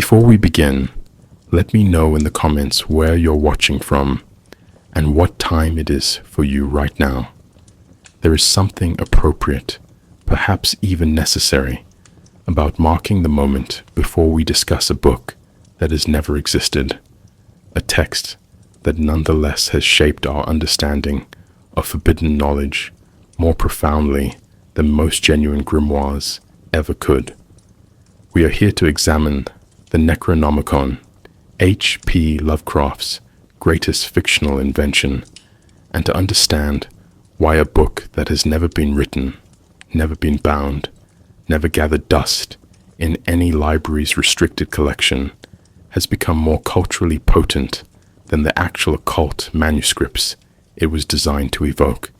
Before we begin, let me know in the comments where you're watching from and what time it is for you right now. There is something appropriate, perhaps even necessary, about marking the moment before we discuss a book that has never existed, a text that nonetheless has shaped our understanding of forbidden knowledge more profoundly than most genuine grimoires ever could. We are here to examine the Necronomicon, H.P. Lovecraft's greatest fictional invention, and to understand why a book that has never been written, never been bound, never gathered dust in any library's restricted collection has become more culturally potent than the actual occult manuscripts it was designed to evoke.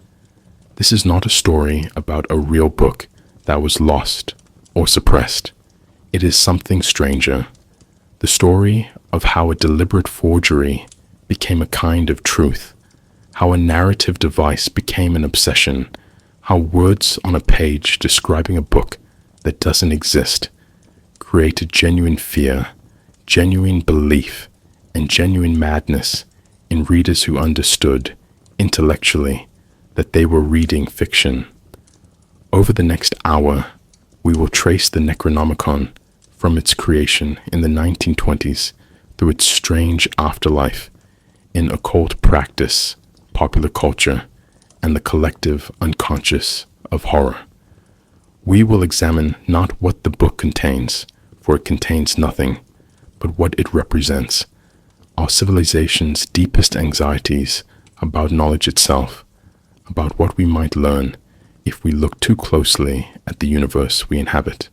This is not a story about a real book that was lost or suppressed. It is something stranger. The story of how a deliberate forgery became a kind of truth, how a narrative device became an obsession, how words on a page describing a book that doesn't exist created genuine fear, genuine belief, and genuine madness in readers who understood, intellectually, that they were reading fiction. Over the next hour, we will trace the Necronomicon from its creation in the 1920s through its strange afterlife in occult practice, popular culture, and the collective unconscious of horror. We will examine not what the book contains, for it contains nothing, but what it represents, our civilization's deepest anxieties about knowledge itself, about what we might learn if we look too closely at the universe we inhabit.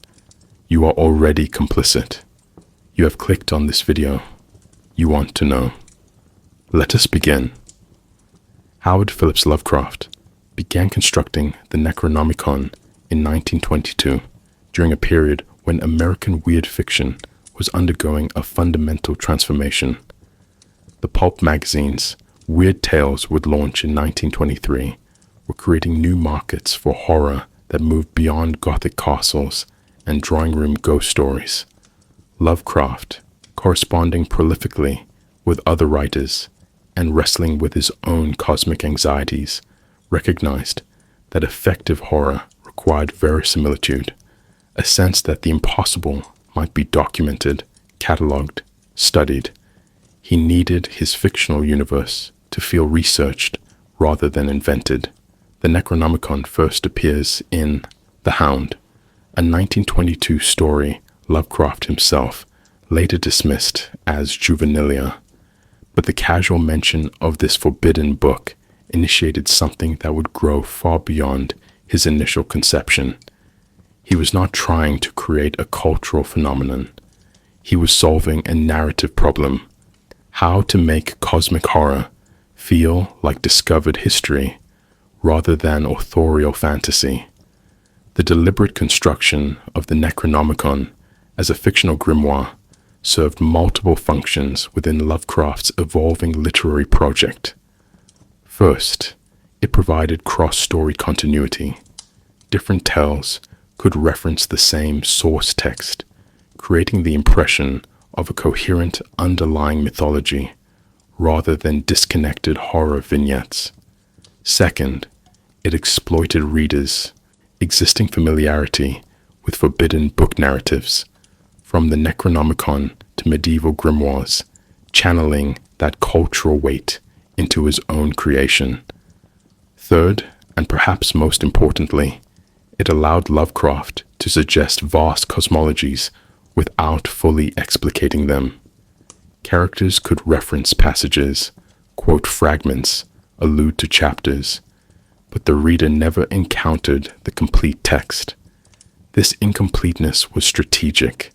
You are already complicit. You have clicked on this video. You want to know. Let us begin. Howard Phillips Lovecraft began constructing the Necronomicon in 1922, during a period when American weird fiction was undergoing a fundamental transformation. The pulp magazines Weird Tales would launch in 1923, were creating new markets for horror that moved beyond Gothic castles and drawing room ghost stories. Lovecraft, corresponding prolifically with other writers and wrestling with his own cosmic anxieties, recognized that effective horror required verisimilitude, a sense that the impossible might be documented, catalogued, studied. He needed his fictional universe to feel researched rather than invented. The Necronomicon first appears in The Hound, a 1922 story Lovecraft himself later dismissed as juvenilia. But the casual mention of this forbidden book initiated something that would grow far beyond his initial conception. He was not trying to create a cultural phenomenon. He was solving a narrative problem: how to make cosmic horror feel like discovered history rather than authorial fantasy. The deliberate construction of the Necronomicon as a fictional grimoire served multiple functions within Lovecraft's evolving literary project. First, it provided cross-story continuity. Different tales could reference the same source text, creating the impression of a coherent underlying mythology rather than disconnected horror vignettes. Second, it exploited readers' existing familiarity with forbidden book narratives, from the Necronomicon to medieval grimoires, channeling that cultural weight into his own creation. Third, and perhaps most importantly, it allowed Lovecraft to suggest vast cosmologies without fully explicating them. Characters could reference passages, quote fragments, allude to chapters, but the reader never encountered the complete text. This incompleteness was strategic.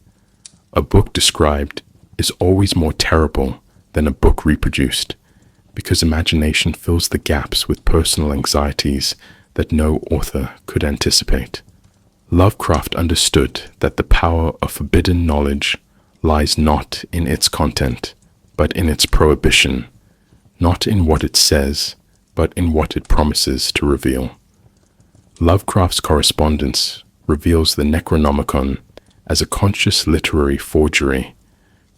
A book described is always more terrible than a book reproduced, because imagination fills the gaps with personal anxieties that no author could anticipate. Lovecraft understood that the power of forbidden knowledge lies not in its content, but in its prohibition, not in what it says, but in what it promises to reveal. Lovecraft's correspondence reveals the Necronomicon as a conscious literary forgery,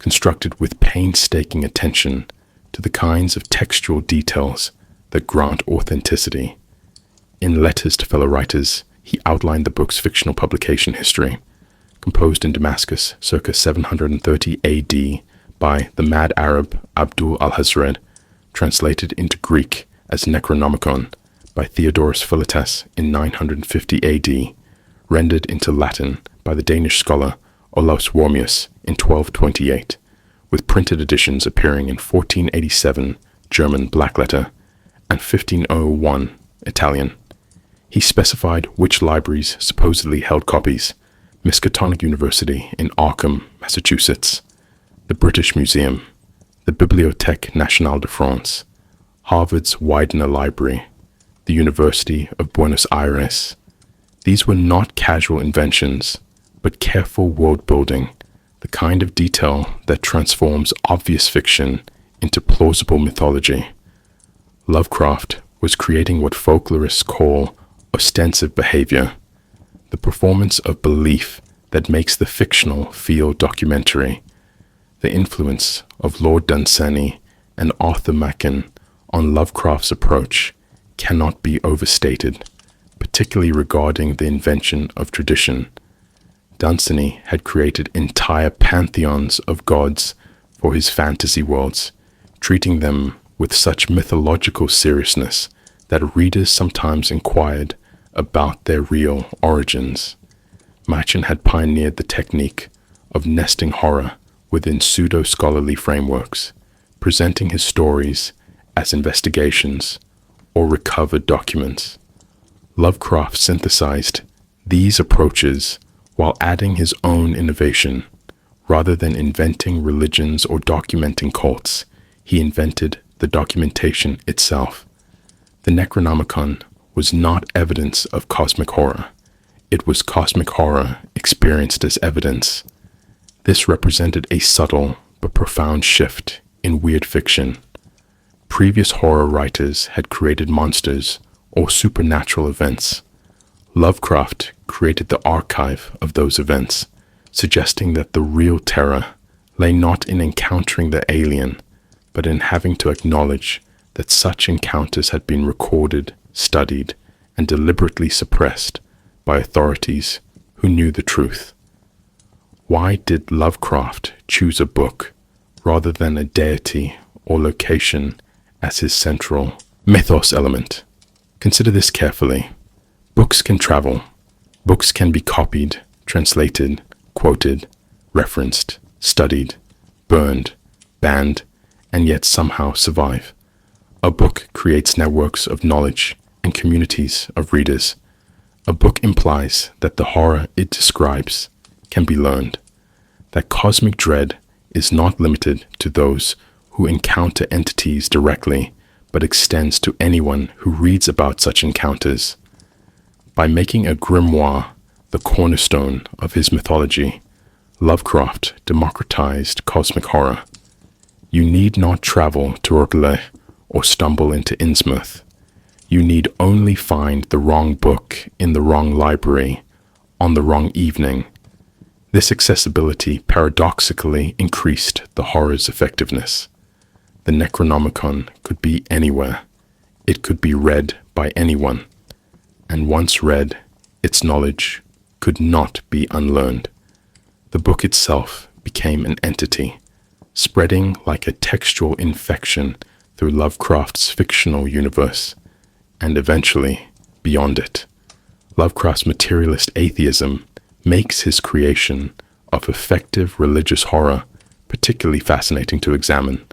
constructed with painstaking attention to the kinds of textual details that grant authenticity. In letters to fellow writers, he outlined the book's fictional publication history, composed in Damascus circa 730 AD by the mad Arab Abdul al-Hazred, translated into Greek as Necronomicon by Theodorus Philetas in 950 AD, rendered into Latin by the Danish scholar Olaus Wormius in 1228, with printed editions appearing in 1487 German blackletter and 1501 Italian. He specified which libraries supposedly held copies: Miskatonic University in Arkham, Massachusetts, the British Museum, the Bibliothèque Nationale de France, Harvard's Widener Library, the University of Buenos Aires. These were not casual inventions, but careful world building, the kind of detail that transforms obvious fiction into plausible mythology. Lovecraft was creating what folklorists call ostensive behavior, the performance of belief that makes the fictional feel documentary. The influence of Lord Dunsany and Arthur Machen on Lovecraft's approach cannot be overstated, particularly regarding the invention of tradition. Dunsany had created entire pantheons of gods for his fantasy worlds, treating them with such mythological seriousness that readers sometimes inquired about their real origins. Machen had pioneered the technique of nesting horror within pseudo-scholarly frameworks, presenting his stories as investigations or recovered documents. Lovecraft synthesized these approaches while adding his own innovation. Rather than inventing religions or documenting cults, he invented the documentation itself. The Necronomicon was not evidence of cosmic horror. It was cosmic horror experienced as evidence. This represented a subtle but profound shift in weird fiction. Previous horror writers had created monsters or supernatural events. Lovecraft created the archive of those events, suggesting that the real terror lay not in encountering the alien, but in having to acknowledge that such encounters had been recorded, studied, and deliberately suppressed by authorities who knew the truth. Why did Lovecraft choose a book rather than a deity or location as his central mythos element? Consider this carefully. Books can travel. Books can be copied, translated, quoted, referenced, studied, burned, banned, and yet somehow survive. A book creates networks of knowledge and communities of readers. A book implies that the horror it describes can be learned, that cosmic dread is not limited to those who encounter entities directly, but extends to anyone who reads about such encounters. By making a grimoire the cornerstone of his mythology, Lovecraft democratized cosmic horror. You need not travel to Orkney or stumble into Innsmouth. You need only find the wrong book in the wrong library on the wrong evening. This accessibility paradoxically increased the horror's effectiveness. The Necronomicon could be anywhere. It could be read by anyone. And once read, its knowledge could not be unlearned. The book itself became an entity, spreading like a textual infection through Lovecraft's fictional universe, and eventually beyond it. Lovecraft's materialist atheism makes his creation of effective religious horror particularly fascinating to examine.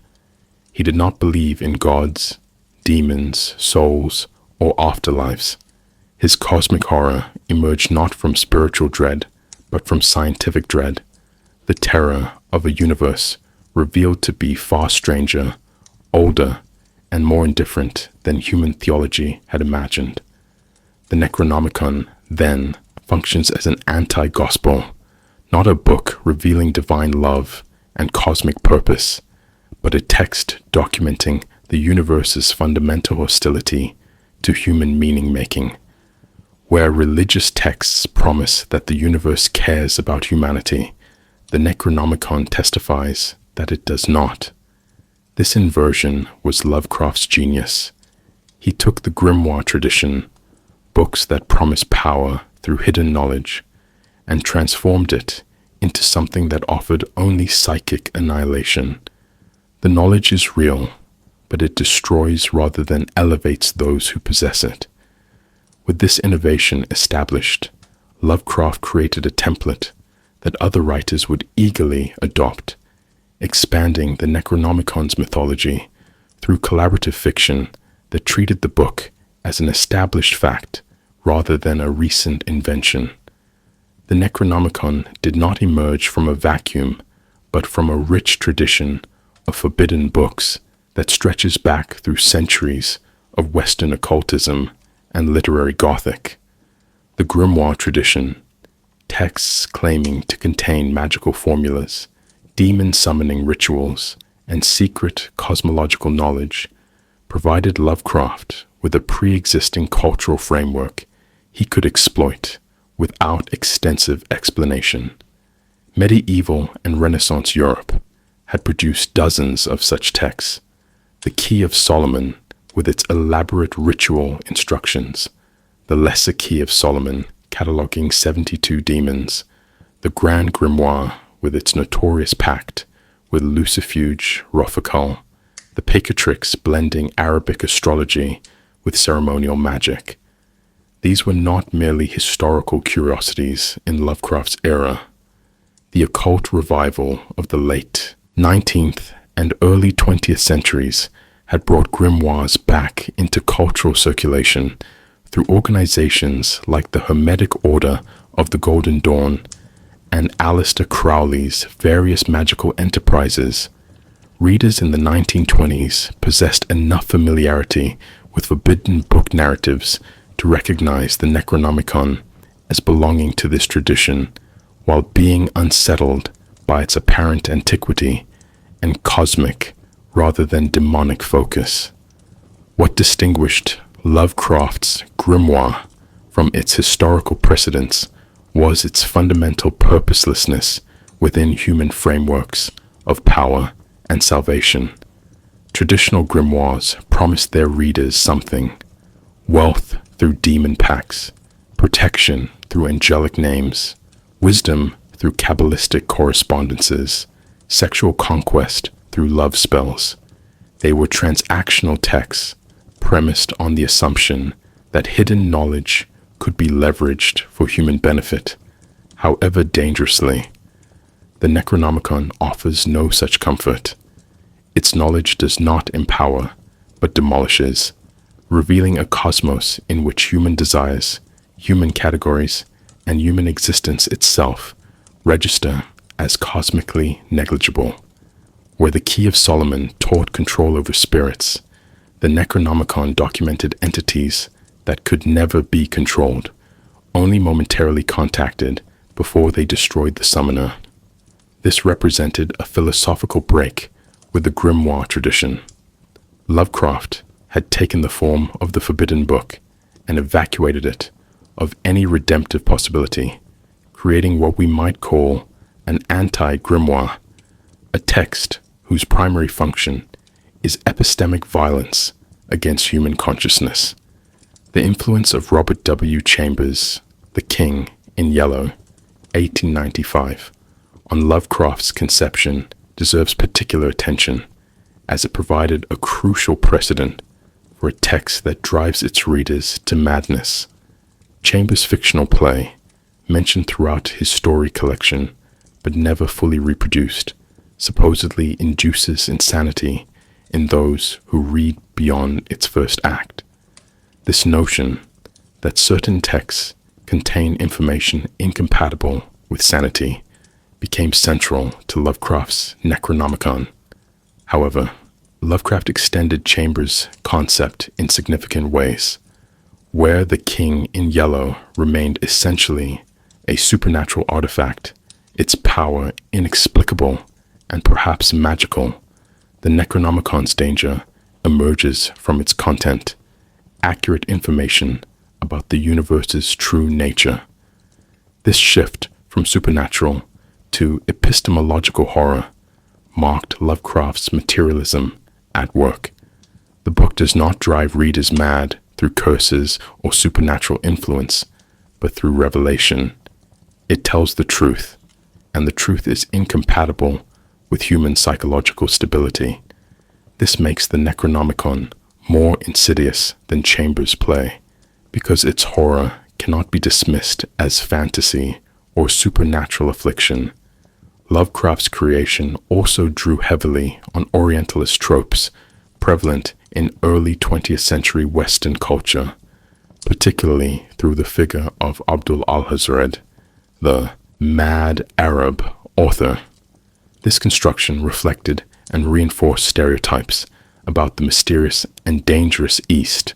He did not believe in gods, demons, souls, or afterlives. His cosmic horror emerged not from spiritual dread, but from scientific dread, the terror of a universe revealed to be far stranger, older, and more indifferent than human theology had imagined. The Necronomicon, then, functions as an anti-gospel, not a book revealing divine love and cosmic purpose, but a text documenting the universe's fundamental hostility to human meaning-making. Where religious texts promise that the universe cares about humanity, The Necronomicon testifies that it does not. This inversion was Lovecraft's genius. He took the grimoire tradition, books that promise power through hidden knowledge, and transformed it into something that offered only psychic annihilation. The knowledge is real, but it destroys rather than elevates those who possess it. With this innovation established, Lovecraft created a template that other writers would eagerly adopt, expanding the Necronomicon's mythology through collaborative fiction that treated the book as an established fact rather than a recent invention. The Necronomicon did not emerge from a vacuum, but from a rich tradition of forbidden books that stretches back through centuries of Western occultism and literary Gothic. The grimoire tradition, texts claiming to contain magical formulas, demon-summoning rituals, and secret cosmological knowledge, provided Lovecraft with a pre-existing cultural framework he could exploit without extensive explanation. Medieval and Renaissance Europe had produced dozens of such texts. The Key of Solomon, with its elaborate ritual instructions, the Lesser Key of Solomon, cataloging 72 demons, the Grand Grimoire, with its notorious pact with Lucifuge, Rothfucal, the Picatrix blending Arabic astrology with ceremonial magic. These were not merely historical curiosities in Lovecraft's era. The occult revival of the late 19th and early 20th centuries had brought grimoires back into cultural circulation through organizations like the Hermetic Order of the Golden Dawn and Aleister Crowley's various magical enterprises. Readers in the 1920s possessed enough familiarity with forbidden book narratives to recognize the Necronomicon as belonging to this tradition, while being unsettled by its apparent antiquity and cosmic rather than demonic focus. What distinguished Lovecraft's grimoire from its historical precedents was its fundamental purposelessness within human frameworks of power and salvation. Traditional grimoires promised their readers something: wealth through demon pacts, protection through angelic names, wisdom through Kabbalistic correspondences, sexual conquest through love spells. They were transactional texts premised on the assumption that hidden knowledge could be leveraged for human benefit, however dangerously. The Necronomicon offers no such comfort. Its knowledge does not empower, but demolishes, revealing a cosmos in which human desires, human categories, and human existence itself register as cosmically negligible. Where the Key of Solomon taught control over spirits, the Necronomicon documented entities that could never be controlled, only momentarily contacted before they destroyed the summoner. This represented a philosophical break with the grimoire tradition. Lovecraft had taken the form of the forbidden book and evacuated it of any redemptive possibility, creating what we might call an anti-grimoire, a text whose primary function is epistemic violence against human consciousness. The influence of Robert W. Chambers, The King in Yellow, 1895, on Lovecraft's conception deserves particular attention, as it provided a crucial precedent for a text that drives its readers to madness. Chambers' fictional play, mentioned throughout his story collection but never fully reproduced, supposedly induces insanity in those who read beyond its first act. This notion that certain texts contain information incompatible with sanity became central to Lovecraft's Necronomicon. However, Lovecraft extended Chambers' concept in significant ways. Where the King in Yellow remained essentially a supernatural artifact, its power inexplicable and perhaps magical, the Necronomicon's danger emerges from its content, accurate information about the universe's true nature. This shift from supernatural to epistemological horror marked Lovecraft's materialism at work. The book does not drive readers mad through curses or supernatural influence, but through revelation. It tells the truth, and the truth is incompatible with human psychological stability. This makes the Necronomicon more insidious than Chambers' play, because its horror cannot be dismissed as fantasy or supernatural affliction. Lovecraft's creation also drew heavily on Orientalist tropes prevalent in early 20th century Western culture, particularly through the figure of Abdul al-Hazred, the mad Arab author. This construction reflected and reinforced stereotypes about the mysterious and dangerous East,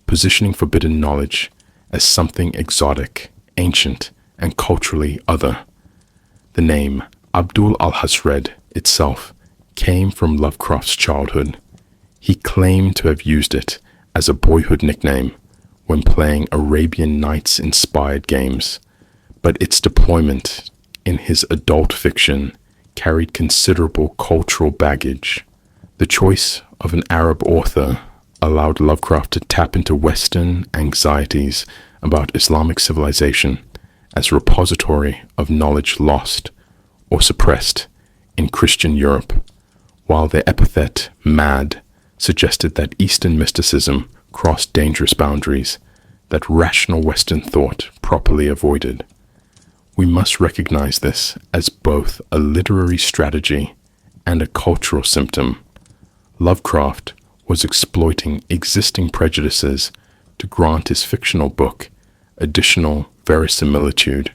positioning forbidden knowledge as something exotic, ancient, and culturally other. The name Abdul al-Hazred itself came from Lovecraft's childhood. He claimed to have used it as a boyhood nickname when playing Arabian Nights-inspired games, but its deployment in his adult fiction carried considerable cultural baggage. The choice of an Arab author allowed Lovecraft to tap into Western anxieties about Islamic civilization as a repository of knowledge lost or suppressed in Christian Europe, while the epithet mad suggested that Eastern mysticism crossed dangerous boundaries that rational Western thought properly avoided. We must recognize this as both a literary strategy and a cultural symptom. Lovecraft was exploiting existing prejudices to grant his fictional book additional verisimilitude,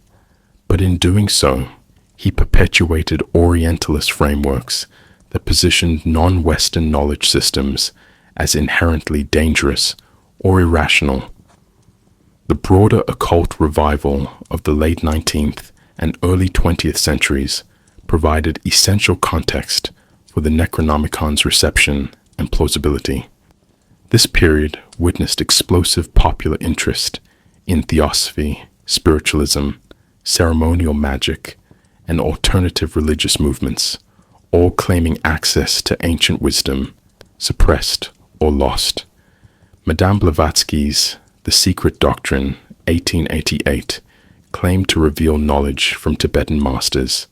but in doing so, he perpetuated Orientalist frameworks that positioned non-Western knowledge systems as inherently dangerous or irrational. The broader occult revival of the late 19th and early 20th centuries provided essential context for the Necronomicon's reception and plausibility. This period witnessed explosive popular interest in theosophy, spiritualism, ceremonial magic, and alternative religious movements, all claiming access to ancient wisdom, suppressed or lost. Madame Blavatsky's The Secret Doctrine, 1888, claimed to reveal knowledge from Tibetan masters.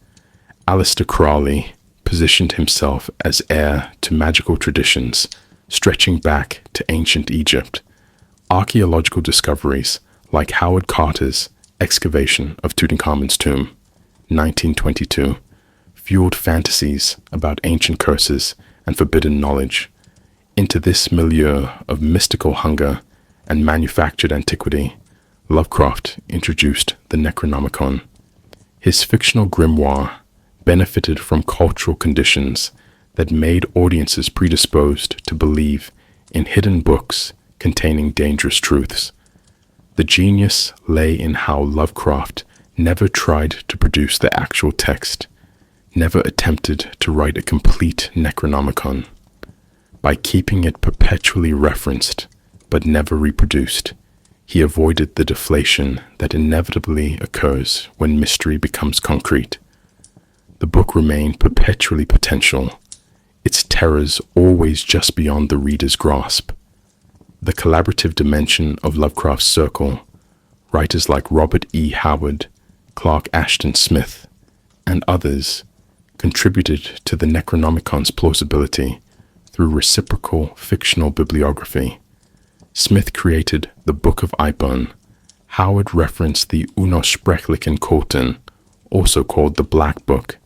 Aleister Crowley positioned himself as heir to magical traditions stretching back to ancient Egypt. Archaeological discoveries like Howard Carter's excavation of Tutankhamun's tomb, 1922, fueled fantasies about ancient curses and forbidden knowledge. Into this milieu of mystical hunger and manufactured antiquity, Lovecraft introduced the Necronomicon. His fictional grimoire benefited from cultural conditions that made audiences predisposed to believe in hidden books containing dangerous truths. The genius lay in how Lovecraft never tried to produce the actual text, never attempted to write a complete Necronomicon. By keeping it perpetually referenced, but never reproduced, he avoided the deflation that inevitably occurs when mystery becomes concrete. The book remained perpetually potential, its terrors always just beyond the reader's grasp. The collaborative dimension of Lovecraft's circle, writers like Robert E. Howard, Clark Ashton Smith, and others, contributed to the Necronomicon's plausibility through reciprocal fictional bibliography. Smith created the Book of Ibon. Howard referenced the Unosprechlichen Kulten, also called the Black Book,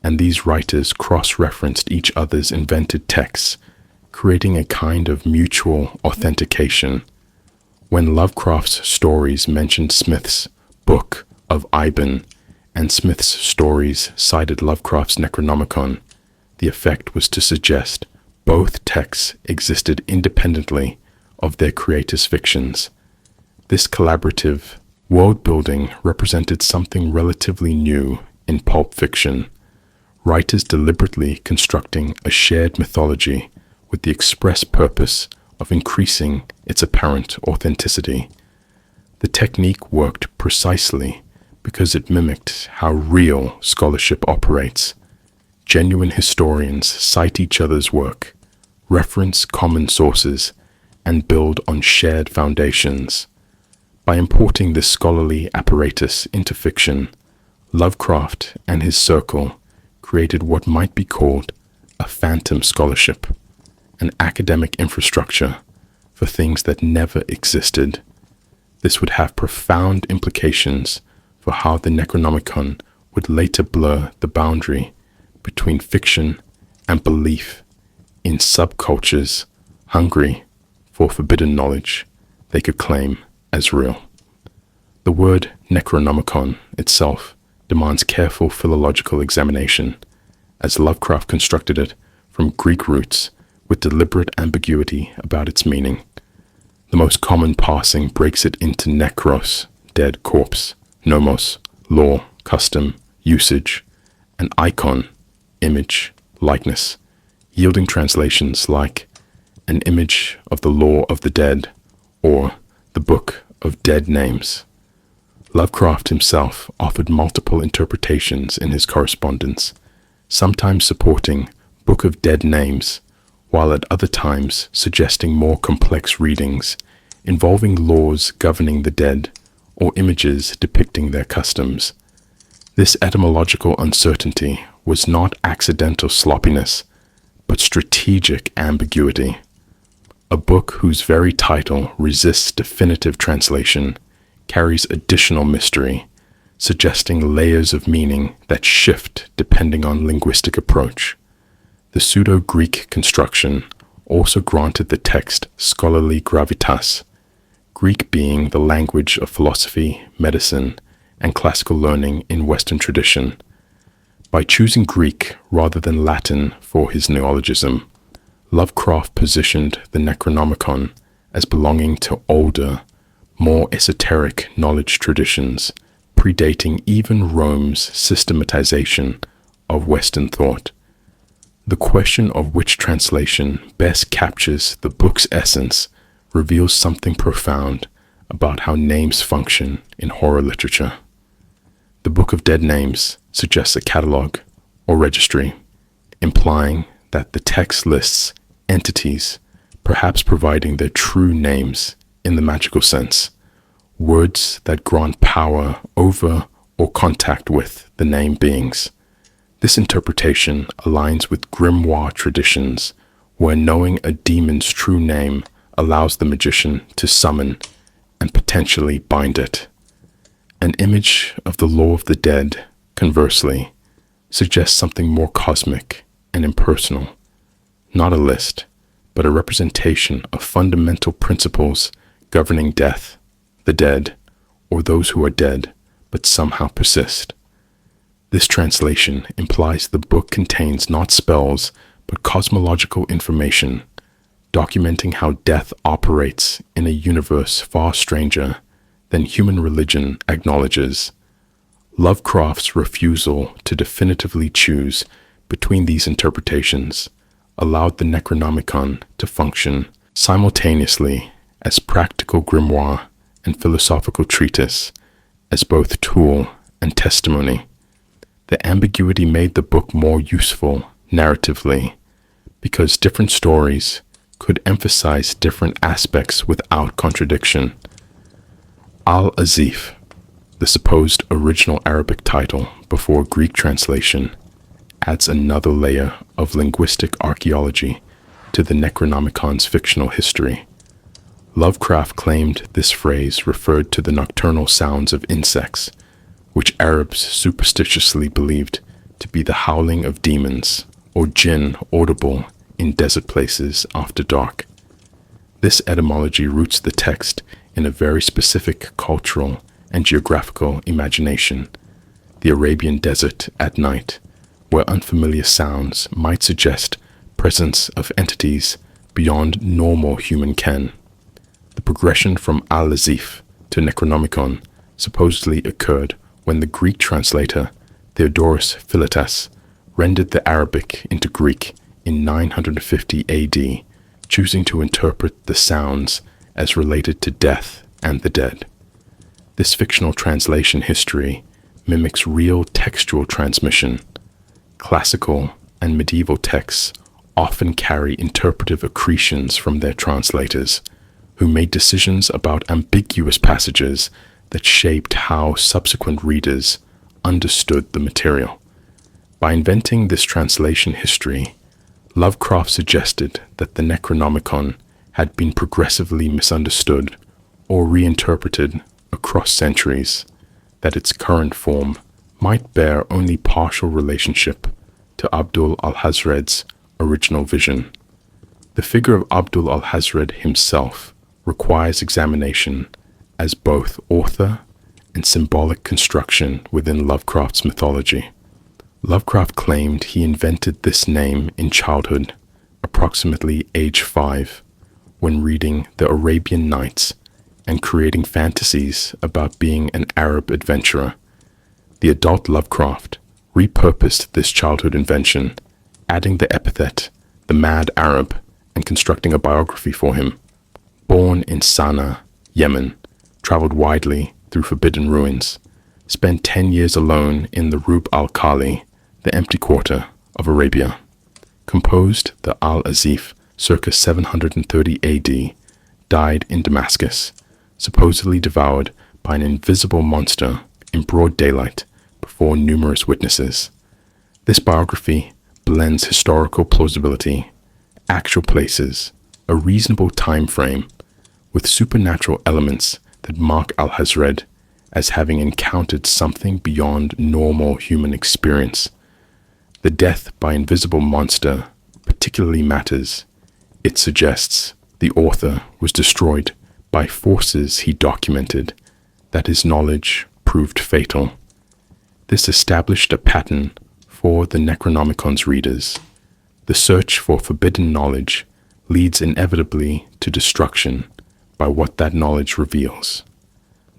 and these writers cross-referenced each other's invented texts, creating a kind of mutual authentication. When Lovecraft's stories mentioned Smith's Book of Ibon and Smith's stories cited Lovecraft's Necronomicon, the effect was to suggest both texts existed independently of their creators' fictions. This collaborative world-building represented something relatively new in pulp fiction, writers deliberately constructing a shared mythology with the express purpose of increasing its apparent authenticity. The technique worked precisely because it mimicked how real scholarship operates. Genuine historians cite each other's work, reference common sources, and build on shared foundations. By importing this scholarly apparatus into fiction, Lovecraft and his circle created what might be called a phantom scholarship, an academic infrastructure for things that never existed. This would have profound implications for how the Necronomicon would later blur the boundary between fiction and belief in subcultures hungry for forbidden knowledge they could claim as real. The word Necronomicon itself demands careful philological examination, as Lovecraft constructed it from Greek roots with deliberate ambiguity about its meaning. The most common parsing breaks it into necros, dead corpse, nomos, law, custom, usage, and icon, image, likeness, yielding translations like an image of the law of the dead or the book of dead names. Lovecraft himself offered multiple interpretations in his correspondence, sometimes supporting Book of Dead Names, while at other times suggesting more complex readings involving laws governing the dead or images depicting their customs. This etymological uncertainty was not accidental sloppiness, but strategic ambiguity. A book whose very title resists definitive translation carries additional mystery, suggesting layers of meaning that shift depending on linguistic approach. The pseudo-Greek construction also granted the text scholarly gravitas, Greek being the language of philosophy, medicine, and classical learning in Western tradition. By choosing Greek rather than Latin for his neologism, Lovecraft positioned the Necronomicon as belonging to older, more esoteric knowledge traditions, predating even Rome's systematization of Western thought. The question of which translation best captures the book's essence reveals something profound about how names function in horror literature. The Book of Dead Names suggests a catalog or registry, implying that the text lists entities, perhaps providing their true names in the magical sense, words that grant power over or contact with the named beings. This interpretation aligns with grimoire traditions, where knowing a demon's true name allows the magician to summon and potentially bind it. An image of the law of the dead, conversely, suggests something more cosmic and impersonal, not a list, but a representation of fundamental principles governing death, the dead, or those who are dead but somehow persist. This translation implies the book contains not spells but cosmological information, documenting how death operates in a universe far stranger than human religion acknowledges. Lovecraft's refusal to definitively choose between these interpretations allowed the Necronomicon to function simultaneously as practical grimoire and philosophical treatise, as both tool and testimony. The ambiguity made the book more useful narratively, because different stories could emphasize different aspects without contradiction. Al-Azif, the supposed original Arabic title before Greek translation, adds another layer of linguistic archaeology to the Necronomicon's fictional history. Lovecraft claimed this phrase referred to the nocturnal sounds of insects, which Arabs superstitiously believed to be the howling of demons or jinn audible in desert places after dark. This etymology roots the text in a very specific cultural and geographical imagination, the Arabian desert at night, where unfamiliar sounds might suggest presence of entities beyond normal human ken. The progression from Al-Azif to Necronomicon supposedly occurred when the Greek translator Theodorus Philetas rendered the Arabic into Greek in 950 AD, choosing to interpret the sounds as related to death and the dead. This fictional translation history mimics real textual transmission. Classical and medieval texts often carry interpretive accretions from their translators, who made decisions about ambiguous passages that shaped how subsequent readers understood the material. By inventing this translation history, Lovecraft suggested that the Necronomicon had been progressively misunderstood or reinterpreted across centuries, that its current form might bear only partial relationship to Abdul al-Hazred's original vision. The figure of Abdul al-Hazred himself requires examination as both author and symbolic construction within Lovecraft's mythology. Lovecraft claimed he invented this name in childhood, approximately age 5, when reading the Arabian Nights and creating fantasies about being an Arab adventurer. The adult Lovecraft repurposed this childhood invention, adding the epithet, the Mad Arab, and constructing a biography for him. Born in Sana'a, Yemen, traveled widely through forbidden ruins, spent 10 years alone in the Rub al-Khali, the empty quarter of Arabia. Composed the Al-Azif circa 730 AD, died in Damascus, supposedly devoured by an invisible monster in broad daylight before numerous witnesses. This biography blends historical plausibility, actual places, a reasonable time frame, with supernatural elements that mark al-Hazred as having encountered something beyond normal human experience. The death by invisible monster particularly matters. It suggests the author was destroyed by forces he documented, that his knowledge proved fatal. This established a pattern for the Necronomicon's readers. The search for forbidden knowledge leads inevitably to destruction by what that knowledge reveals.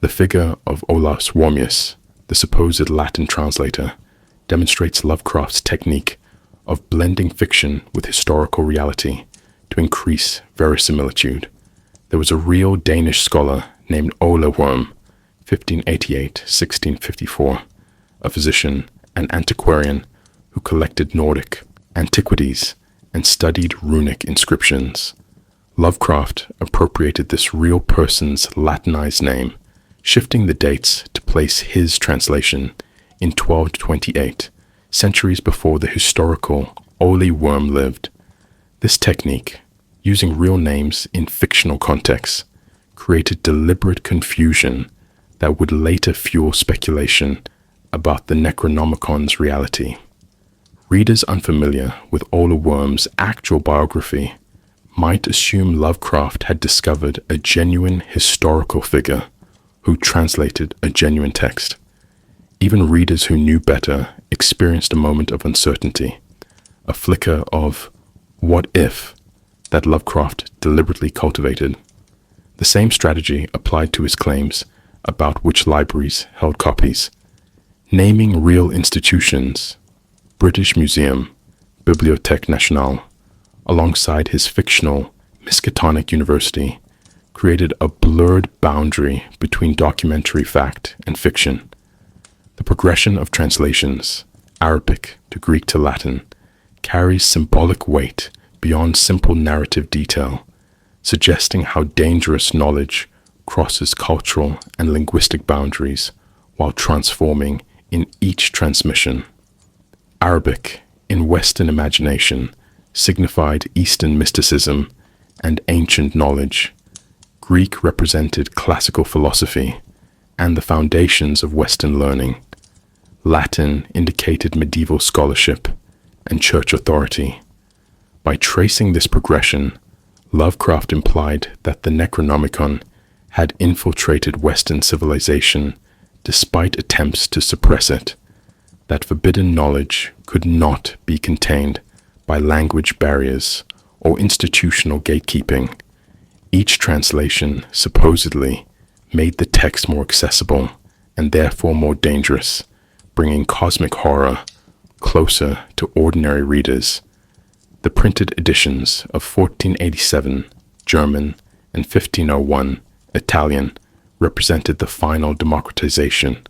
The figure of Olaus Wormius, the supposed Latin translator, demonstrates Lovecraft's technique of blending fiction with historical reality to increase verisimilitude. There was a real Danish scholar named Ole Worm, 1588-1654, a physician and antiquarian who collected Nordic antiquities and studied runic inscriptions. Lovecraft appropriated this real person's Latinized name, shifting the dates to place his translation in 1228, centuries before the historical Ole Worm lived. This technique, using real names in fictional contexts, created deliberate confusion that would later fuel speculation about the Necronomicon's reality. Readers unfamiliar with Ole Worm's actual biography might assume Lovecraft had discovered a genuine historical figure who translated a genuine text. Even readers who knew better experienced a moment of uncertainty, a flicker of what if that Lovecraft deliberately cultivated. The same strategy applied to his claims about which libraries held copies. Naming real institutions, British Museum, Bibliothèque Nationale, alongside his fictional Miskatonic University, created a blurred boundary between documentary fact and fiction. The progression of translations, Arabic to Greek to Latin, carries symbolic weight beyond simple narrative detail, suggesting how dangerous knowledge crosses cultural and linguistic boundaries while transforming in each transmission. Arabic, in Western imagination, signified Eastern mysticism and ancient knowledge. Greek represented classical philosophy and the foundations of Western learning. Latin indicated medieval scholarship and church authority. By tracing this progression, Lovecraft implied that the Necronomicon had infiltrated Western civilization despite attempts to suppress it, that forbidden knowledge could not be contained by language barriers or institutional gatekeeping. Each translation supposedly made the text more accessible and therefore more dangerous, bringing cosmic horror closer to ordinary readers. The printed editions of 1487, German, and 1501, Italian, represented the final democratization.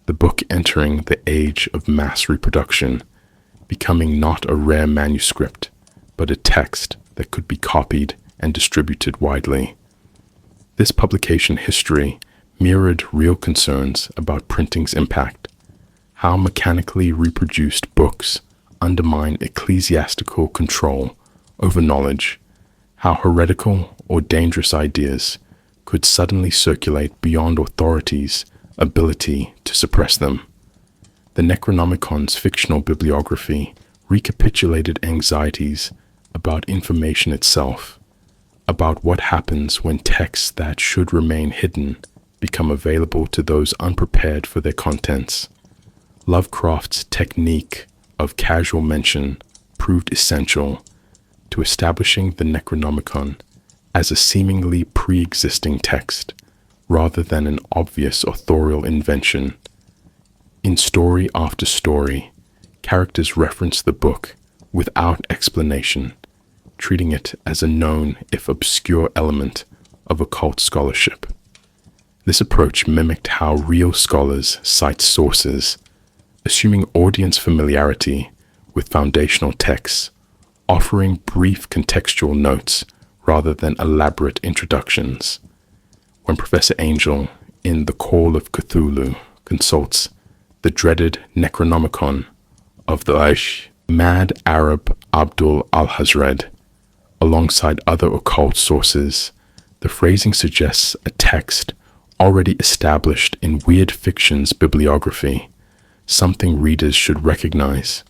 the book entering the age of mass reproduction, becoming not a rare manuscript, but a text that could be copied and distributed widely. This publication history mirrored real concerns about printing's impact, how mechanically reproduced books undermine ecclesiastical control over knowledge, how heretical or dangerous ideas could suddenly circulate beyond authorities' ability to suppress them. The Necronomicon's fictional bibliography recapitulated anxieties about information itself, about what happens when texts that should remain hidden become available to those unprepared for their contents. Lovecraft's technique of casual mention proved essential to establishing the Necronomicon as a seemingly pre-existing text, rather than an obvious authorial invention. In story after story, characters reference the book without explanation, treating it as a known, if obscure, element of occult scholarship. This approach mimicked how real scholars cite sources, assuming audience familiarity with foundational texts, offering brief contextual notes rather than elaborate introductions. When Professor Angel, in The Call of Cthulhu, consults the dreaded Necronomicon of the mad Arab Abdul al-Hazred, alongside other occult sources, the phrasing suggests a text already established in weird fiction's bibliography, something readers should recognize.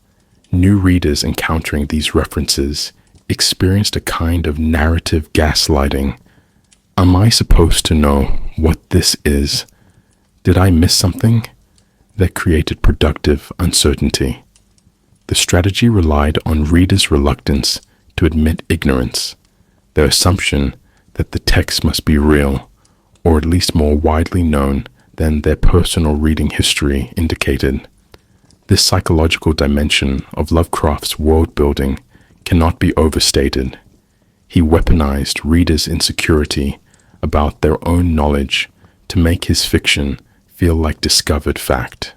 New readers encountering these references experienced a kind of narrative gaslighting. Am I supposed to know what this is? Did I miss something? That created productive uncertainty. The strategy relied on readers' reluctance to admit ignorance, their assumption that the text must be real, or at least more widely known than their personal reading history indicated. This psychological dimension of Lovecraft's world-building cannot be overstated. He weaponized readers' insecurity about their own knowledge to make his fiction feel like discovered fact.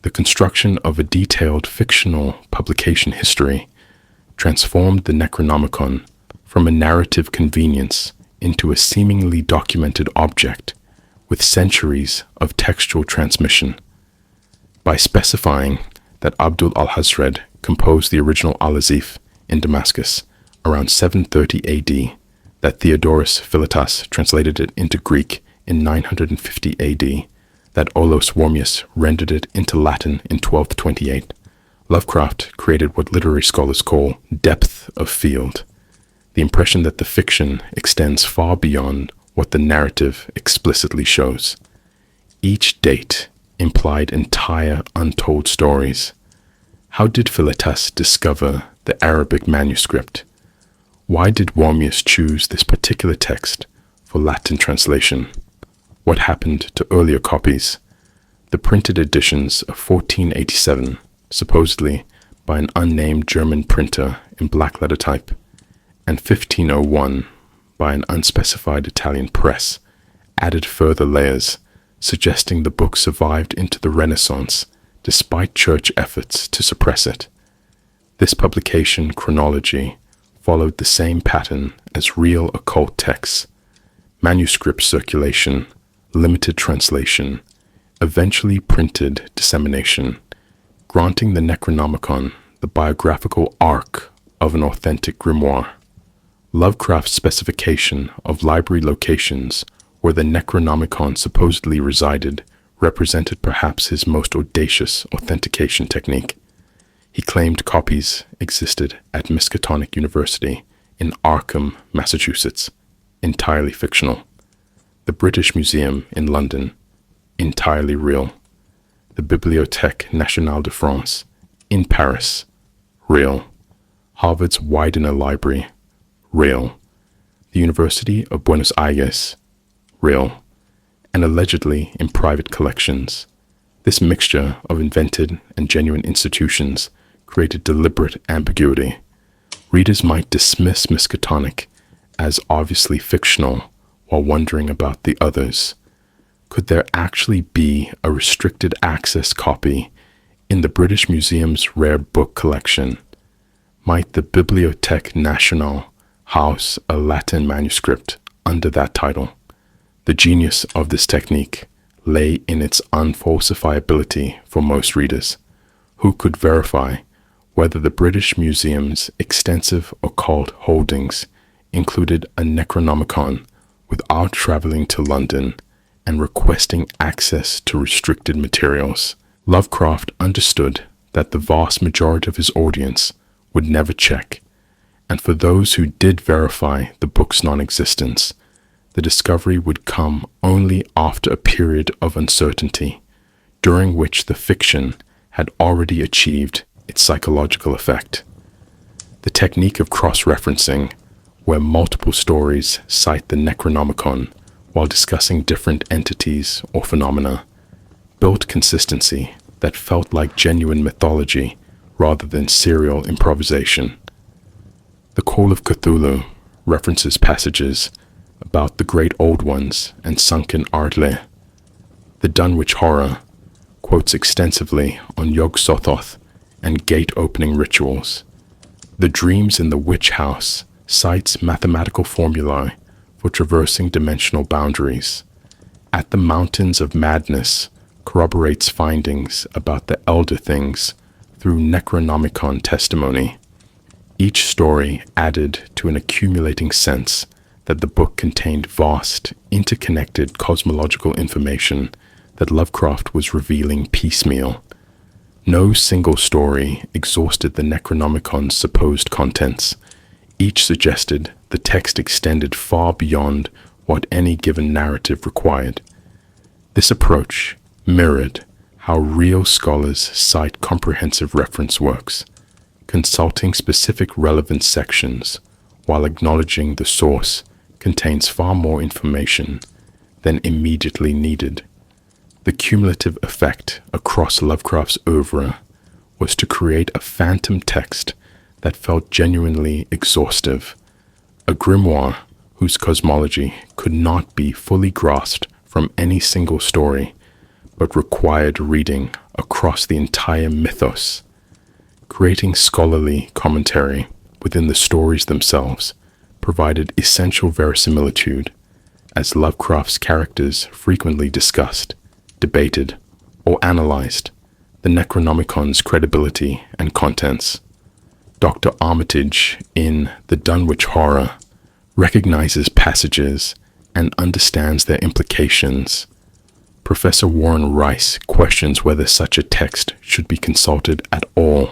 The construction of a detailed fictional publication history transformed the Necronomicon from a narrative convenience into a seemingly documented object with centuries of textual transmission. By specifying that Abdul al-Hazred composed the original Al-Azif in Damascus around 730 AD, that Theodorus Philetas translated it into Greek in 950 AD, that Olaus Wormius rendered it into Latin in 1228, Lovecraft created what literary scholars call depth of field, the impression that the fiction extends far beyond what the narrative explicitly shows. Each date implied entire untold stories. How did Philetas discover the Arabic manuscript? Why did Wormius choose this particular text for Latin translation? What happened to earlier copies? The printed editions of 1487, supposedly by an unnamed German printer in black letter type, and 1501 by an unspecified Italian press, added further layers, suggesting the book survived into the Renaissance despite church efforts to suppress it. This publication chronology followed the same pattern as real occult texts: manuscript circulation, limited translation, eventually printed dissemination, granting the Necronomicon the biographical arc of an authentic grimoire. Lovecraft's specification of library locations where the Necronomicon supposedly resided represented perhaps his most audacious authentication technique. He claimed copies existed at Miskatonic University in Arkham, Massachusetts, entirely fictional. The British Museum in London, entirely real. The Bibliothèque Nationale de France in Paris, real. Harvard's Widener Library, real. The University of Buenos Aires, real. And allegedly in private collections. This mixture of invented and genuine institutions created deliberate ambiguity. Readers might dismiss Miskatonic as obviously fictional while wondering about the others. Could there actually be a restricted access copy in the British Museum's rare book collection? Might the Bibliothèque Nationale house a Latin manuscript under that title? The genius of this technique lay in its unfalsifiability for most readers, who could verify whether the British Museum's extensive occult holdings included a Necronomicon without traveling to London and requesting access to restricted materials. Lovecraft understood that the vast majority of his audience would never check, and for those who did verify the book's non-existence, the discovery would come only after a period of uncertainty, during which the fiction had already achieved its psychological effect. The technique of cross-referencing, where multiple stories cite the Necronomicon while discussing different entities or phenomena, built consistency that felt like genuine mythology rather than serial improvisation. The Call of Cthulhu references passages about the Great Old Ones and sunken Ardle. The Dunwich Horror quotes extensively on Yog-Sothoth and gate-opening rituals. The Dreams in the Witch House cites mathematical formulae for traversing dimensional boundaries. At the Mountains of Madness corroborates findings about the Elder Things through Necronomicon testimony. Each story added to an accumulating sense that the book contained vast, interconnected cosmological information that Lovecraft was revealing piecemeal. No single story exhausted the Necronomicon's supposed contents. Each suggested the text extended far beyond what any given narrative required. This approach mirrored how real scholars cite comprehensive reference works, consulting specific relevant sections while acknowledging the source contains far more information than immediately needed. The cumulative effect across Lovecraft's oeuvre was to create a phantom text that felt genuinely exhaustive, a grimoire whose cosmology could not be fully grasped from any single story, but required reading across the entire mythos. Creating scholarly commentary within the stories themselves provided essential verisimilitude, as Lovecraft's characters frequently discussed, debated, or analyzed the Necronomicon's credibility and contents. Dr. Armitage in The Dunwich Horror recognizes passages and understands their implications. Professor Warren Rice questions whether such a text should be consulted at all.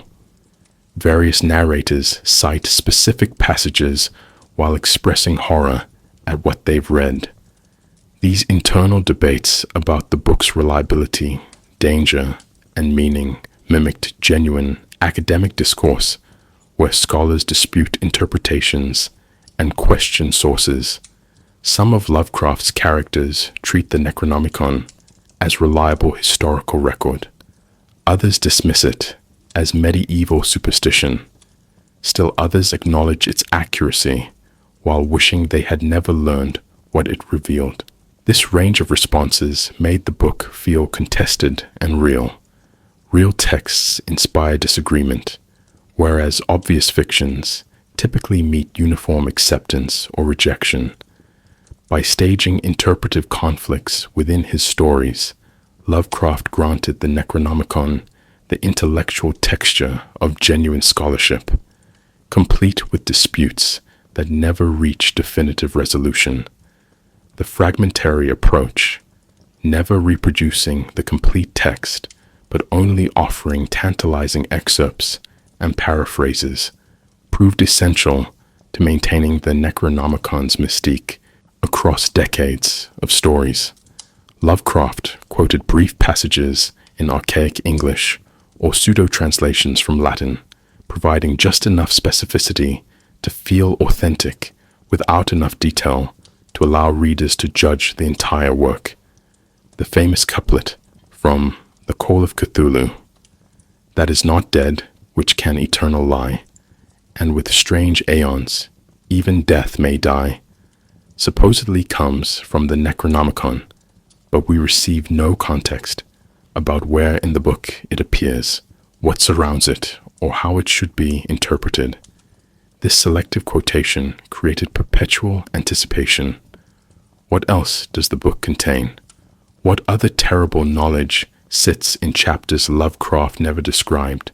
Various narrators cite specific passages while expressing horror at what they've read. These internal debates about the book's reliability, danger, and meaning mimicked genuine academic discourse where scholars dispute interpretations and question sources. Some of Lovecraft's characters treat the Necronomicon as reliable historical record. Others dismiss it as medieval superstition. Still others acknowledge its accuracy while wishing they had never learned what it revealed. This range of responses made the book feel contested and real. Real texts inspire disagreement, whereas obvious fictions typically meet uniform acceptance or rejection. By staging interpretive conflicts within his stories, Lovecraft granted the Necronomicon the intellectual texture of genuine scholarship, complete with disputes that never reach definitive resolution. The fragmentary approach, never reproducing the complete text, but only offering tantalizing excerpts and paraphrases, proved essential to maintaining the Necronomicon's mystique across decades of stories. Lovecraft quoted brief passages in archaic English or pseudo-translations from Latin, providing just enough specificity to feel authentic without enough detail to allow readers to judge the entire work. The famous couplet from The Call of Cthulhu, "That is not dead which can eternal lie, and with strange aeons even death may die," supposedly comes from the Necronomicon, but we receive no context about where in the book it appears, what surrounds it, or how it should be interpreted. This selective quotation created perpetual anticipation. What else does the book contain? What other terrible knowledge sits in chapters Lovecraft never described?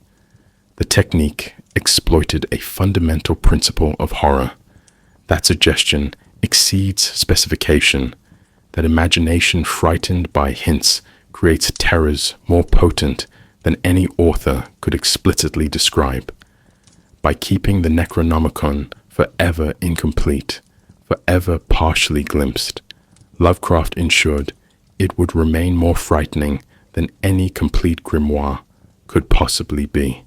The technique exploited a fundamental principle of horror. That suggestion exceeds specification, that imagination frightened by hints creates terrors more potent than any author could explicitly describe. By keeping the Necronomicon forever incomplete, forever partially glimpsed, Lovecraft ensured it would remain more frightening than any complete grimoire could possibly be.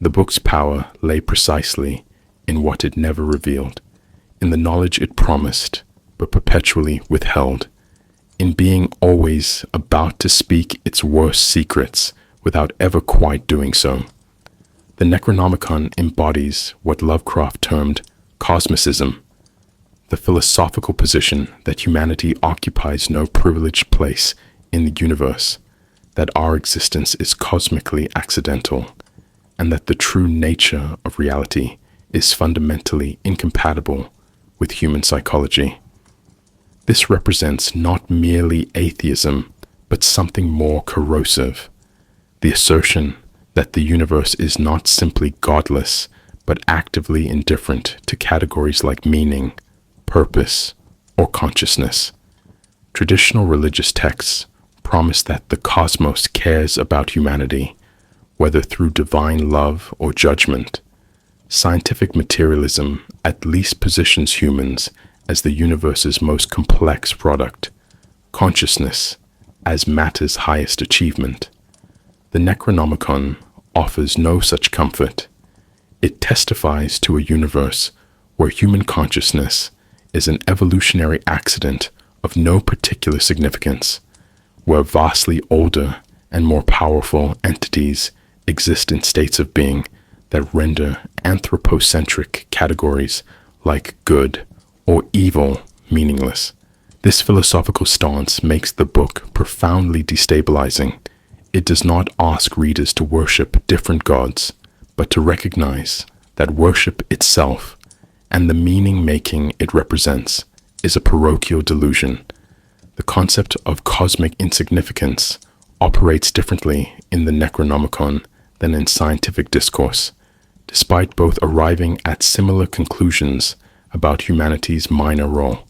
The book's power lay precisely in what it never revealed, in the knowledge it promised but perpetually withheld, in being always about to speak its worst secrets without ever quite doing so. The Necronomicon embodies what Lovecraft termed cosmicism, the philosophical position that humanity occupies no privileged place in the universe, that our existence is cosmically accidental, and that the true nature of reality is fundamentally incompatible with human psychology. This represents not merely atheism, but something more corrosive, the assertion that the universe is not simply godless, but actively indifferent to categories like meaning, purpose, or consciousness. Traditional religious texts promise that the cosmos cares about humanity, whether through divine love or judgment. Scientific materialism at least positions humans as the universe's most complex product, consciousness as matter's highest achievement. The Necronomicon offers no such comfort. It testifies to a universe where human consciousness is an evolutionary accident of no particular significance, where vastly older and more powerful entities exist in states of being that render anthropocentric categories like good or evil meaningless. This philosophical stance makes the book profoundly destabilizing. It does not ask readers to worship different gods, but to recognize that worship itself and the meaning-making it represents is a parochial delusion. The concept of cosmic insignificance operates differently in the Necronomicon than in scientific discourse, despite both arriving at similar conclusions about humanity's minor role.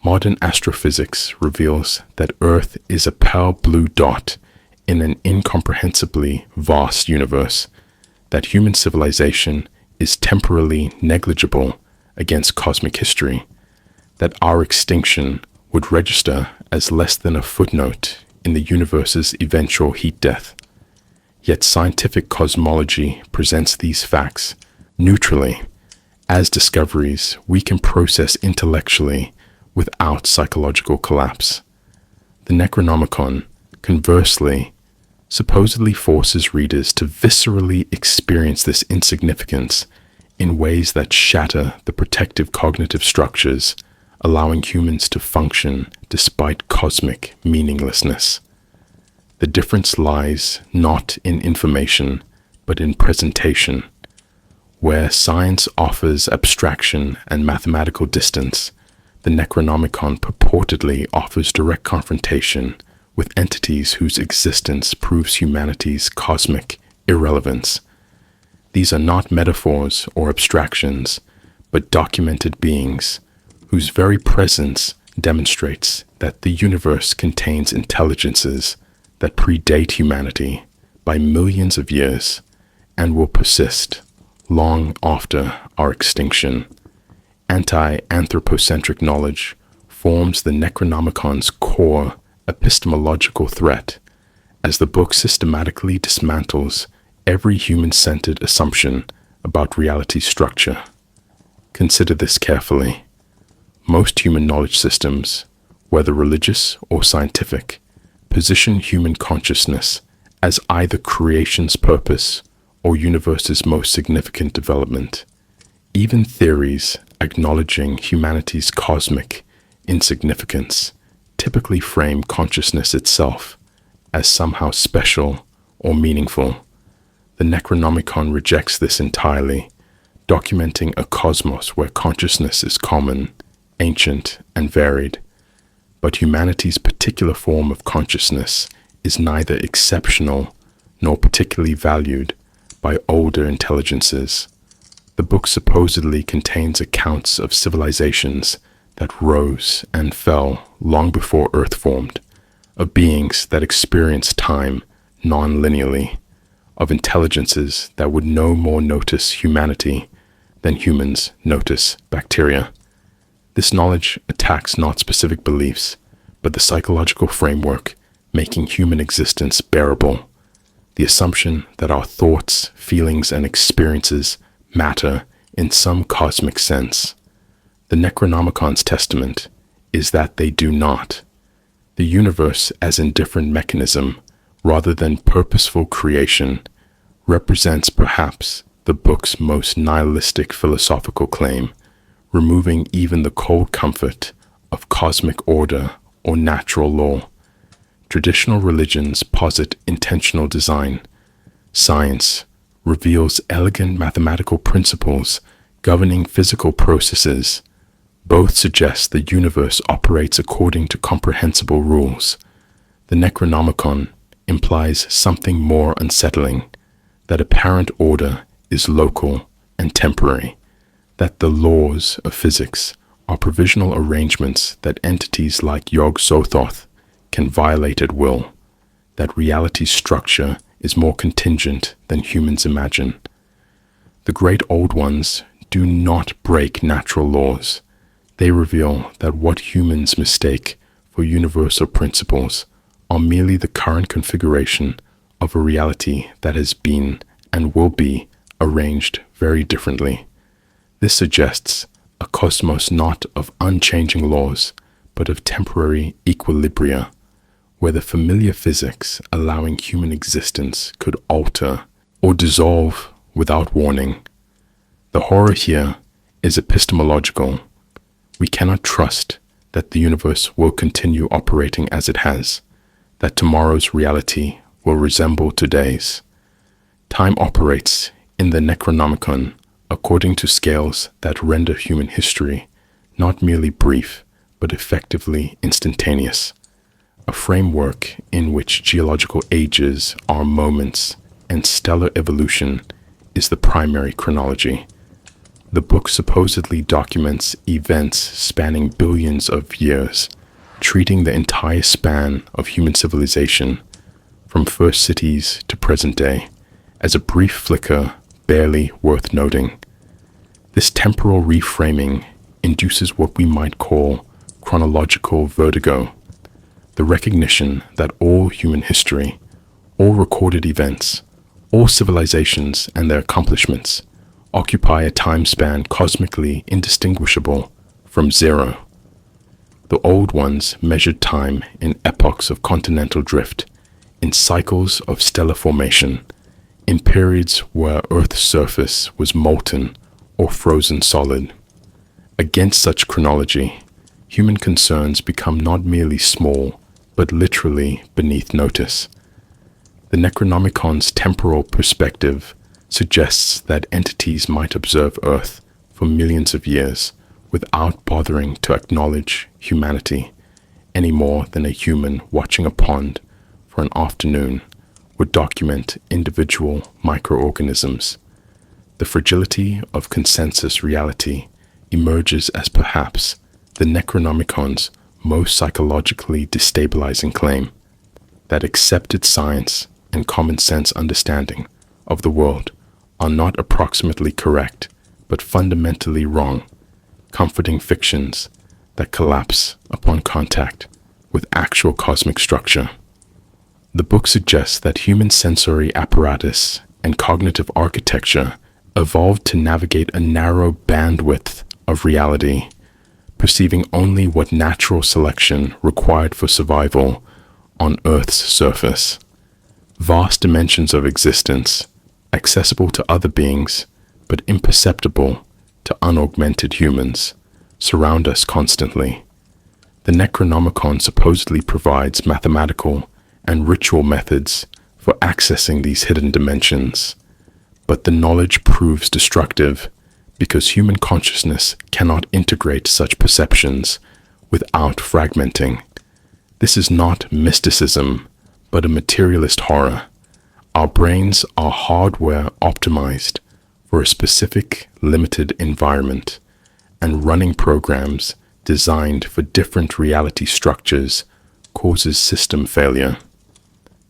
Modern astrophysics reveals that Earth is a pale blue dot in an incomprehensibly vast universe, that human civilization is temporally negligible against cosmic history, that our extinction would register as less than a footnote in the universe's eventual heat death. Yet scientific cosmology presents these facts neutrally, as discoveries we can process intellectually without psychological collapse. The Necronomicon, conversely, supposedly forces readers to viscerally experience this insignificance in ways that shatter the protective cognitive structures, allowing humans to function despite cosmic meaninglessness. The difference lies not in information, but in presentation. Where science offers abstraction and mathematical distance, the Necronomicon purportedly offers direct confrontation with entities whose existence proves humanity's cosmic irrelevance. These are not metaphors or abstractions, but documented beings whose very presence demonstrates that the universe contains intelligences that predate humanity by millions of years and will persist long after our extinction. Anti-anthropocentric knowledge forms the Necronomicon's core epistemological threat, as the book systematically dismantles every human-centered assumption about reality's structure. Consider this carefully. Most human knowledge systems, whether religious or scientific, position human consciousness as either creation's purpose or universe's most significant development. Even theories acknowledging humanity's cosmic insignificance typically frame consciousness itself as somehow special or meaningful. The Necronomicon rejects this entirely, documenting a cosmos where consciousness is common, ancient, and varied. But humanity's particular form of consciousness is neither exceptional nor particularly valued by older intelligences. The book supposedly contains accounts of civilizations that rose and fell long before Earth formed, of beings that experienced time non-linearly, of intelligences that would no more notice humanity than humans notice bacteria. This knowledge attacks not specific beliefs, but the psychological framework making human existence bearable, the assumption that our thoughts, feelings, and experiences matter in some cosmic sense. The Necronomicon's testament is that they do not. The universe as indifferent mechanism, rather than purposeful creation, represents perhaps the book's most nihilistic philosophical claim, removing even the cold comfort of cosmic order or natural law. Traditional religions posit intentional design. Science reveals elegant mathematical principles governing physical processes. Both suggest the universe operates according to comprehensible rules. The Necronomicon implies something more unsettling, that apparent order is local and temporary, that the laws of physics are provisional arrangements that entities like Yog-Sothoth can violate at will, that reality's structure is more contingent than humans imagine. The great old ones do not break natural laws. They reveal that what humans mistake for universal principles are merely the current configuration of a reality that has been and will be arranged very differently. This suggests a cosmos not of unchanging laws, but of temporary equilibria, where the familiar physics allowing human existence could alter or dissolve without warning. The horror here is epistemological. We cannot trust that the universe will continue operating as it has, that tomorrow's reality will resemble today's. Time operates in the Necronomicon according to scales that render human history not merely brief, but effectively instantaneous, a framework in which geological ages are moments and stellar evolution is the primary chronology. The book supposedly documents events spanning billions of years, treating the entire span of human civilization, from first cities to present day, as a brief flicker barely worth noting. This temporal reframing induces what we might call chronological vertigo, the recognition that all human history, all recorded events, all civilizations and their accomplishments occupy a time span cosmically indistinguishable from zero. The old ones measured time in epochs of continental drift, in cycles of stellar formation, in periods where Earth's surface was molten or frozen solid. Against such chronology, human concerns become not merely small, but literally beneath notice. The Necronomicon's temporal perspective suggests that entities might observe Earth for millions of years without bothering to acknowledge humanity any more than a human watching a pond for an afternoon would document individual microorganisms. The fragility of consensus reality emerges as perhaps the Necronomicon's most psychologically destabilizing claim, that accepted science and common sense understanding of the world are not approximately correct, but fundamentally wrong, comforting fictions that collapse upon contact with actual cosmic structure. The book suggests that human sensory apparatus and cognitive architecture evolved to navigate a narrow bandwidth of reality, perceiving only what natural selection required for survival on Earth's surface. Vast dimensions of existence, accessible to other beings, but imperceptible to unaugmented humans, surround us constantly. The Necronomicon supposedly provides mathematical and ritual methods for accessing these hidden dimensions, but the knowledge proves destructive because human consciousness cannot integrate such perceptions without fragmenting. This is not mysticism, but a materialist horror. Our brains are hardware optimized for a specific, limited environment, and running programs designed for different reality structures causes system failure.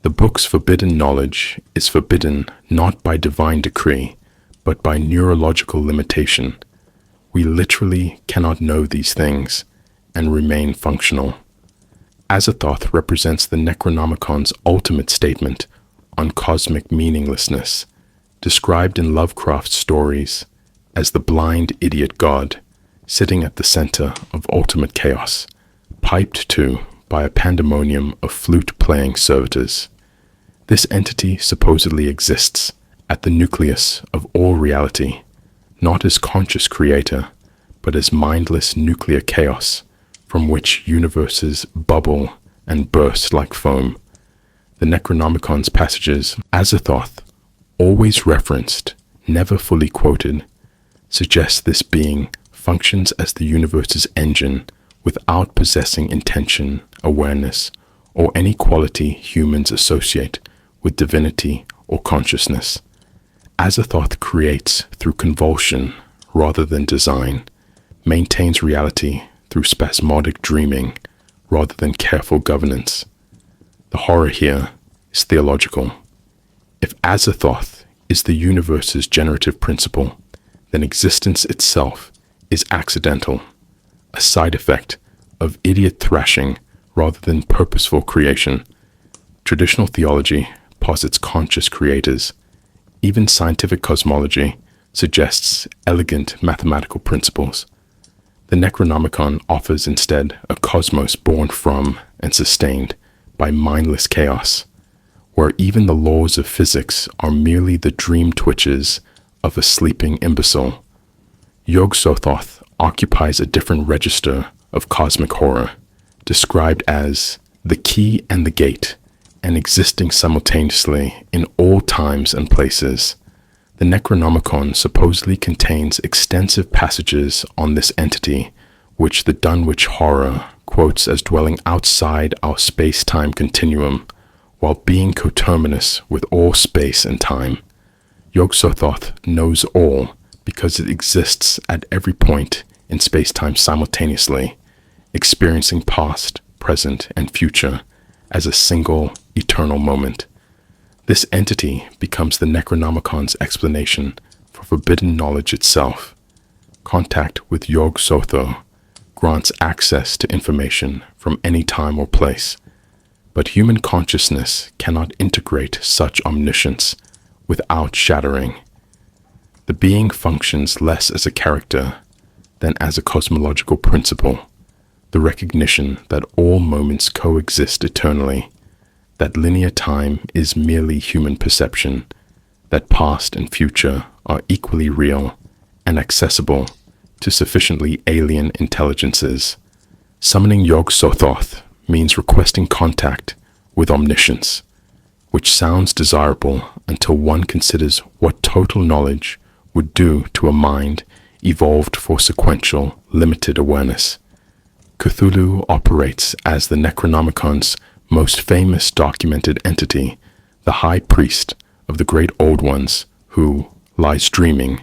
The book's forbidden knowledge is forbidden not by divine decree, but by neurological limitation. We literally cannot know these things and remain functional. Azathoth represents the Necronomicon's ultimate statement on cosmic meaninglessness, described in Lovecraft's stories as the blind idiot god sitting at the center of ultimate chaos, piped to by a pandemonium of flute-playing servitors. This entity supposedly exists at the nucleus of all reality, not as conscious creator, but as mindless nuclear chaos from which universes bubble and burst like foam. The Necronomicon's passages, Azathoth, always referenced, never fully quoted, suggest this being functions as the universe's engine without possessing intention, awareness, or any quality humans associate with divinity or consciousness. Azathoth creates through convulsion rather than design, maintains reality through spasmodic dreaming rather than careful governance. The horror here is theological. If Azathoth is the universe's generative principle, then existence itself is accidental, a side effect of idiot thrashing rather than purposeful creation. Traditional theology posits conscious creators. Even scientific cosmology suggests elegant mathematical principles. The Necronomicon offers instead a cosmos born from and sustained by mindless chaos, where even the laws of physics are merely the dream twitches of a sleeping imbecile. Yog-Sothoth occupies a different register of cosmic horror, described as the key and the gate, and existing simultaneously in all times and places. The Necronomicon supposedly contains extensive passages on this entity, which the Dunwich horror quotes as dwelling outside our space-time continuum, while being coterminous with all space and time. Yog-Sothoth knows all because it exists at every point in space-time simultaneously, experiencing past, present, and future as a single, eternal moment. This entity becomes the Necronomicon's explanation for forbidden knowledge itself. Contact with Yog-Sotho grants access to information from any time or place, but human consciousness cannot integrate such omniscience without shattering. The being functions less as a character than as a cosmological principle, the recognition that all moments coexist eternally, that linear time is merely human perception, that past and future are equally real and accessible to sufficiently alien intelligences. Summoning Yog-Sothoth means requesting contact with omniscience, which sounds desirable until one considers what total knowledge would do to a mind evolved for sequential, limited awareness. Cthulhu operates as the Necronomicon's most famous documented entity, the high priest of the great old ones who lies dreaming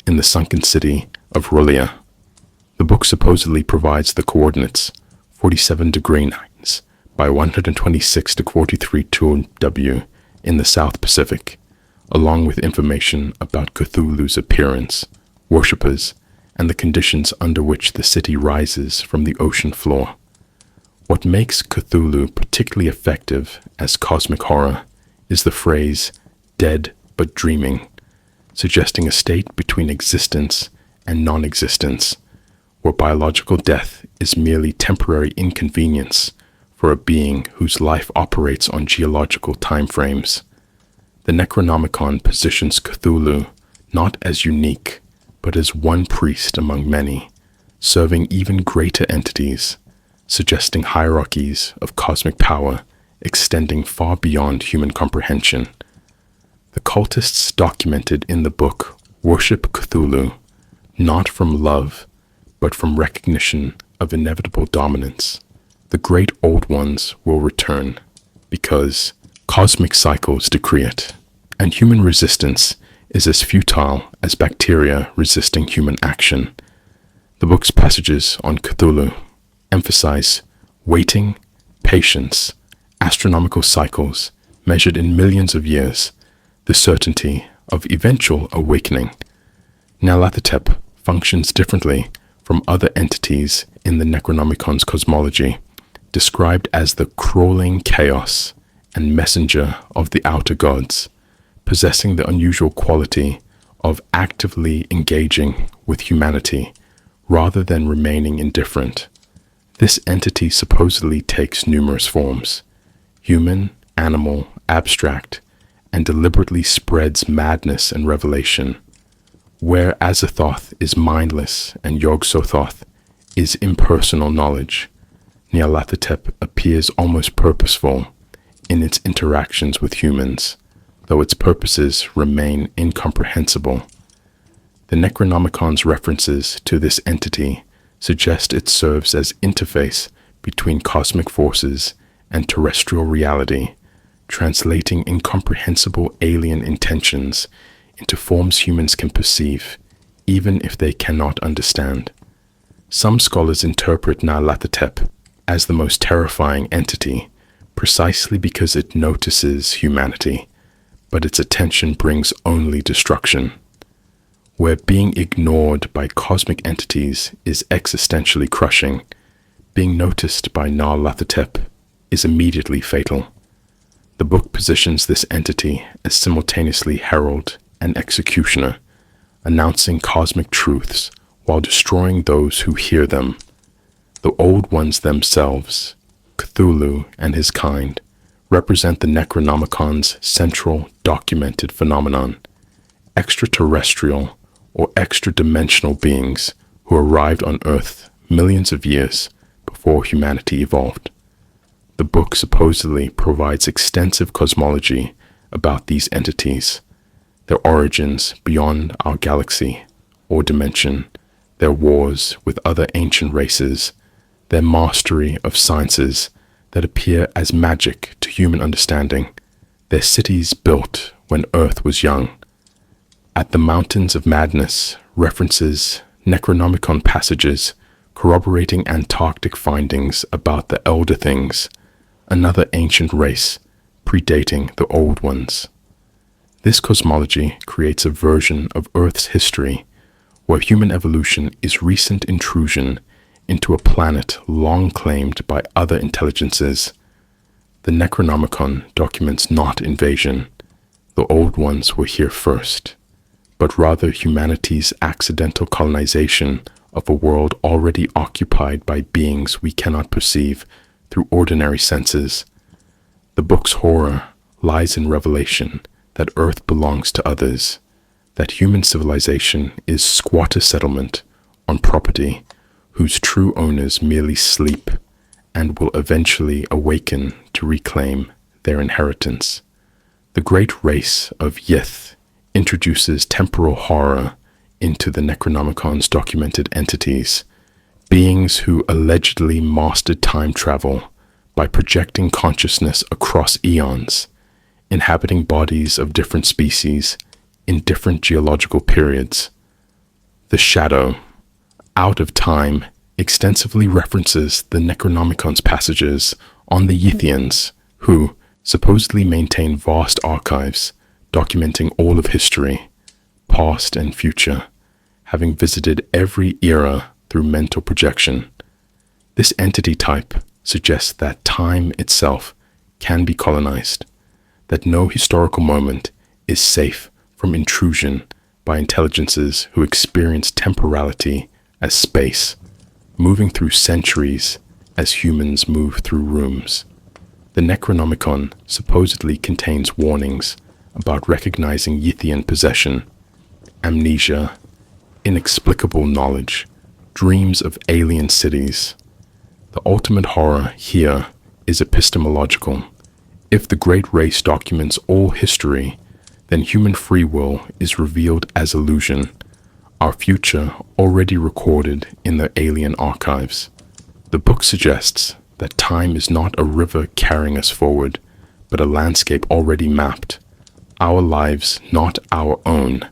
in the sunken city of R'lyeh. The book supposedly provides the coordinates 47 degree 9s by 126 to 43 2W in the South Pacific, along with information about Cthulhu's appearance, worshippers, and the conditions under which the city rises from the ocean floor. What makes Cthulhu particularly effective as cosmic horror is the phrase, dead but dreaming, suggesting a state between existence and non-existence, where biological death is merely temporary inconvenience for a being whose life operates on geological timeframes. The Necronomicon positions Cthulhu not as unique, but as one priest among many, serving even greater entities, suggesting hierarchies of cosmic power extending far beyond human comprehension. The cultists documented in the book worship Cthulhu not from love, but from recognition of inevitable dominance. The great old ones will return because cosmic cycles decree it, and human resistance is as futile as bacteria resisting human action. The book's passages on Cthulhu emphasize waiting, patience, astronomical cycles measured in millions of years, the certainty of eventual awakening. Nyarlathotep functions differently from other entities in the Necronomicon's cosmology, described as the crawling chaos and messenger of the outer gods, possessing the unusual quality of actively engaging with humanity rather than remaining indifferent. This entity supposedly takes numerous forms: human, animal, abstract, and deliberately spreads madness and revelation. Where Azathoth is mindless and Yog-Sothoth is impersonal knowledge, Nyarlathotep appears almost purposeful in its interactions with humans, though its purposes remain incomprehensible. The Necronomicon's references to this entity suggest it serves as interface between cosmic forces and terrestrial reality, translating incomprehensible alien intentions into forms humans can perceive, even if they cannot understand. Some scholars interpret Nyarlathotep as the most terrifying entity, precisely because it notices humanity, but its attention brings only destruction. Where being ignored by cosmic entities is existentially crushing, being noticed by Nyarlathotep is immediately fatal. The book positions this entity as simultaneously herald and executioner, announcing cosmic truths while destroying those who hear them. The old ones themselves, Cthulhu and his kind, represent the Necronomicon's central documented phenomenon: extraterrestrial or extra-dimensional beings who arrived on Earth millions of years before humanity evolved. The book supposedly provides extensive cosmology about these entities, their origins beyond our galaxy or dimension, their wars with other ancient races, their mastery of sciences that appear as magic to human understanding, their cities built when Earth was young. At the Mountains of Madness references Necronomicon passages corroborating Antarctic findings about the Elder Things, another ancient race predating the Old Ones. This cosmology creates a version of Earth's history where human evolution is recent intrusion into a planet long claimed by other intelligences. The Necronomicon documents not invasion. The Old Ones were here first, but rather humanity's accidental colonization of a world already occupied by beings we cannot perceive through ordinary senses. The book's horror lies in revelation that Earth belongs to others, that human civilization is squatter settlement on property whose true owners merely sleep and will eventually awaken to reclaim their inheritance. The great race of Yith introduces temporal horror into the Necronomicon's documented entities, beings who allegedly mastered time travel by projecting consciousness across eons, inhabiting bodies of different species in different geological periods. The Shadow, out of time, extensively references the Necronomicon's passages on the Yithians, who supposedly maintain vast archives documenting all of history, past and future, having visited every era through mental projection. This entity type suggests that time itself can be colonized, that no historical moment is safe from intrusion by intelligences who experience temporality as space, moving through centuries as humans move through rooms. The Necronomicon supposedly contains warnings about recognizing Yithian possession, amnesia, inexplicable knowledge, dreams of alien cities. The ultimate horror here is epistemological. If the great race documents all history, then human free will is revealed as illusion, our future already recorded in the alien archives. The book suggests that time is not a river carrying us forward, but a landscape already mapped. Our lives not our own,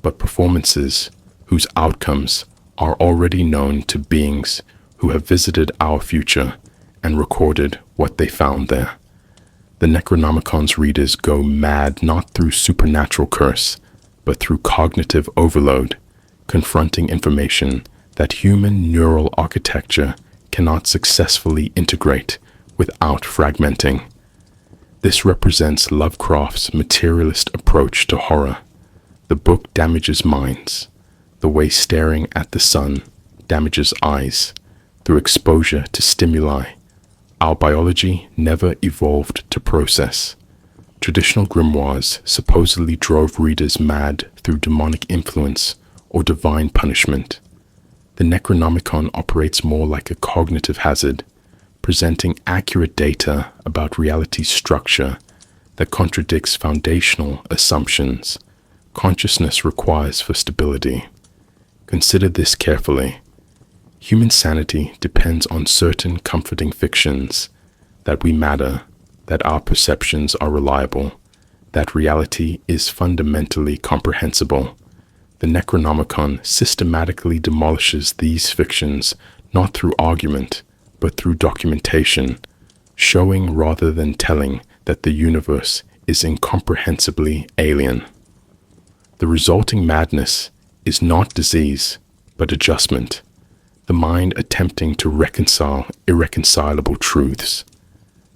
but performances whose outcomes are already known to beings who have visited our future and recorded what they found there. The Necronomicon's readers go mad not through supernatural curse, but through cognitive overload, confronting information that human neural architecture cannot successfully integrate without fragmenting. This represents Lovecraft's materialist approach to horror. The book damages minds, the way staring at the sun damages eyes through exposure to stimuli our biology never evolved to process. Traditional grimoires supposedly drove readers mad through demonic influence or divine punishment. The Necronomicon operates more like a cognitive hazard, presenting accurate data about reality's structure that contradicts foundational assumptions consciousness requires for stability. Consider this carefully. Human sanity depends on certain comforting fictions, that we matter, that our perceptions are reliable, that reality is fundamentally comprehensible. The Necronomicon systematically demolishes these fictions not through argument, but through documentation, showing rather than telling that the universe is incomprehensibly alien. The resulting madness is not disease, but adjustment, the mind attempting to reconcile irreconcilable truths.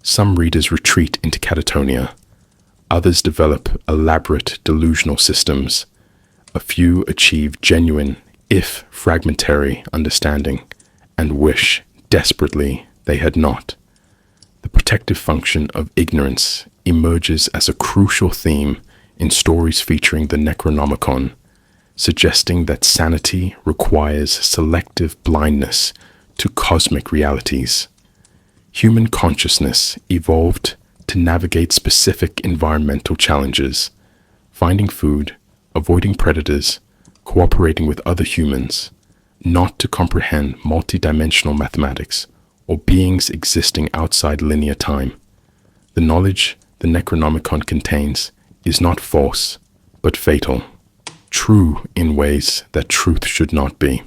Some readers retreat into catatonia, others develop elaborate delusional systems, a few achieve genuine, if fragmentary, understanding, and wish desperately they had not. The protective function of ignorance emerges as a crucial theme in stories featuring the Necronomicon, suggesting that sanity requires selective blindness to cosmic realities. Human consciousness evolved to navigate specific environmental challenges, finding food, avoiding predators, cooperating with other humans, not to comprehend multidimensional mathematics or beings existing outside linear time. The knowledge the Necronomicon contains is not false, but fatal, true in ways that truth should not be.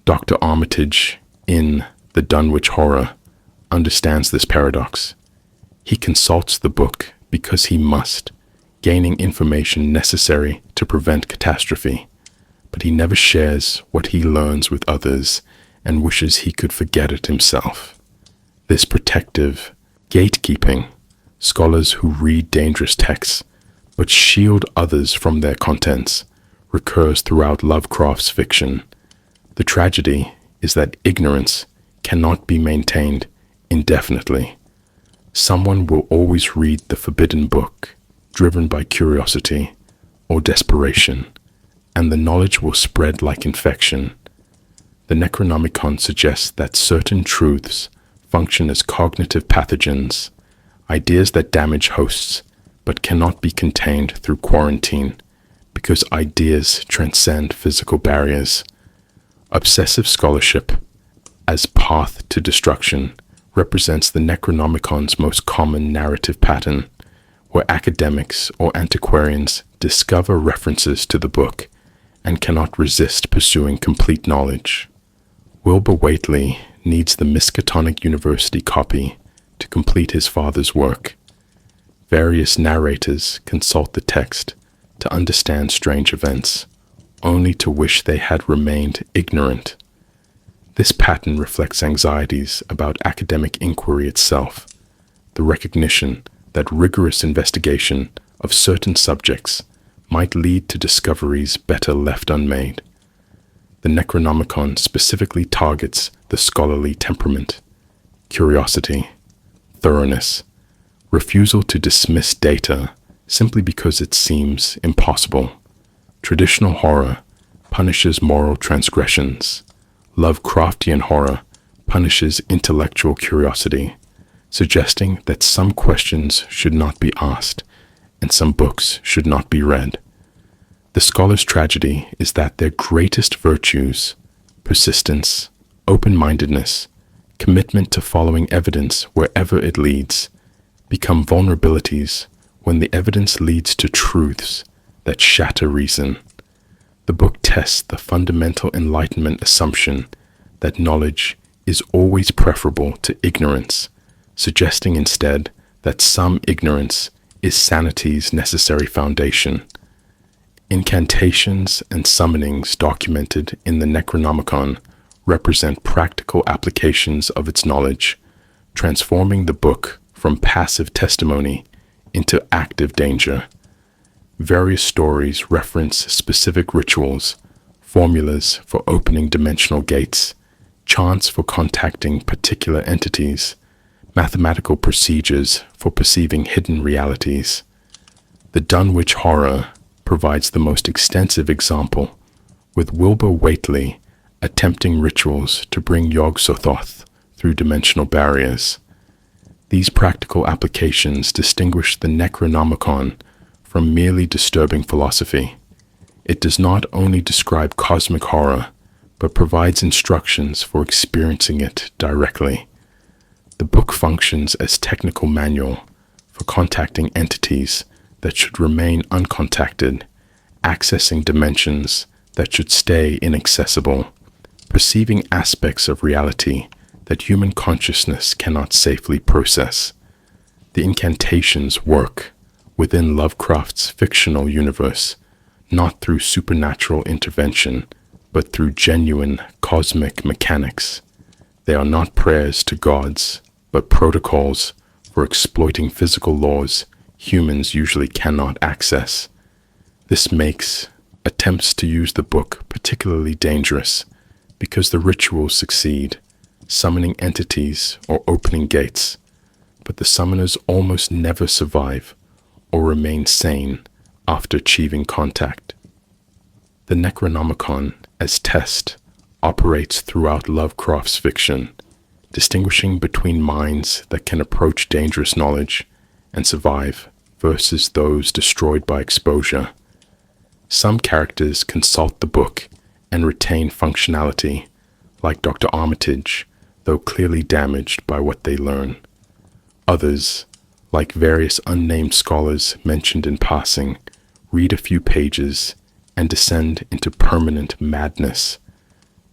Dr. Armitage, in The Dunwich Horror, understands this paradox. He consults the book because he must, gaining information necessary to prevent catastrophe, but he never shares what he learns with others and wishes he could forget it himself. This protective gatekeeping, scholars who read dangerous texts but shield others from their contents, recurs throughout Lovecraft's fiction. The tragedy is that ignorance cannot be maintained indefinitely. Someone will always read the forbidden book, driven by curiosity or desperation, and the knowledge will spread like infection. The Necronomicon suggests that certain truths function as cognitive pathogens, ideas that damage hosts but cannot be contained through quarantine, because ideas transcend physical barriers. Obsessive scholarship, as path to destruction, represents the Necronomicon's most common narrative pattern, where academics or antiquarians discover references to the book and cannot resist pursuing complete knowledge. Wilbur Whately needs the Miskatonic University copy to complete his father's work. Various narrators consult the text to understand strange events, only to wish they had remained ignorant. This pattern reflects anxieties about academic inquiry itself, the recognition that rigorous investigation of certain subjects might lead to discoveries better left unmade. The Necronomicon specifically targets the scholarly temperament, curiosity, thoroughness, refusal to dismiss data simply because it seems impossible. Traditional horror punishes moral transgressions. Lovecraftian horror punishes intellectual curiosity, suggesting that some questions should not be asked and some books should not be read. The scholar's tragedy is that their greatest virtues, persistence, open-mindedness, commitment to following evidence wherever it leads, become vulnerabilities when the evidence leads to truths that shatter reason. The book tests the fundamental Enlightenment assumption that knowledge is always preferable to ignorance, suggesting instead that some ignorance is sanity's necessary foundation. Incantations and summonings documented in the Necronomicon represent practical applications of its knowledge, transforming the book from passive testimony into active danger. Various stories reference specific rituals, formulas for opening dimensional gates, chants for contacting particular entities, mathematical procedures for perceiving hidden realities. The Dunwich Horror provides the most extensive example, with Wilbur Whately attempting rituals to bring Yog-Sothoth through dimensional barriers. These practical applications distinguish the Necronomicon from merely disturbing philosophy. It does not only describe cosmic horror, but provides instructions for experiencing it directly. The book functions as technical manual for contacting entities that should remain uncontacted, accessing dimensions that should stay inaccessible, perceiving aspects of reality that human consciousness cannot safely process. The incantations work within Lovecraft's fictional universe, not through supernatural intervention, but through genuine cosmic mechanics. They are not prayers to gods, but protocols for exploiting physical laws humans usually cannot access. This makes attempts to use the book particularly dangerous because the rituals succeed, summoning entities or opening gates, but the summoners almost never survive or remain sane after achieving contact. The Necronomicon, as test, operates throughout Lovecraft's fiction, distinguishing between minds that can approach dangerous knowledge and survive versus those destroyed by exposure. Some characters consult the book and retain functionality, like Dr. Armitage, though clearly damaged by what they learn. Others, like various unnamed scholars mentioned in passing, read a few pages and descend into permanent madness.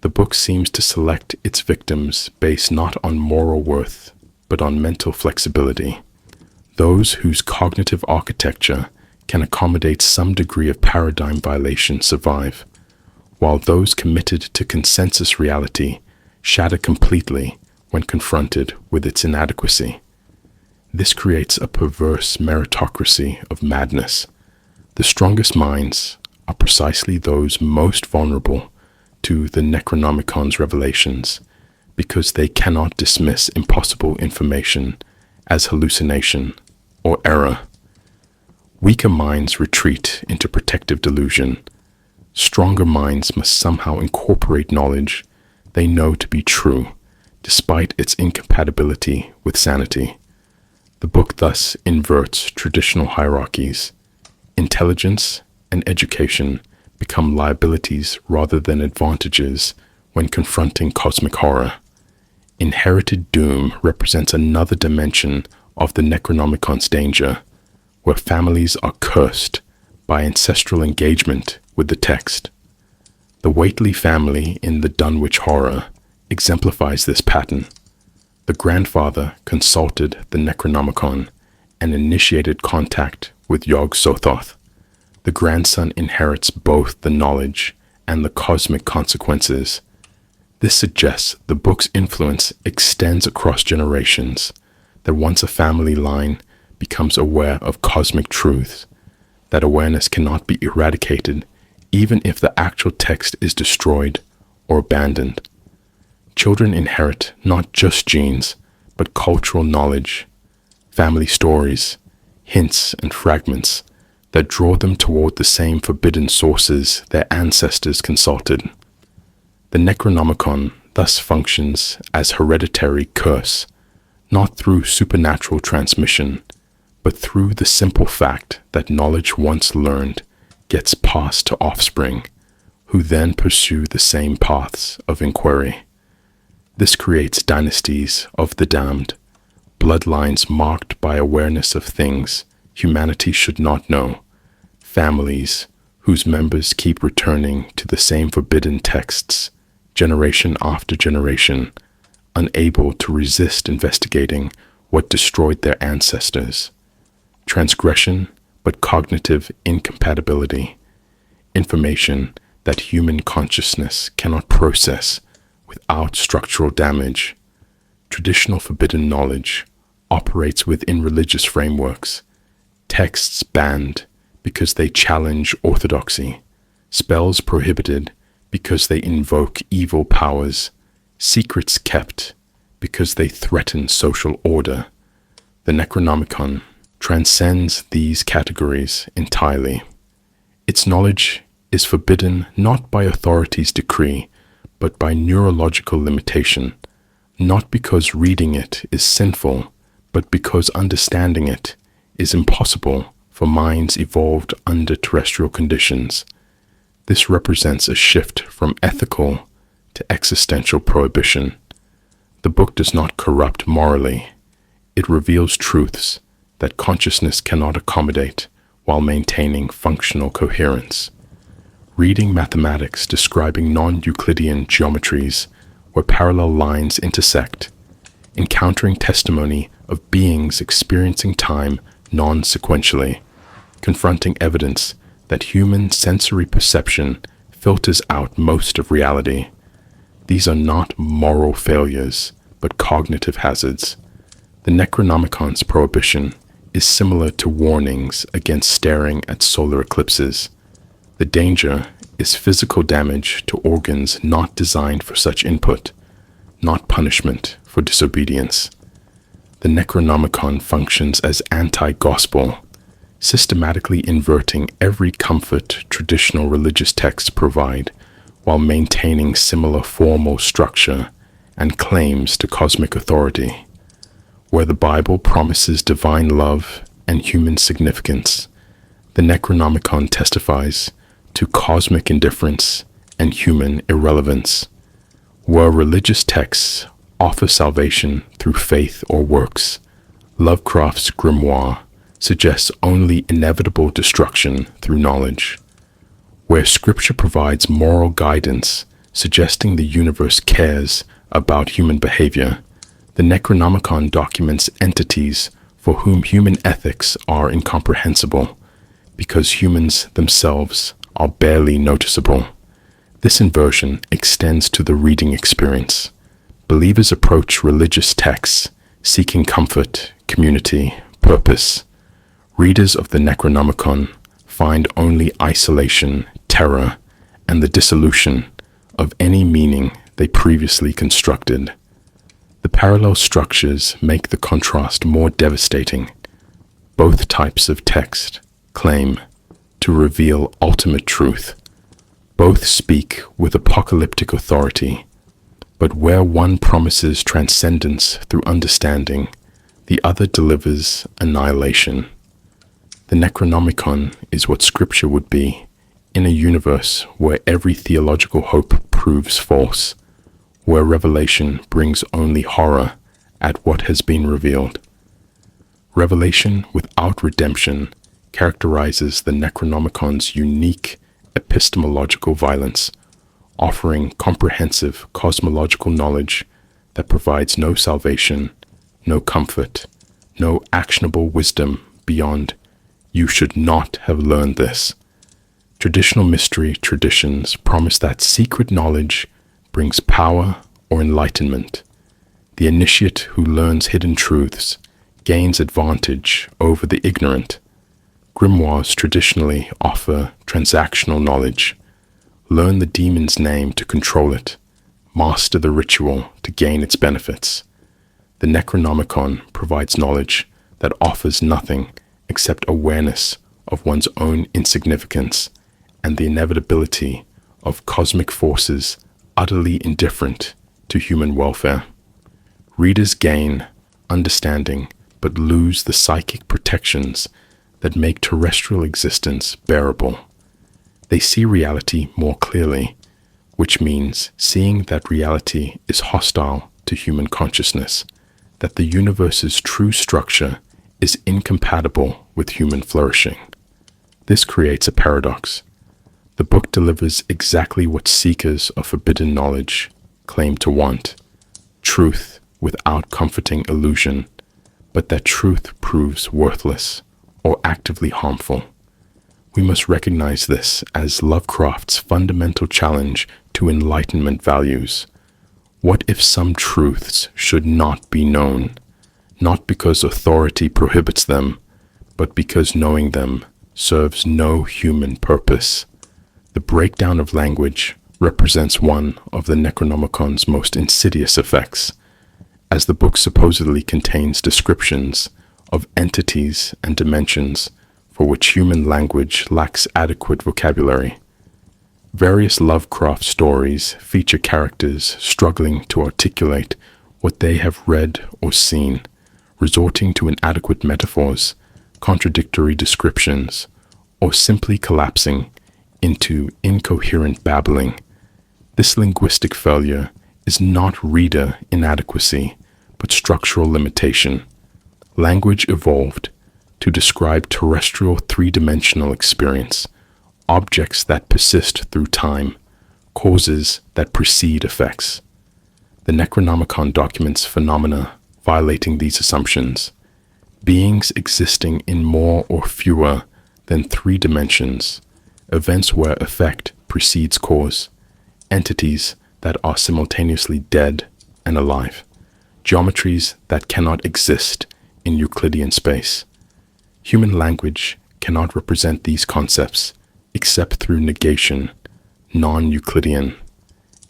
The book seems to select its victims based not on moral worth, but on mental flexibility. Those whose cognitive architecture can accommodate some degree of paradigm violation survive, while those committed to consensus reality shatter completely when confronted with its inadequacy. This creates a perverse meritocracy of madness. The strongest minds are precisely those most vulnerable to the Necronomicon's revelations, because they cannot dismiss impossible information as hallucination or error. Weaker minds retreat into protective delusion. Stronger minds must somehow incorporate knowledge they know to be true, despite its incompatibility with sanity. The book thus inverts traditional hierarchies. Intelligence and education become liabilities rather than advantages when confronting cosmic horror. Inherited doom represents another dimension of the Necronomicon's danger, where families are cursed by ancestral engagement with the text. The Whately family in the Dunwich Horror exemplifies this pattern. The grandfather consulted the Necronomicon and initiated contact with Yog-Sothoth. The grandson inherits both the knowledge and the cosmic consequences. This suggests the book's influence extends across generations, that once a family line becomes aware of cosmic truths, that awareness cannot be eradicated even if the actual text is destroyed or abandoned. Children inherit not just genes, but cultural knowledge, family stories, hints and fragments that draw them toward the same forbidden sources their ancestors consulted. The Necronomicon thus functions as hereditary curse, not through supernatural transmission, but through the simple fact that knowledge once learned gets passed to offspring, who then pursue the same paths of inquiry. This creates dynasties of the damned, bloodlines marked by awareness of things humanity should not know, families whose members keep returning to the same forbidden texts, generation after generation, unable to resist investigating what destroyed their ancestors. Transgression, but cognitive incompatibility, information that human consciousness cannot process without structural damage. Traditional forbidden knowledge operates within religious frameworks, texts banned because they challenge orthodoxy, spells prohibited because they invoke evil powers, secrets kept because they threaten social order. The Necronomicon transcends these categories entirely. Its knowledge is forbidden not by authority's decree, but by neurological limitation, not because reading it is sinful, but because understanding it is impossible for minds evolved under terrestrial conditions. This represents a shift from ethical to existential prohibition. The book does not corrupt morally. It reveals truths that consciousness cannot accommodate while maintaining functional coherence. Reading mathematics describing non-Euclidean geometries where parallel lines intersect, encountering testimony of beings experiencing time non-sequentially, confronting evidence that human sensory perception filters out most of reality. These are not moral failures, but cognitive hazards. The Necronomicon's prohibition is similar to warnings against staring at solar eclipses. The danger is physical damage to organs not designed for such input, not punishment for disobedience. The Necronomicon functions as anti-gospel, systematically inverting every comfort traditional religious texts provide while maintaining similar formal structure and claims to cosmic authority. Where the Bible promises divine love and human significance, the Necronomicon testifies to cosmic indifference and human irrelevance. Where religious texts offer salvation through faith or works, Lovecraft's grimoire suggests only inevitable destruction through knowledge. Where scripture provides moral guidance, suggesting the universe cares about human behavior, the Necronomicon documents entities for whom human ethics are incomprehensible, because humans themselves are barely noticeable. This inversion extends to the reading experience. Believers approach religious texts seeking comfort, community, purpose. Readers of the Necronomicon find only isolation, terror, and the dissolution of any meaning they previously constructed. The parallel structures make the contrast more devastating. Both types of text claim to reveal ultimate truth. Both speak with apocalyptic authority, but where one promises transcendence through understanding, the other delivers annihilation. The Necronomicon is what scripture would be in a universe where every theological hope proves false, where revelation brings only horror at what has been revealed. Revelation without redemption characterizes the Necronomicon's unique epistemological violence, offering comprehensive cosmological knowledge that provides no salvation, no comfort, no actionable wisdom beyond "you should not have learned this." Traditional mystery traditions promise that secret knowledge brings power or enlightenment. The initiate who learns hidden truths gains advantage over the ignorant. Grimoires traditionally offer transactional knowledge. Learn the demon's name to control it. Master the ritual to gain its benefits. The Necronomicon provides knowledge that offers nothing except awareness of one's own insignificance and the inevitability of cosmic forces utterly indifferent to human welfare. Readers gain understanding but lose the psychic protections that make terrestrial existence bearable. They see reality more clearly, which means seeing that reality is hostile to human consciousness, that the universe's true structure is incompatible with human flourishing. This creates a paradox. The book delivers exactly what seekers of forbidden knowledge claim to want: truth without comforting illusion, but that truth proves worthless or actively harmful. We must recognize this as Lovecraft's fundamental challenge to Enlightenment values. What if some truths should not be known, not because authority prohibits them, but because knowing them serves no human purpose? The breakdown of language represents one of the Necronomicon's most insidious effects, as the book supposedly contains descriptions of entities and dimensions for which human language lacks adequate vocabulary. Various Lovecraft stories feature characters struggling to articulate what they have read or seen, resorting to inadequate metaphors, contradictory descriptions, or simply collapsing into incoherent babbling. This linguistic failure is not reader inadequacy, but structural limitation. Language evolved to describe terrestrial three-dimensional experience, objects that persist through time, causes that precede effects. The Necronomicon documents phenomena violating these assumptions: beings existing in more or fewer than 3 dimensions, events where effect precedes cause, entities that are simultaneously dead and alive, geometries that cannot exist in Euclidean space. Human language cannot represent these concepts except through negation, non-Euclidean,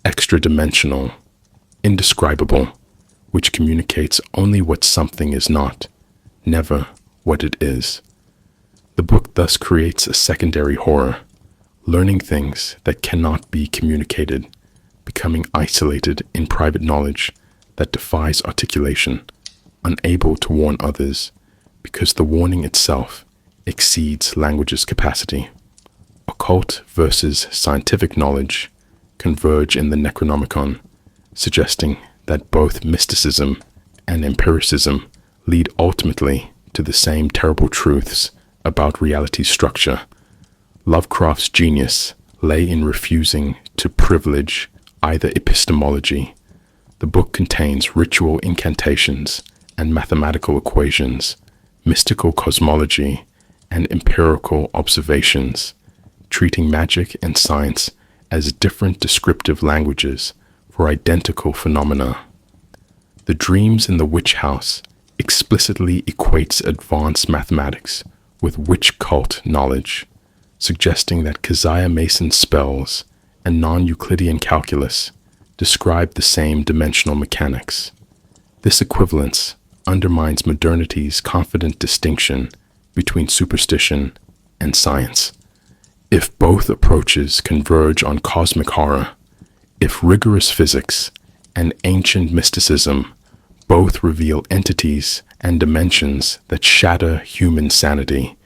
extra-dimensional, indescribable, which communicates only what something is not, never what it is. The book thus creates a secondary horror, learning things that cannot be communicated, becoming isolated in private knowledge that defies articulation, unable to warn others, because the warning itself exceeds language's capacity. Occult versus scientific knowledge converge in the Necronomicon, suggesting that both mysticism and empiricism lead ultimately to the same terrible truths about reality's structure. Lovecraft's genius lay in refusing to privilege either epistemology. The book contains ritual incantations and mathematical equations, mystical cosmology, and empirical observations, treating magic and science as different descriptive languages for identical phenomena. The Dreams in the Witch House explicitly equates advanced mathematics with witch cult knowledge, suggesting that Keziah Mason's spells and non-Euclidean calculus describe the same dimensional mechanics. This equivalence undermines modernity's confident distinction between superstition and science. If both approaches converge on cosmic horror, if rigorous physics and ancient mysticism both reveal entities and dimensions that shatter human sanity,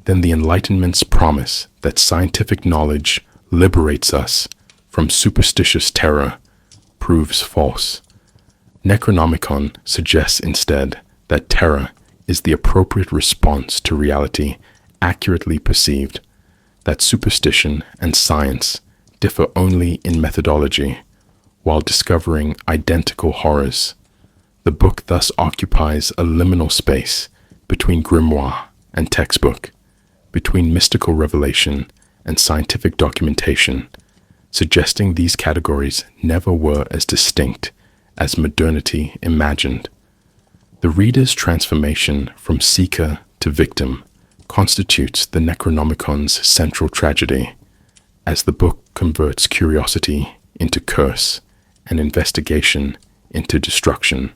then the Enlightenment's promise that scientific knowledge liberates us from superstitious terror proves false. Necronomicon suggests instead that terror is the appropriate response to reality accurately perceived, that superstition and science differ only in methodology, while discovering identical horrors. The book thus occupies a liminal space between grimoire and textbook, between mystical revelation and scientific documentation, suggesting these categories never were as distinct as modernity imagined. The reader's transformation from seeker to victim constitutes the Necronomicon's central tragedy, as the book converts curiosity into curse and investigation into destruction.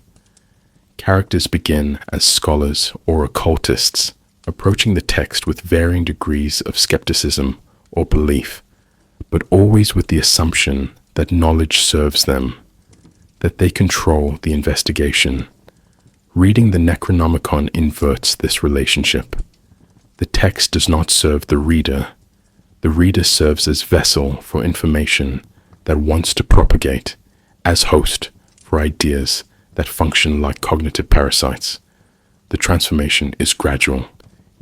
Characters begin as scholars or occultists, approaching the text with varying degrees of skepticism or belief, but always with the assumption that knowledge serves them. that they control the investigation. Reading the Necronomicon inverts this relationship. The text does not serve the reader. The reader serves as vessel for information that wants to propagate, as host for ideas that function like cognitive parasites. The transformation is gradual.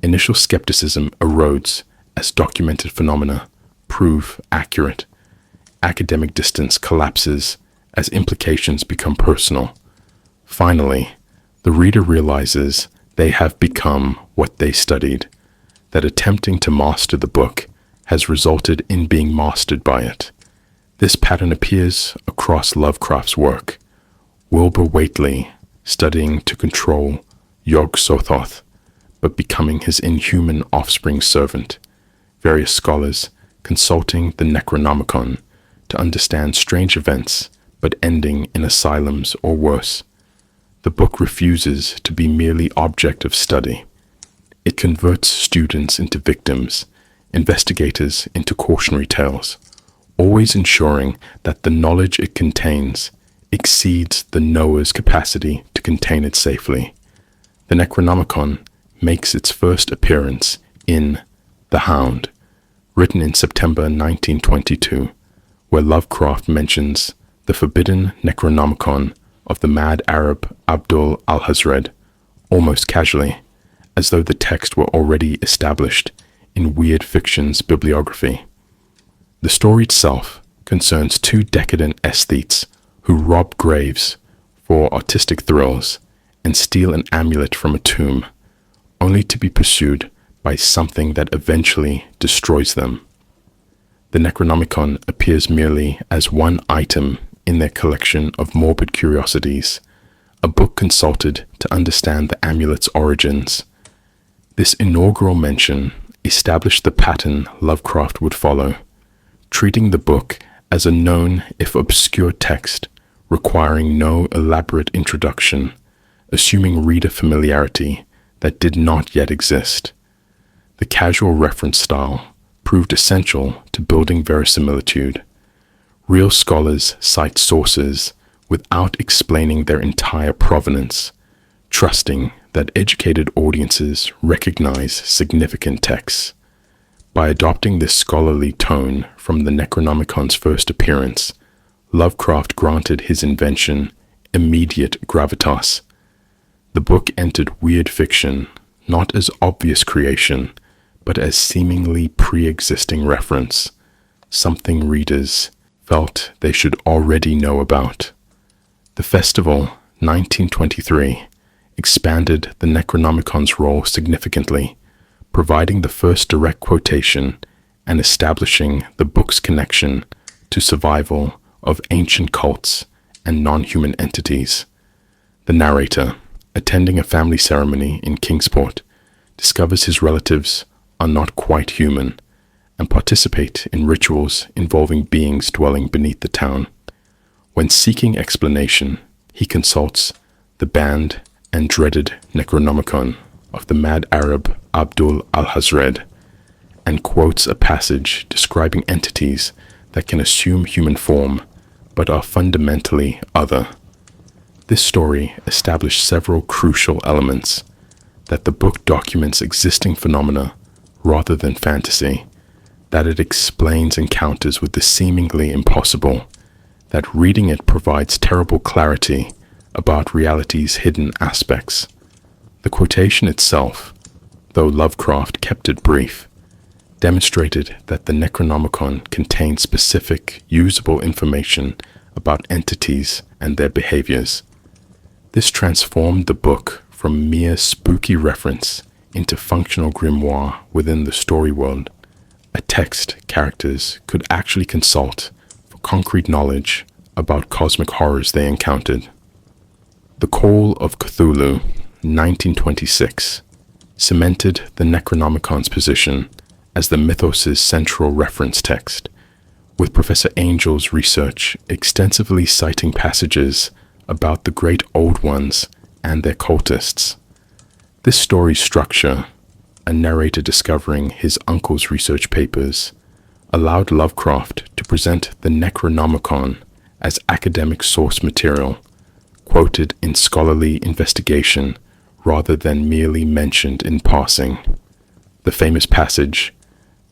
Initial skepticism erodes as documented phenomena prove accurate. Academic distance collapses as implications become personal. Finally, the reader realizes they have become what they studied, that attempting to master the book has resulted in being mastered by it. This pattern appears across Lovecraft's work. Wilbur Whateley studying to control Yog-Sothoth, but becoming his inhuman offspring's servant. Various scholars consulting the Necronomicon to understand strange events, but ending in asylums or worse. The book refuses to be merely object of study. It converts students into victims, investigators into cautionary tales, always ensuring that the knowledge it contains exceeds the knower's capacity to contain it safely. The Necronomicon makes its first appearance in The Hound, written in September 1922, where Lovecraft mentions the forbidden Necronomicon of the mad Arab Abdul al-Hazred, almost casually, as though the text were already established in Weird Fiction's bibliography. The story itself concerns two decadent aesthetes who rob graves for artistic thrills and steal an amulet from a tomb, only to be pursued by something that eventually destroys them. The Necronomicon appears merely as one item in their collection of morbid curiosities, a book consulted to understand the amulet's origins. This inaugural mention established the pattern Lovecraft would follow, treating the book as a known if obscure text requiring no elaborate introduction, assuming reader familiarity that did not yet exist. The casual reference style proved essential to building verisimilitude. Real scholars cite sources without explaining their entire provenance, trusting that educated audiences recognize significant texts. By adopting this scholarly tone from the Necronomicon's first appearance, Lovecraft granted his invention immediate gravitas. The book entered Weird Fiction not as obvious creation, but as seemingly pre-existing reference, something readers felt they should already know about. The festival, 1923, expanded the Necronomicon's role significantly, providing the first direct quotation and establishing the book's connection to survival of ancient cults and non-human entities. The narrator, attending a family ceremony in Kingsport, discovers his relatives are not quite human and participate in rituals involving beings dwelling beneath the town. When seeking explanation, he consults the banned and dreaded Necronomicon of the mad Arab Abdul al-Hazred and quotes a passage describing entities that can assume human form but are fundamentally other. This story established several crucial elements: that the book documents existing phenomena rather than fantasy, that it explains encounters with the seemingly impossible, that reading it provides terrible clarity about reality's hidden aspects. The quotation itself, though Lovecraft kept it brief, demonstrated that the Necronomicon contained specific, usable information about entities and their behaviors. This transformed the book from mere spooky reference into functional grimoire within the story world, a text characters could actually consult for concrete knowledge about cosmic horrors they encountered. The Call of Cthulhu, 1926, cemented the Necronomicon's position as the mythos' central reference text, with Professor Angel's research extensively citing passages about the great old ones and their cultists. This story's structure, a narrator discovering his uncle's research papers, allowed Lovecraft to present the Necronomicon as academic source material, quoted in scholarly investigation rather than merely mentioned in passing. The famous passage,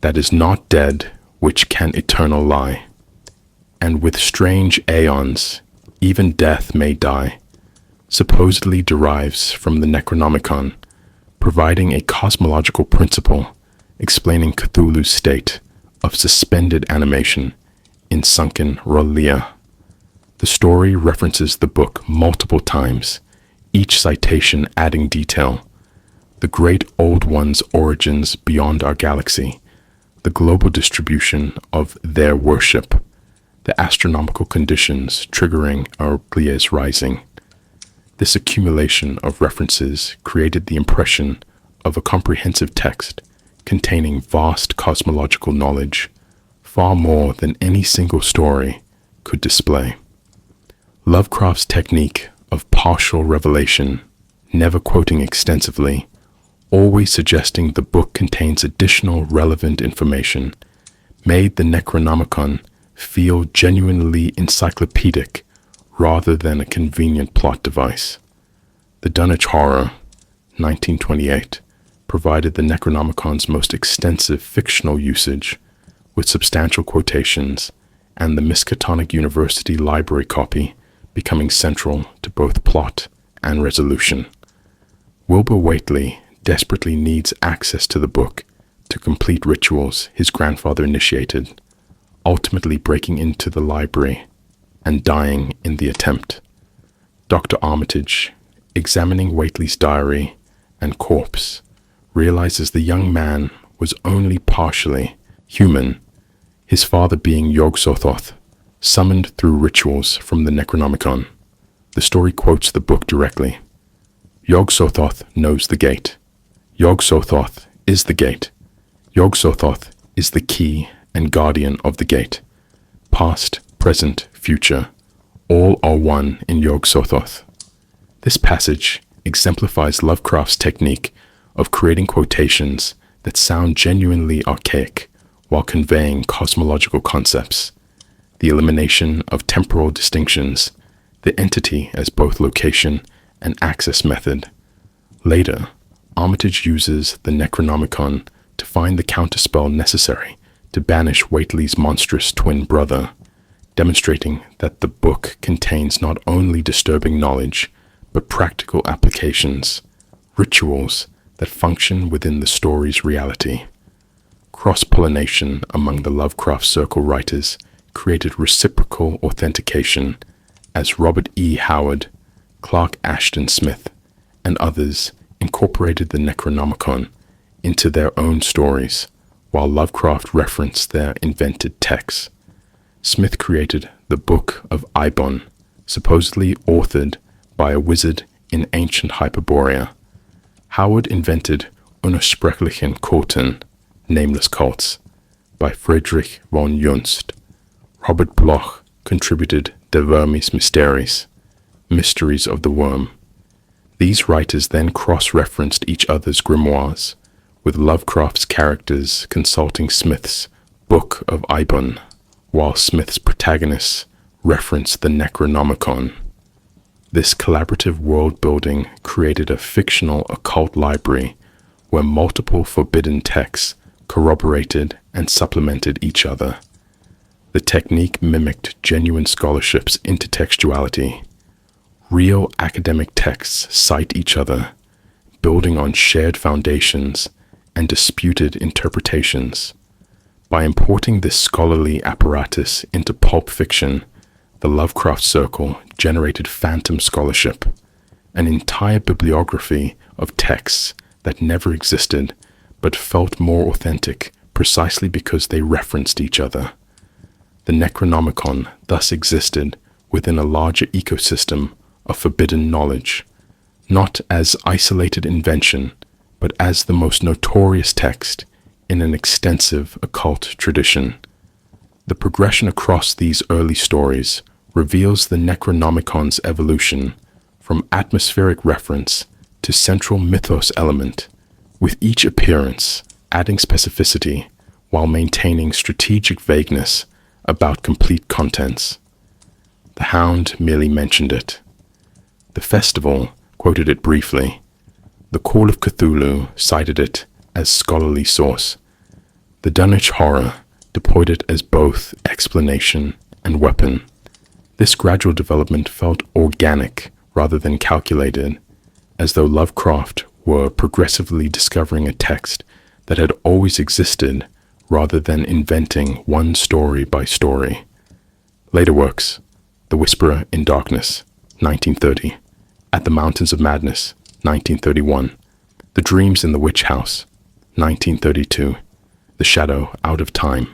"That is not dead which can eternal lie, and with strange aeons even death may die," supposedly derives from the Necronomicon, providing a cosmological principle explaining Cthulhu's state of suspended animation in sunken Rolia. The story references the book multiple times, each citation adding detail: the great old one's origins beyond our galaxy, the global distribution of their worship, the astronomical conditions triggering Arclia's rising. This accumulation of references created the impression of a comprehensive text containing vast cosmological knowledge, far more than any single story could display. Lovecraft's technique of partial revelation, never quoting extensively, always suggesting the book contains additional relevant information, made the Necronomicon feel genuinely encyclopedic rather than a convenient plot device. The Dunwich Horror, 1928, provided the Necronomicon's most extensive fictional usage, with substantial quotations, and the Miskatonic University Library copy becoming central to both plot and resolution. Wilbur Whately desperately needs access to the book to complete rituals his grandfather initiated, ultimately breaking into the library and dying in the attempt. Dr. Armitage, examining Whately's diary and corpse, realizes the young man was only partially human, his father being Yog-Sothoth, summoned through rituals from the Necronomicon. The story quotes the book directly. Yog-Sothoth knows the gate. Yog-Sothoth is the gate. Yog-Sothoth is the key and guardian of the gate. Past, present, future, all are one in Yog-Sothoth. This passage exemplifies Lovecraft's technique of creating quotations that sound genuinely archaic while conveying cosmological concepts, the elimination of temporal distinctions, the entity as both location and access method. Later, Armitage uses the Necronomicon to find the counterspell necessary to banish Whately's monstrous twin brother, demonstrating that the book contains not only disturbing knowledge, but practical applications, rituals that function within the story's reality. Cross-pollination among the Lovecraft Circle writers created reciprocal authentication as Robert E. Howard, Clark Ashton Smith, and others incorporated the Necronomicon into their own stories, while Lovecraft referenced their invented texts. Smith created the Book of Ibon, supposedly authored by a wizard in ancient Hyperborea. Howard invented Unersprechlichen Kulten, nameless cults, by Friedrich von Junst. Robert Bloch contributed De Vermis Mysteries, Mysteries of the Worm. These writers then cross-referenced each other's grimoires, with Lovecraft's characters consulting Smith's Book of Ibon, while Smith's protagonists referenced the Necronomicon. This collaborative world-building created a fictional occult library where multiple forbidden texts corroborated and supplemented each other. The technique mimicked genuine scholarship's intertextuality. Real academic texts cite each other, building on shared foundations and disputed interpretations. By importing this scholarly apparatus into pulp fiction, the Lovecraft Circle generated phantom scholarship, an entire bibliography of texts that never existed but felt more authentic precisely because they referenced each other. The Necronomicon thus existed within a larger ecosystem of forbidden knowledge, not as isolated invention, but as the most notorious text in an extensive occult tradition. The progression across these early stories reveals the Necronomicon's evolution from atmospheric reference to central mythos element, with each appearance adding specificity while maintaining strategic vagueness about complete contents. The Hound merely mentioned it. The Festival quoted it briefly. The Call of Cthulhu cited it as scholarly source. The Dunwich Horror deployed it as both explanation and weapon. This gradual development felt organic rather than calculated, as though Lovecraft were progressively discovering a text that had always existed rather than inventing one story by story. Later works: The Whisperer in Darkness, 1930, At the Mountains of Madness, 1931, The Dreams in the Witch House, 1932, The Shadow Out of Time,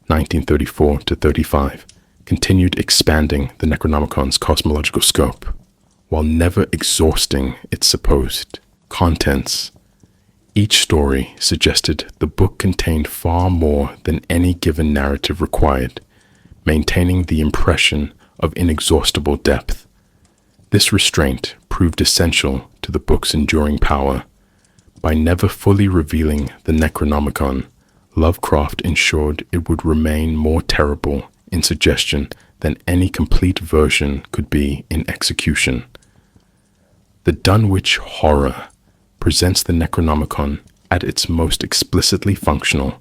1934-35, continued expanding the Necronomicon's cosmological scope, while never exhausting its supposed contents. Each story suggested the book contained far more than any given narrative required, maintaining the impression of inexhaustible depth. This restraint proved essential to the book's enduring power. By never fully revealing the Necronomicon, Lovecraft ensured it would remain more terrible in suggestion than any complete version could be in execution. The Dunwich Horror presents the Necronomicon at its most explicitly functional,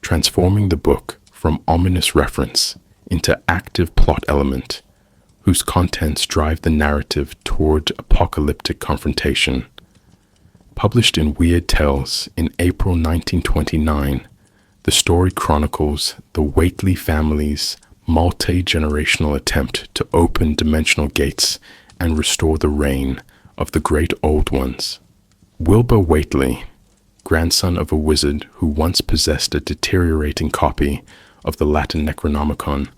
transforming the book from ominous reference into active plot element, whose contents drive the narrative toward apocalyptic confrontation. Published in Weird Tales in April 1929, the story chronicles the Whately family's multi-generational attempt to open dimensional gates and restore the reign of the Great Old Ones. Wilbur Whately, grandson of a wizard who once possessed a deteriorating copy of the Latin Necronomicon,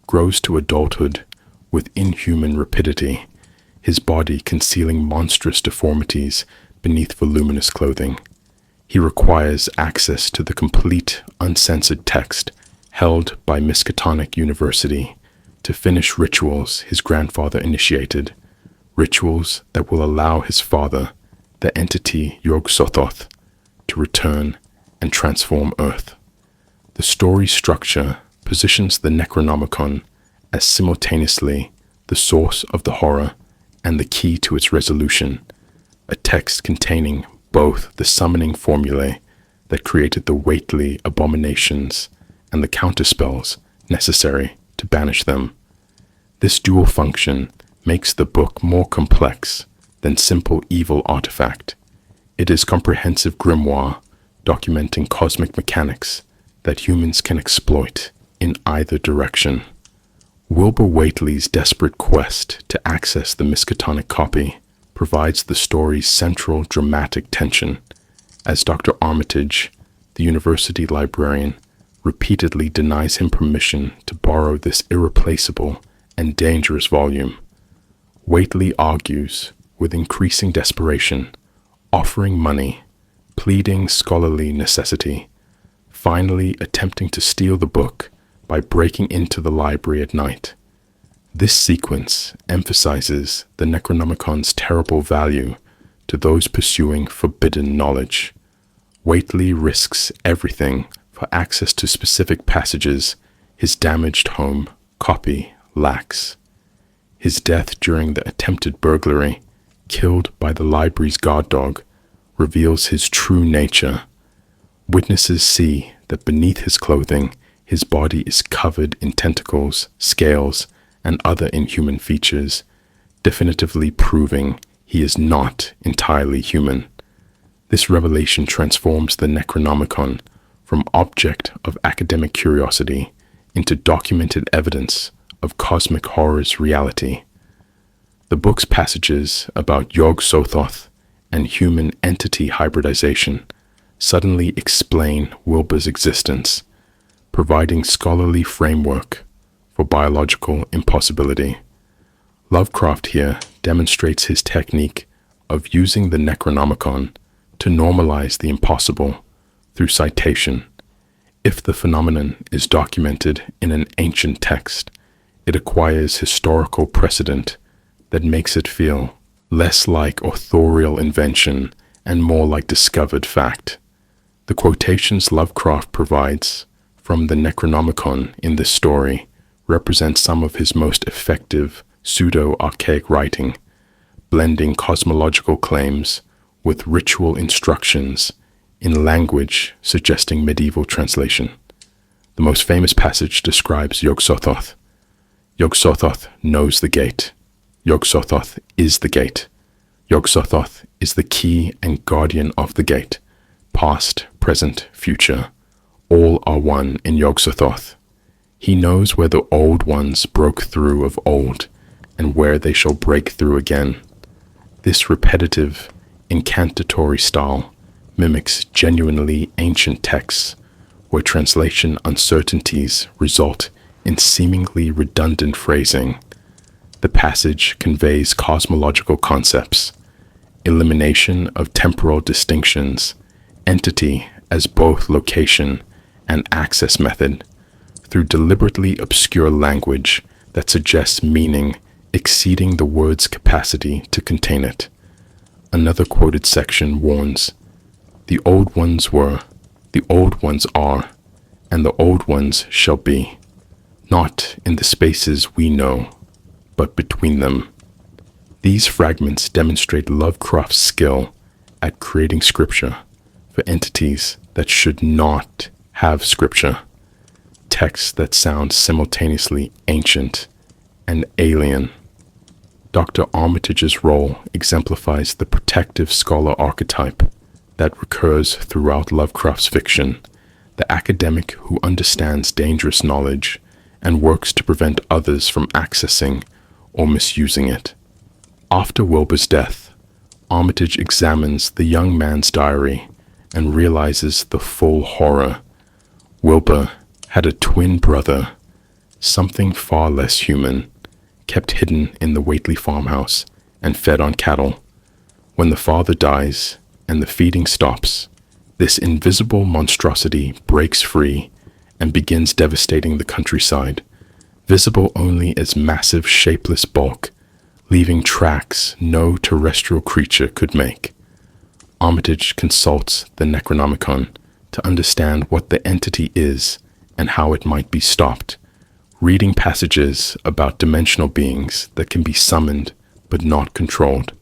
grows to adulthood with inhuman rapidity, his body concealing monstrous deformities beneath voluminous clothing. He requires access to the complete, uncensored text held by Miskatonic University to finish rituals his grandfather initiated, rituals that will allow his father, the entity Yog-Sothoth, to return and transform Earth. The story structure positions the Necronomicon as simultaneously the source of the horror and the key to its resolution, a text containing both the summoning formulae that created the Whately abominations and the counterspells necessary to banish them. This dual function makes the book more complex than simple evil artifact. It is comprehensive grimoire documenting cosmic mechanics that humans can exploit in either direction. Wilbur Whately's desperate quest to access the Miskatonic copy provides the story's central dramatic tension, as Dr. Armitage, the university librarian, repeatedly denies him permission to borrow this irreplaceable and dangerous volume. Whately argues with increasing desperation, offering money, pleading scholarly necessity, finally attempting to steal the book by breaking into the library at night. This sequence emphasizes the Necronomicon's terrible value to those pursuing forbidden knowledge. Whately risks everything for access to specific passages his damaged home copy lacks. His death during the attempted burglary, killed by the library's guard dog, reveals his true nature. Witnesses see that beneath his clothing, his body is covered in tentacles, scales, and other inhuman features, definitively proving he is not entirely human. This revelation transforms the Necronomicon from object of academic curiosity into documented evidence of cosmic horror's reality. The book's passages about Yog-Sothoth and human entity hybridization suddenly explain Wilbur's existence, providing scholarly framework for biological impossibility. Lovecraft here demonstrates his technique of using the Necronomicon to normalize the impossible through citation. If the phenomenon is documented in an ancient text, it acquires historical precedent that makes it feel less like authorial invention and more like discovered fact. The quotations Lovecraft provides from the Necronomicon in this story represent some of his most effective pseudo-archaic writing, blending cosmological claims with ritual instructions in language suggesting medieval translation. The most famous passage describes Yog-Sothoth. Yog-Sothoth knows the gate. Yog-Sothoth is the gate. Yog-Sothoth is the key and guardian of the gate. Past, present, future, all are one in Yog-Sothoth. He knows where the old ones broke through of old, and where they shall break through again. This repetitive, incantatory style mimics genuinely ancient texts, where translation uncertainties result in seemingly redundant phrasing. The passage conveys cosmological concepts, elimination of temporal distinctions, entity as both location and access method, through deliberately obscure language that suggests meaning exceeding the word's capacity to contain it. Another quoted section warns, "The old ones were, the old ones are, and the old ones shall be, not in the spaces we know, but between them." These fragments demonstrate Lovecraft's skill at creating scripture for entities that should not have scripture, texts that sound simultaneously ancient and alien. Dr. Armitage's role exemplifies the protective scholar archetype that recurs throughout Lovecraft's fiction, the academic who understands dangerous knowledge and works to prevent others from accessing or misusing it. After Wilbur's death, Armitage examines the young man's diary and realizes the full horror. Wilbur had a twin brother, something far less human, kept hidden in the Whately farmhouse and fed on cattle. When the father dies and the feeding stops, this invisible monstrosity breaks free and begins devastating the countryside, visible only as massive shapeless bulk, leaving tracks no terrestrial creature could make. Armitage consults the Necronomicon to understand what the entity is and how it might be stopped, reading passages about dimensional beings that can be summoned but not controlled,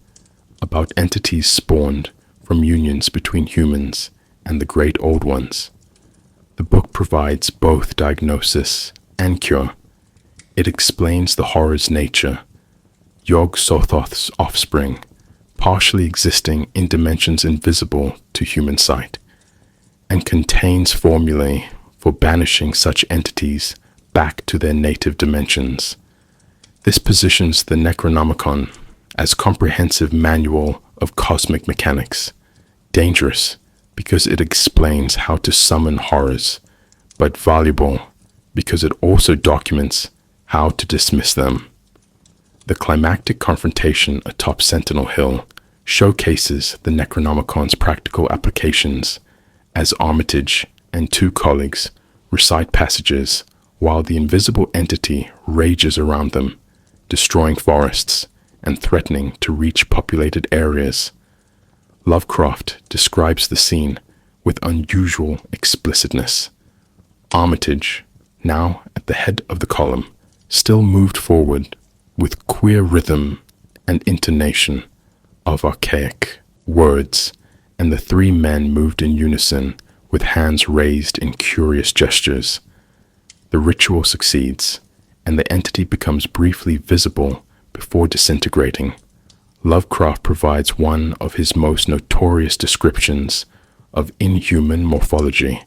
about entities spawned from unions between humans and the great old ones. The book provides both diagnosis and cure. It explains the horror's nature, Yog-Sothoth's offspring, partially existing in dimensions invisible to human sight, and contains formulae for banishing such entities back to their native dimensions. This positions the Necronomicon as comprehensive manual of cosmic mechanics, dangerous because it explains how to summon horrors, but valuable because it also documents how to dismiss them. The climactic confrontation atop Sentinel Hill showcases the Necronomicon's practical applications as Armitage and two colleagues recite passages while the invisible entity rages around them, destroying forests and threatening to reach populated areas. Lovecraft describes the scene with unusual explicitness. Armitage, now at the head of the column, still moved forward with queer rhythm and intonation of archaic words, and the three men moved in unison with hands raised in curious gestures. The ritual succeeds, and the entity becomes briefly visible before disintegrating. Lovecraft provides one of his most notorious descriptions of inhuman morphology,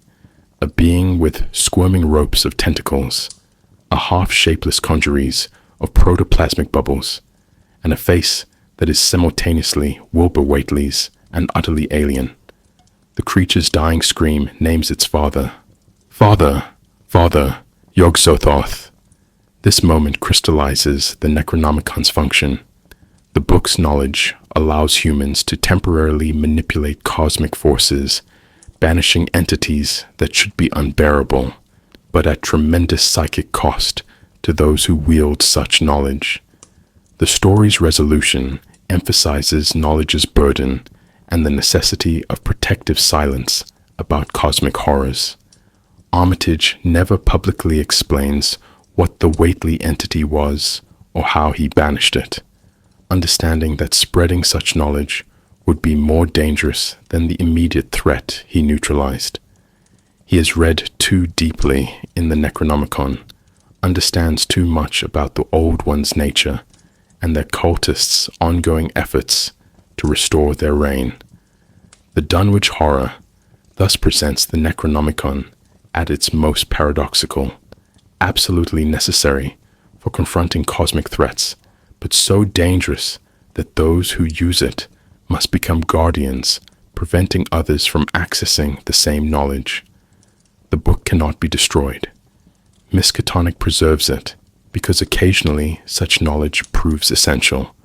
a being with squirming ropes of tentacles, a half-shapeless congeries of protoplasmic bubbles, and a face that is simultaneously Wilbur Whately's and utterly alien. The creature's dying scream names its father. "Father, Father, Yog-Sothoth." This moment crystallizes the Necronomicon's function. The book's knowledge allows humans to temporarily manipulate cosmic forces, banishing entities that should be unbearable, but at tremendous psychic cost to those who wield such knowledge. The story's resolution emphasizes knowledge's burden and the necessity of protective silence about cosmic horrors. Armitage never publicly explains what the weighty entity was or how he banished it, understanding that spreading such knowledge would be more dangerous than the immediate threat he neutralized. He has read too deeply in the Necronomicon, understands too much about the Old One's nature and their cultists' ongoing efforts to restore their reign. The Dunwich horror thus presents the Necronomicon at its most paradoxical, absolutely necessary for confronting cosmic threats, but so dangerous that those who use it must become guardians, preventing others from accessing the same knowledge. The book cannot be destroyed. Miskatonic preserves it, because occasionally such knowledge proves essential,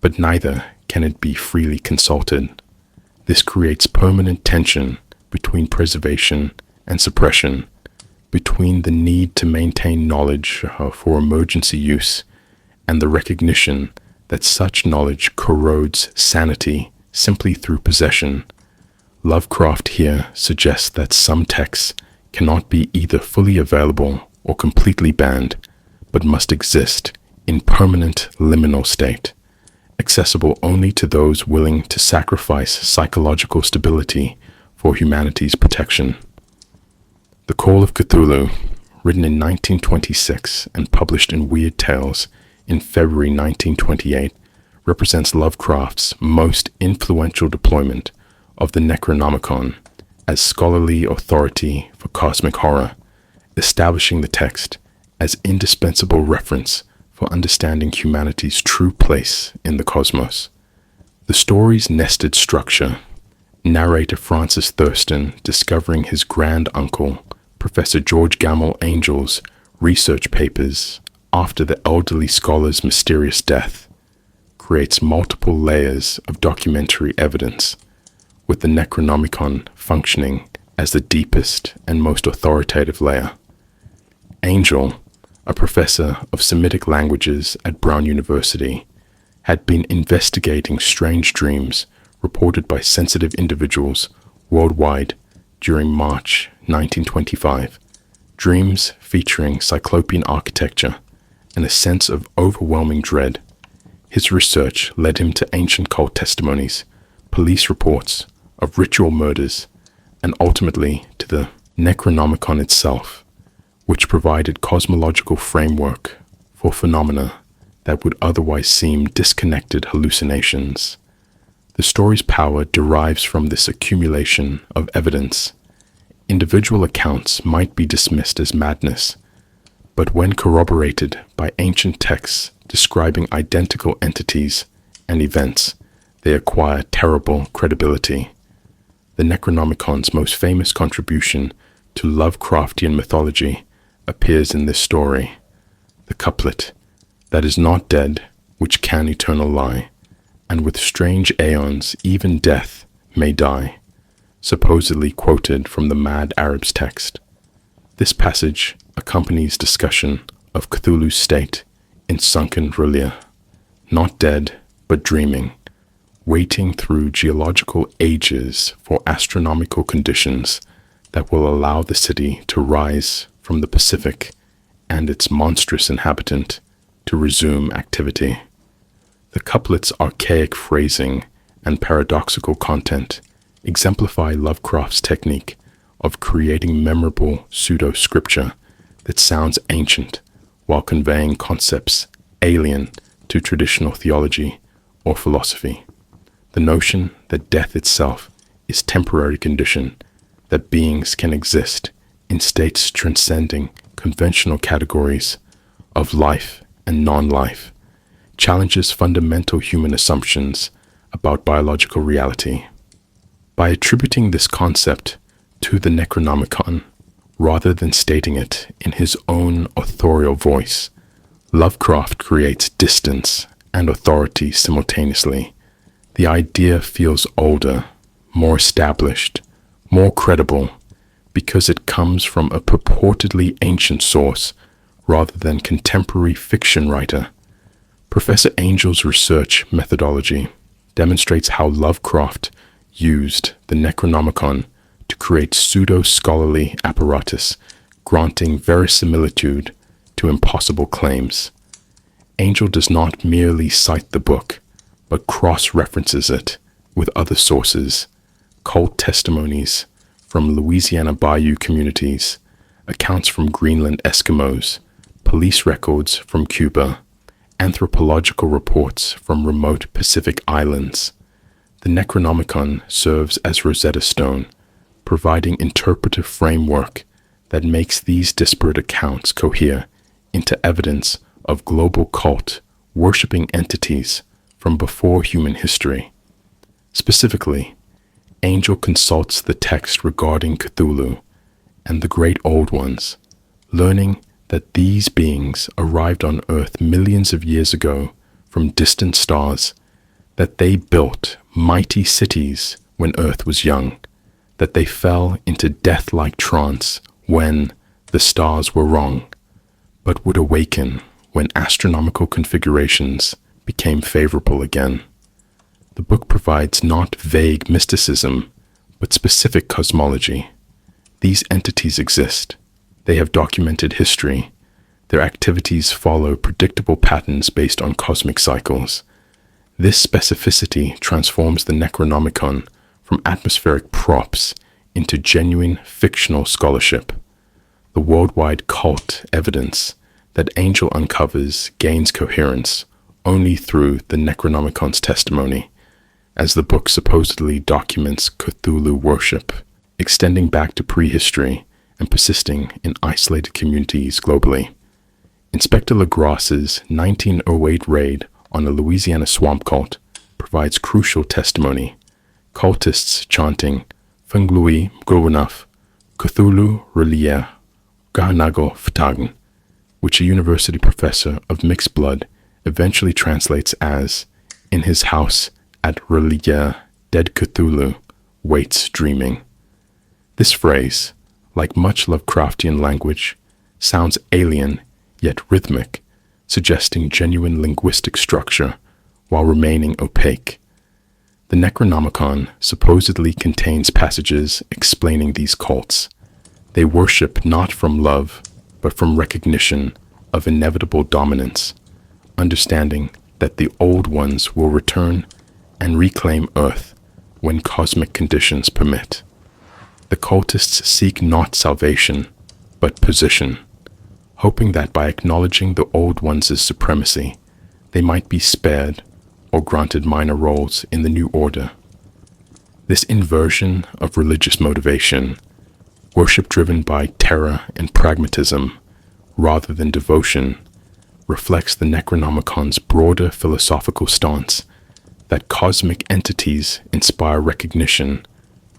but neither can it be freely consulted. This creates permanent tension between preservation and suppression, between the need to maintain knowledge for emergency use and the recognition that such knowledge corrodes sanity simply through possession. Lovecraft here suggests that some texts cannot be either fully available or completely banned, but must exist in permanent liminal state, accessible only to those willing to sacrifice psychological stability for humanity's protection. The Call of Cthulhu, written in 1926 and published in Weird Tales in February 1928, represents Lovecraft's most influential deployment of the Necronomicon as scholarly authority for cosmic horror, establishing the text as indispensable reference for understanding humanity's true place in the cosmos. The story's nested structure, narrator Francis Thurston discovering his grand-uncle, Professor George Gammell Angel's research papers after the elderly scholar's mysterious death, creates multiple layers of documentary evidence, with the Necronomicon functioning as the deepest and most authoritative layer. Angel, a professor of Semitic languages at Brown University, had been investigating strange dreams reported by sensitive individuals worldwide during March 1925, dreams featuring cyclopean architecture and a sense of overwhelming dread. His research led him to ancient cult testimonies, police reports of ritual murders, and ultimately to the Necronomicon itself, which provided cosmological framework for phenomena that would otherwise seem disconnected hallucinations. The story's power derives from this accumulation of evidence. Individual accounts might be dismissed as madness, but when corroborated by ancient texts describing identical entities and events, they acquire terrible credibility. The Necronomicon's most famous contribution to Lovecraftian mythology appears in this story, the couplet, "That is not dead, which can eternal lie, and with strange aeons even death may die," supposedly quoted from the Mad Arab's text. This passage accompanies discussion of Cthulhu's state in sunken R'lyeh, not dead but dreaming, waiting through geological ages for astronomical conditions that will allow the city to rise from the Pacific and its monstrous inhabitant to resume activity. The couplet's archaic phrasing and paradoxical content exemplify Lovecraft's technique of creating memorable pseudo-scripture that sounds ancient while conveying concepts alien to traditional theology or philosophy. The notion that death itself is a temporary condition, that beings can exist in states transcending conventional categories of life and non-life, challenges fundamental human assumptions about biological reality. By attributing this concept to the Necronomicon, rather than stating it in his own authorial voice, Lovecraft creates distance and authority simultaneously. The idea feels older, more established, more credible, because it comes from a purportedly ancient source rather than contemporary fiction writer. Professor Angel's research methodology demonstrates how Lovecraft used the Necronomicon to create pseudo-scholarly apparatus, granting verisimilitude to impossible claims. Angel does not merely cite the book, but cross-references it with other sources, cult testimonies from Louisiana Bayou communities, accounts from Greenland Eskimos, police records from Cuba, anthropological reports from remote Pacific islands. The Necronomicon serves as Rosetta Stone, providing interpretive framework that makes these disparate accounts cohere into evidence of global cult worshipping entities from before human history. Specifically, Angel consults the text regarding Cthulhu and the Great Old Ones, learning that these beings arrived on Earth millions of years ago from distant stars, that they built mighty cities when Earth was young, that they fell into death-like trance when the stars were wrong, but would awaken when astronomical configurations became favorable again. The book provides not vague mysticism, but specific cosmology. These entities exist. They have documented history. Their activities follow predictable patterns based on cosmic cycles. This specificity transforms the Necronomicon from atmospheric props into genuine fictional scholarship. The worldwide cult evidence that Angel uncovers gains coherence only through the Necronomicon's testimony, as the book supposedly documents Cthulhu worship, extending back to prehistory and persisting in isolated communities globally. Inspector LaGrasse's 1908 raid on a Louisiana swamp cult provides crucial testimony. Cultists chanting Funglui Mgruwanaf, Cthulhu Relia, Gahanago Ftagen, which a university professor of mixed blood eventually translates as, in his house at Relia, dead Cthulhu waits dreaming. This phrase, like much Lovecraftian language, sounds alien yet rhythmic, suggesting genuine linguistic structure while remaining opaque. The Necronomicon supposedly contains passages explaining these cults. They worship not from love, but from recognition of inevitable dominance, understanding that the old ones will return and reclaim Earth when cosmic conditions permit. The cultists seek not salvation, but position, hoping that by acknowledging the old ones' supremacy, they might be spared or granted minor roles in the new order. This inversion of religious motivation, worship driven by terror and pragmatism rather than devotion, reflects the Necronomicon's broader philosophical stance that cosmic entities inspire recognition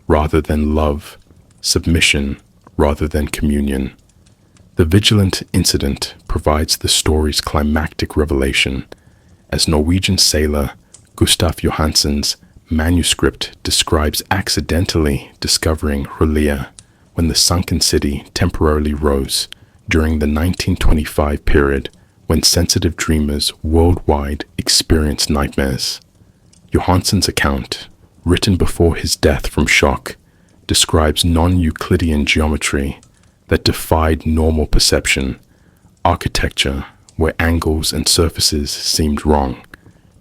rather than love, submission rather than communion. The Vigilant incident provides the story's climactic revelation, as Norwegian sailor Gustav Johansen's manuscript describes accidentally discovering Relia when the sunken city temporarily rose during the 1925 period when sensitive dreamers worldwide experienced nightmares. Johansen's account, written before his death from shock, describes non-Euclidean geometry that defied normal perception, architecture where angles and surfaces seemed wrong,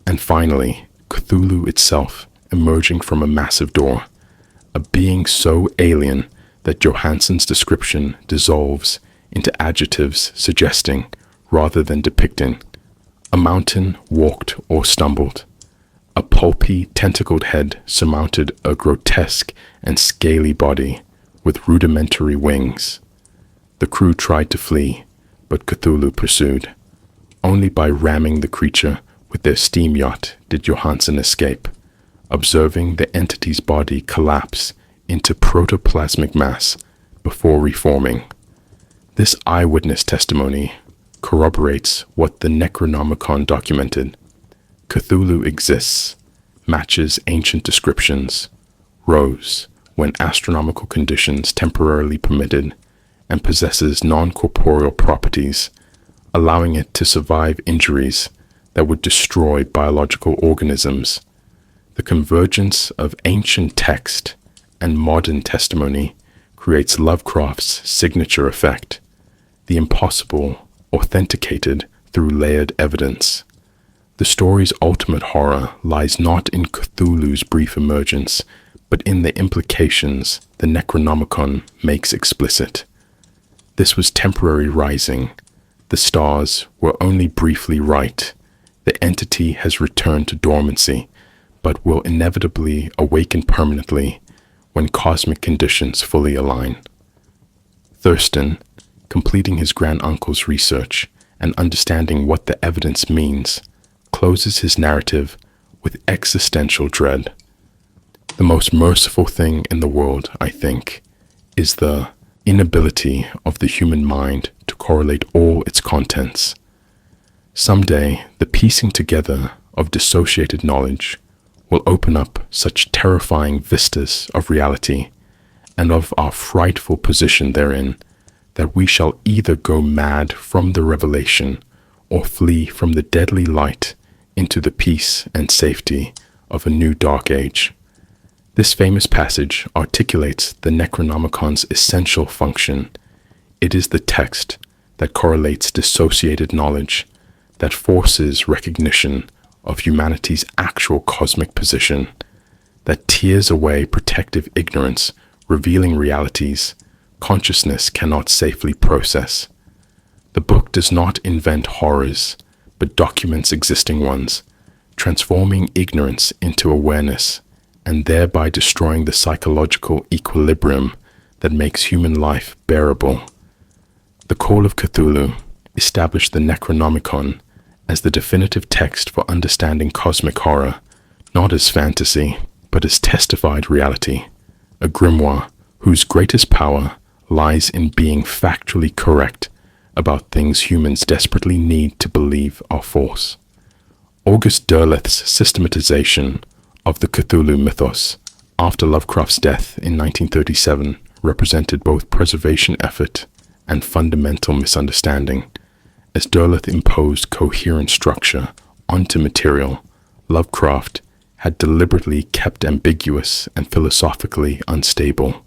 and finally, Cthulhu itself emerging from a massive door, a being so alien that Johansen's description dissolves into adjectives suggesting, rather than depicting, a mountain walked or stumbled. A pulpy, tentacled head surmounted a grotesque and scaly body with rudimentary wings. The crew tried to flee, but Cthulhu pursued. Only by ramming the creature with their steam yacht did Johansen escape, observing the entity's body collapse into protoplasmic mass before reforming. This eyewitness testimony corroborates what the Necronomicon documented. Cthulhu exists, matches ancient descriptions, rose when astronomical conditions temporarily permitted, and possesses non-corporeal properties, allowing it to survive injuries that would destroy biological organisms. The convergence of ancient text and modern testimony creates Lovecraft's signature effect. The impossible authenticated through layered evidence. The story's ultimate horror lies not in Cthulhu's brief emergence, but in the implications the Necronomicon makes explicit. This was temporary rising. The stars were only briefly right. The entity has returned to dormancy, but will inevitably awaken permanently when cosmic conditions fully align. Thurston, completing his granduncle's research and understanding what the evidence means, closes his narrative with existential dread. The most merciful thing in the world, I think, is the inability of the human mind to correlate all its contents. Someday, the piecing together of dissociated knowledge will open up such terrifying vistas of reality and of our frightful position therein that we shall either go mad from the revelation or flee from the deadly light into the peace and safety of a new dark age. This famous passage articulates the Necronomicon's essential function. It is the text that correlates dissociated knowledge, that forces recognition of humanity's actual cosmic position, that tears away protective ignorance, revealing realities consciousness cannot safely process. The book does not invent horrors, but documents existing ones, transforming ignorance into awareness, and thereby destroying the psychological equilibrium that makes human life bearable. The Call of Cthulhu established the Necronomicon as the definitive text for understanding cosmic horror, not as fantasy, but as testified reality, a grimoire whose greatest power lies in being factually correct about things humans desperately need to believe are false. August Derleth's systematization of the Cthulhu mythos after Lovecraft's death in 1937 represented both preservation effort and fundamental misunderstanding. As Derleth imposed coherent structure onto material, Lovecraft had deliberately kept ambiguous and philosophically unstable.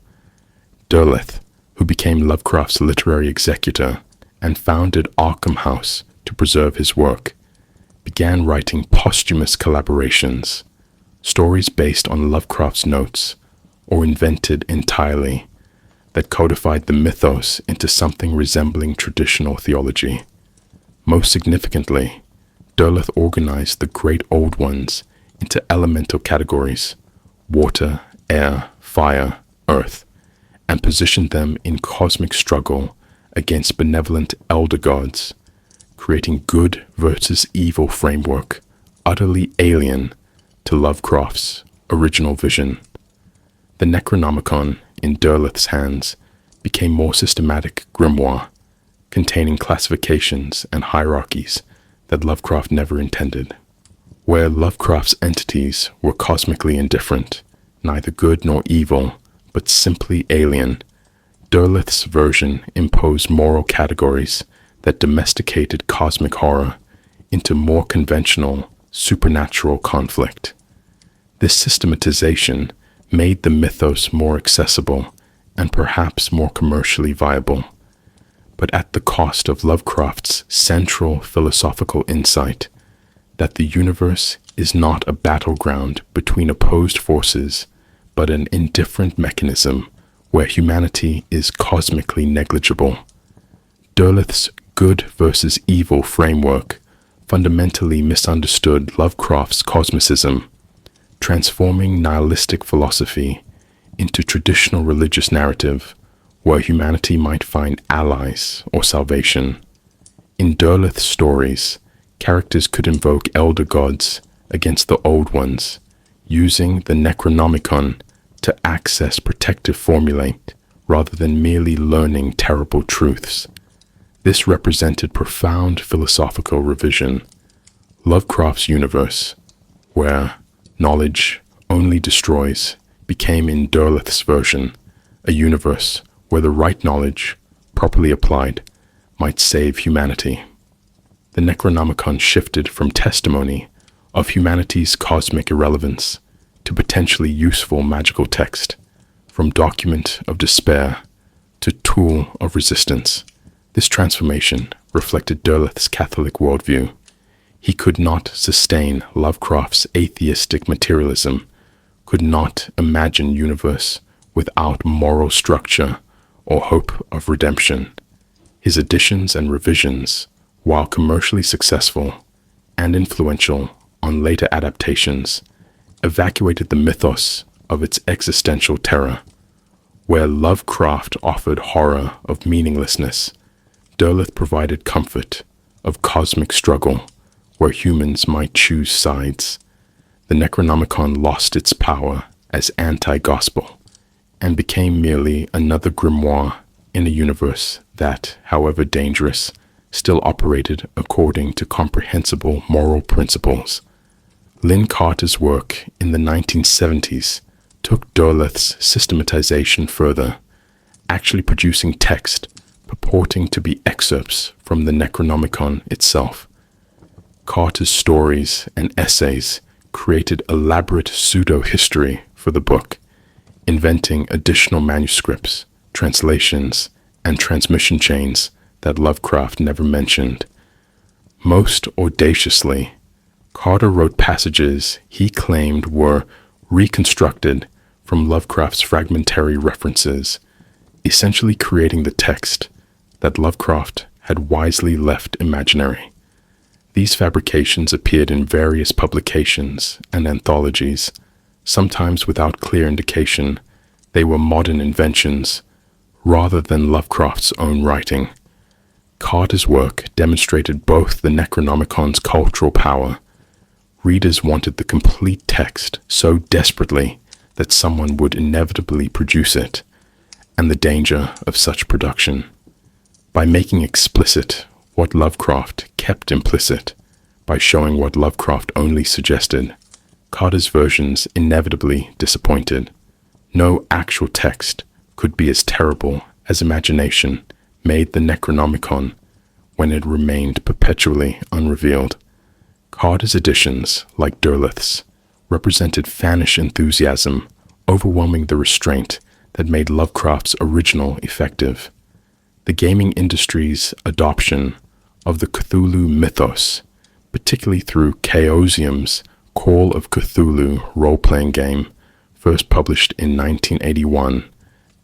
Derleth, who became Lovecraft's literary executor and founded Arkham House to preserve his work, began writing posthumous collaborations, stories based on Lovecraft's notes or invented entirely, that codified the mythos into something resembling traditional theology. Most significantly, Derleth organized the great old ones into elemental categories: water, air, fire, earth, and positioned them in cosmic struggle against benevolent elder gods, creating good versus evil framework utterly alien to Lovecraft's original vision. The Necronomicon, in Derleth's hands, became more systematic grimoire, containing classifications and hierarchies that Lovecraft never intended. Where Lovecraft's entities were cosmically indifferent, neither good nor evil, but simply alien, Derleth's version imposed moral categories that domesticated cosmic horror into more conventional, supernatural conflict. This systematization made the mythos more accessible and perhaps more commercially viable, but at the cost of Lovecraft's central philosophical insight that the universe is not a battleground between opposed forces, but an indifferent mechanism where humanity is cosmically negligible. Derleth's good versus evil framework fundamentally misunderstood Lovecraft's cosmicism, transforming nihilistic philosophy into traditional religious narrative where humanity might find allies or salvation. In Derleth's stories, characters could invoke elder gods against the old ones, using the Necronomicon to access protective formulae rather than merely learning terrible truths. This represented profound philosophical revision. Lovecraft's universe, where knowledge only destroys, became in Derleth's version a universe where the right knowledge, properly applied, might save humanity. The Necronomicon shifted from testimony of humanity's cosmic irrelevance to potentially useful magical text, from document of despair to tool of resistance. This transformation reflected Derleth's Catholic worldview. He could not sustain Lovecraft's atheistic materialism, could not imagine universe without moral structure or hope of redemption. His additions and revisions, while commercially successful and influential on later adaptations, evacuated the mythos of its existential terror. Where Lovecraft offered horror of meaninglessness, Derleth provided comfort of cosmic struggle where humans might choose sides. The Necronomicon lost its power as anti-gospel and became merely another grimoire in a universe that, however dangerous, still operated according to comprehensible moral principles. Lynn Carter's work in the 1970s took Derleth's systematization further, actually producing text purporting to be excerpts from the Necronomicon itself. Carter's stories and essays created elaborate pseudo-history for the book, inventing additional manuscripts, translations, and transmission chains that Lovecraft never mentioned. Most audaciously, Carter wrote passages he claimed were reconstructed from Lovecraft's fragmentary references, essentially creating the text that Lovecraft had wisely left imaginary. These fabrications appeared in various publications and anthologies. Sometimes without clear indication, they were modern inventions rather than Lovecraft's own writing. Carter's work demonstrated both the Necronomicon's cultural power. Readers wanted the complete text so desperately that someone would inevitably produce it, and the danger of such production. By making explicit what Lovecraft kept implicit, by showing what Lovecraft only suggested, Carter's versions inevitably disappointed. No actual text could be as terrible as imagination made the Necronomicon when it remained perpetually unrevealed. Carter's editions, like Derleth's, represented fanish enthusiasm, overwhelming the restraint that made Lovecraft's original effective. The gaming industry's adoption of the Cthulhu mythos, particularly through Chaosium's Call of Cthulhu role-playing game, first published in 1981,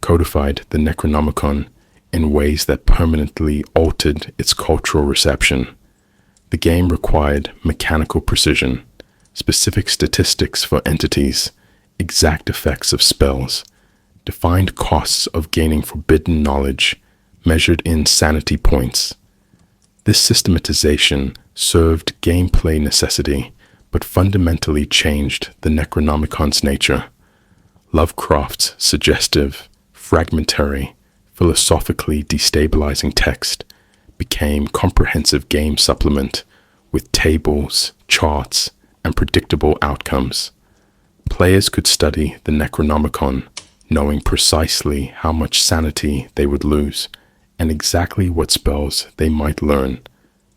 codified the Necronomicon in ways that permanently altered its cultural reception. The game required mechanical precision, specific statistics for entities, exact effects of spells, defined costs of gaining forbidden knowledge, measured in sanity points. This systematization served gameplay necessity, but fundamentally changed the Necronomicon's nature. Lovecraft's suggestive, fragmentary, philosophically destabilizing text became comprehensive game supplement with tables, charts, and predictable outcomes. Players could study the Necronomicon, knowing precisely how much sanity they would lose and exactly what spells they might learn,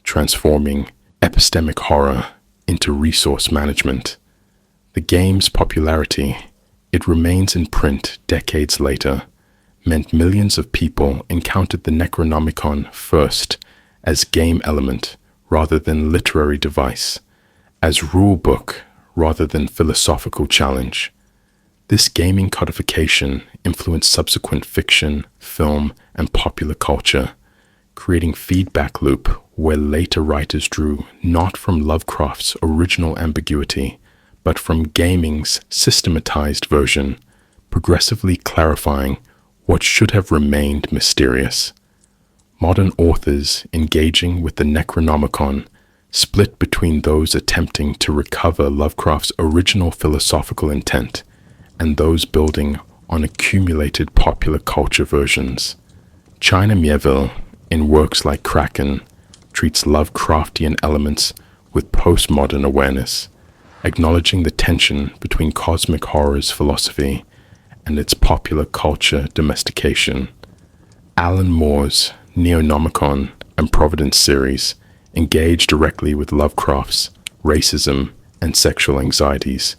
transforming epistemic horror into resource management. The game's popularity, it remains in print decades later, meant millions of people encountered the Necronomicon first as game element rather than literary device, as rule book rather than philosophical challenge. This gaming codification influenced subsequent fiction, film, and popular culture, creating feedback loop where later writers drew not from Lovecraft's original ambiguity, but from gaming's systematized version, progressively clarifying what should have remained mysterious. Modern authors engaging with the Necronomicon split between those attempting to recover Lovecraft's original philosophical intent and those building on accumulated popular culture versions. China Miéville, in works like Kraken, treats Lovecraftian elements with postmodern awareness, acknowledging the tension between cosmic horror's philosophy and its popular culture domestication. Alan Moore's Neonomicon and Providence series engage directly with Lovecraft's racism and sexual anxieties,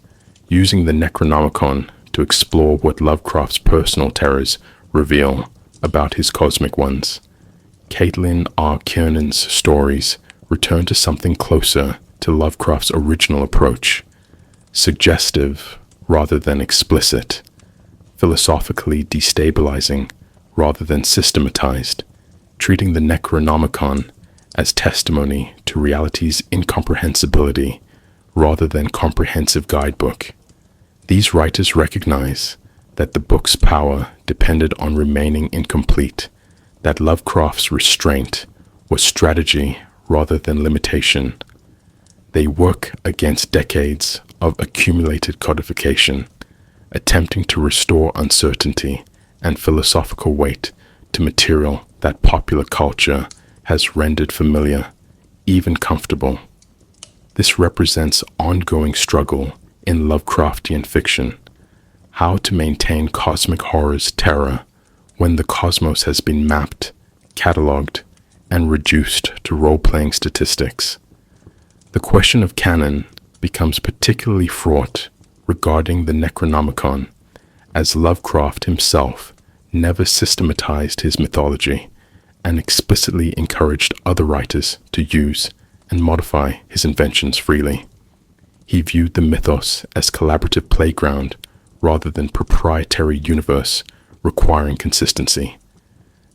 using the Necronomicon to explore what Lovecraft's personal terrors reveal about his cosmic ones. Caitlin R. Kiernan's stories return to something closer to Lovecraft's original approach, suggestive rather than explicit, philosophically destabilizing rather than systematized, treating the Necronomicon as testimony to reality's incomprehensibility rather than comprehensive guidebook. These writers recognize that the book's power depended on remaining incomplete, that Lovecraft's restraint was strategy rather than limitation. They work against decades of accumulated codification, attempting to restore uncertainty and philosophical weight to material that popular culture has rendered familiar, even comfortable. This represents ongoing struggle in Lovecraftian fiction, how to maintain cosmic horror's terror when the cosmos has been mapped, catalogued, and reduced to role-playing statistics. The question of canon becomes particularly fraught regarding the Necronomicon, as Lovecraft himself never systematized his mythology and explicitly encouraged other writers to use and modify his inventions freely. He viewed the mythos as collaborative playground rather than proprietary universe requiring consistency.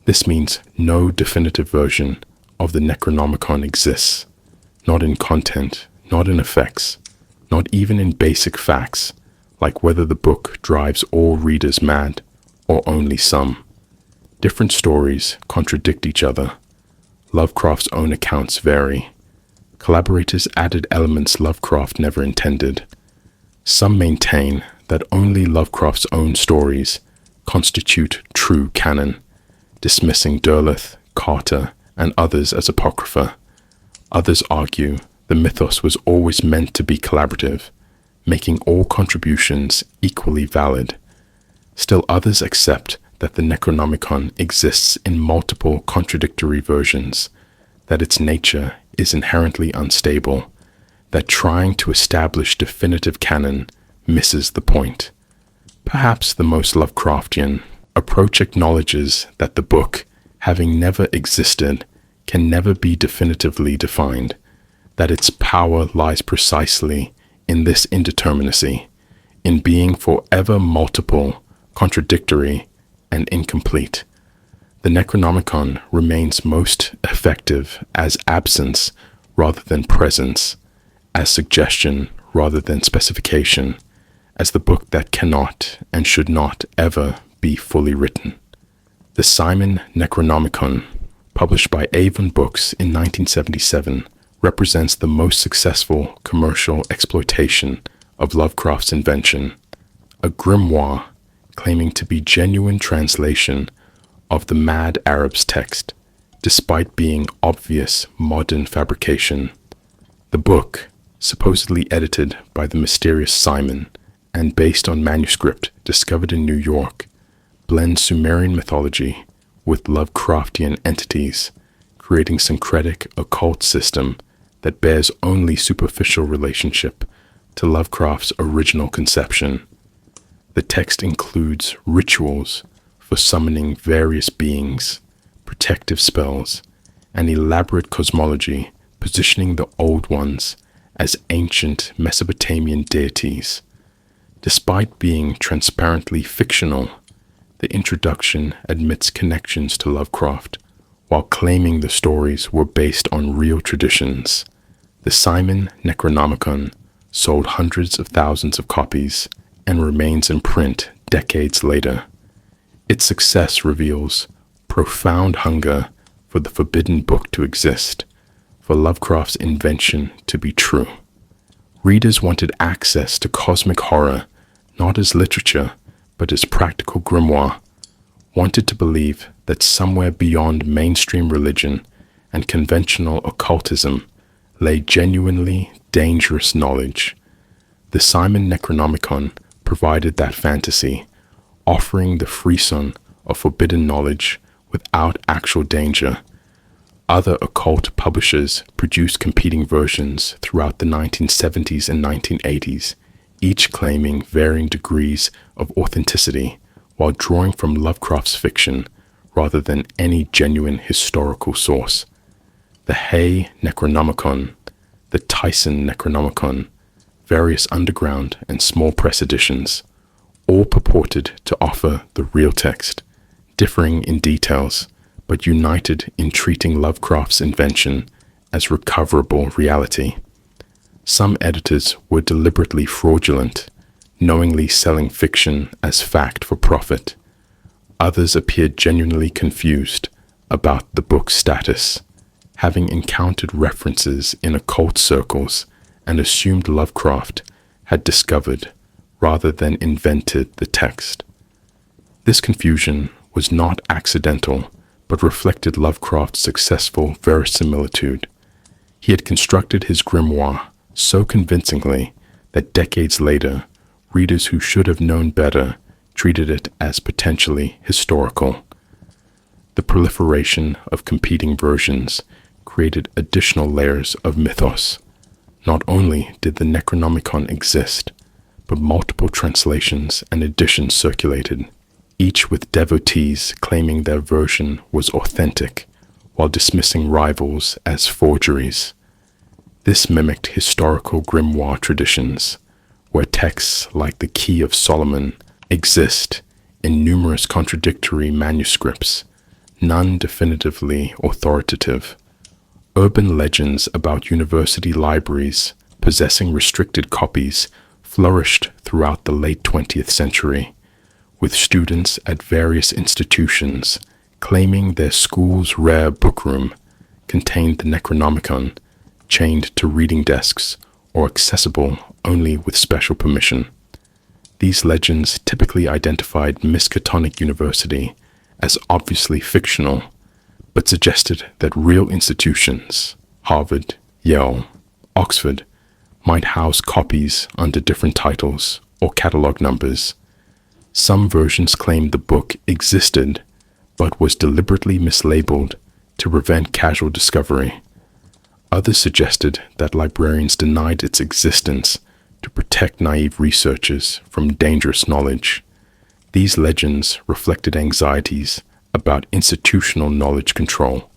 This means no definitive version of the Necronomicon exists, not in content, not in effects, not even in basic facts, like whether the book drives all readers mad or only some. Different stories contradict each other. Lovecraft's own accounts vary. Collaborators added elements Lovecraft never intended. Some maintain that only Lovecraft's own stories constitute true canon, dismissing Derleth, Carter, and others as apocrypha. Others argue the mythos was always meant to be collaborative, making all contributions equally valid. Still others accept that the Necronomicon exists in multiple contradictory versions, that its nature is inherently unstable, that trying to establish definitive canon misses the point. Perhaps the most Lovecraftian approach acknowledges that the book, having never existed, can never be definitively defined, that its power lies precisely in this indeterminacy, in being forever multiple, contradictory, and incomplete. The Necronomicon remains most effective as absence rather than presence, as suggestion rather than specification, as the book that cannot and should not ever be fully written. The Simon Necronomicon, published by Avon Books in 1977, represents the most successful commercial exploitation of Lovecraft's invention, a grimoire claiming to be genuine translation of the Mad Arab's text, despite being obvious modern fabrication. The book, supposedly edited by the mysterious Simon and based on manuscript discovered in New York, blends Sumerian mythology with Lovecraftian entities, creating syncretic occult system that bears only superficial relationship to Lovecraft's original conception. The text includes rituals for summoning various beings, protective spells, and elaborate cosmology positioning the Old Ones as ancient Mesopotamian deities. Despite being transparently fictional, the introduction admits connections to Lovecraft, while claiming the stories were based on real traditions. The Simon Necronomicon sold hundreds of thousands of copies and remains in print decades later. Its success reveals profound hunger for the forbidden book to exist, for Lovecraft's invention to be true. Readers wanted access to cosmic horror, not as literature, but as practical grimoire, wanted to believe that somewhere beyond mainstream religion and conventional occultism lay genuinely dangerous knowledge. The Simon Necronomicon provided that fantasy, offering the frisson of forbidden knowledge without actual danger. Other occult publishers produced competing versions throughout the 1970s and 1980s, each claiming varying degrees of authenticity while drawing from Lovecraft's fiction rather than any genuine historical source. The Hay Necronomicon, the Tyson Necronomicon, various underground and small press editions, all purported to offer the real text, differing in details, but united in treating Lovecraft's invention as recoverable reality. Some editors were deliberately fraudulent, knowingly selling fiction as fact for profit. Others appeared genuinely confused about the book's status, having encountered references in occult circles and assumed Lovecraft had discovered rather than invented the text. This confusion was not accidental, but reflected Lovecraft's successful verisimilitude. He had constructed his grimoire so convincingly that decades later, readers who should have known better treated it as potentially historical. The proliferation of competing versions created additional layers of mythos. Not only did the Necronomicon exist, but multiple translations and editions circulated, each with devotees claiming their version was authentic, while dismissing rivals as forgeries. This mimicked historical grimoire traditions, where texts like the Key of Solomon exist in numerous contradictory manuscripts, none definitively authoritative. Urban legends about university libraries possessing restricted copies flourished throughout the late 20th century, with students at various institutions claiming their school's rare bookroom contained the Necronomicon, chained to reading desks or accessible only with special permission. These legends typically identified Miskatonic University as obviously fictional, but suggested that real institutions, Harvard, Yale, Oxford, might house copies under different titles or catalog numbers. Some versions claimed the book existed, but was deliberately mislabeled to prevent casual discovery. Others suggested that librarians denied its existence to protect naive researchers from dangerous knowledge. These legends reflected anxieties about institutional knowledge control.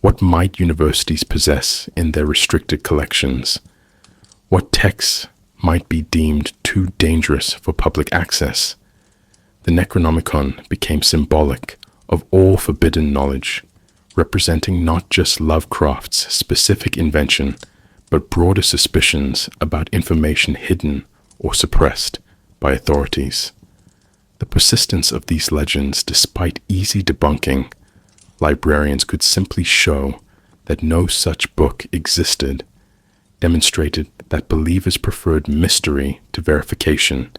What might universities possess in their restricted collections? What texts might be deemed too dangerous for public access? The Necronomicon became symbolic of all forbidden knowledge, representing not just Lovecraft's specific invention, but broader suspicions about information hidden or suppressed by authorities. The persistence of these legends, despite easy debunking, librarians could simply show that no such book existed, demonstrated that believers preferred mystery to verification,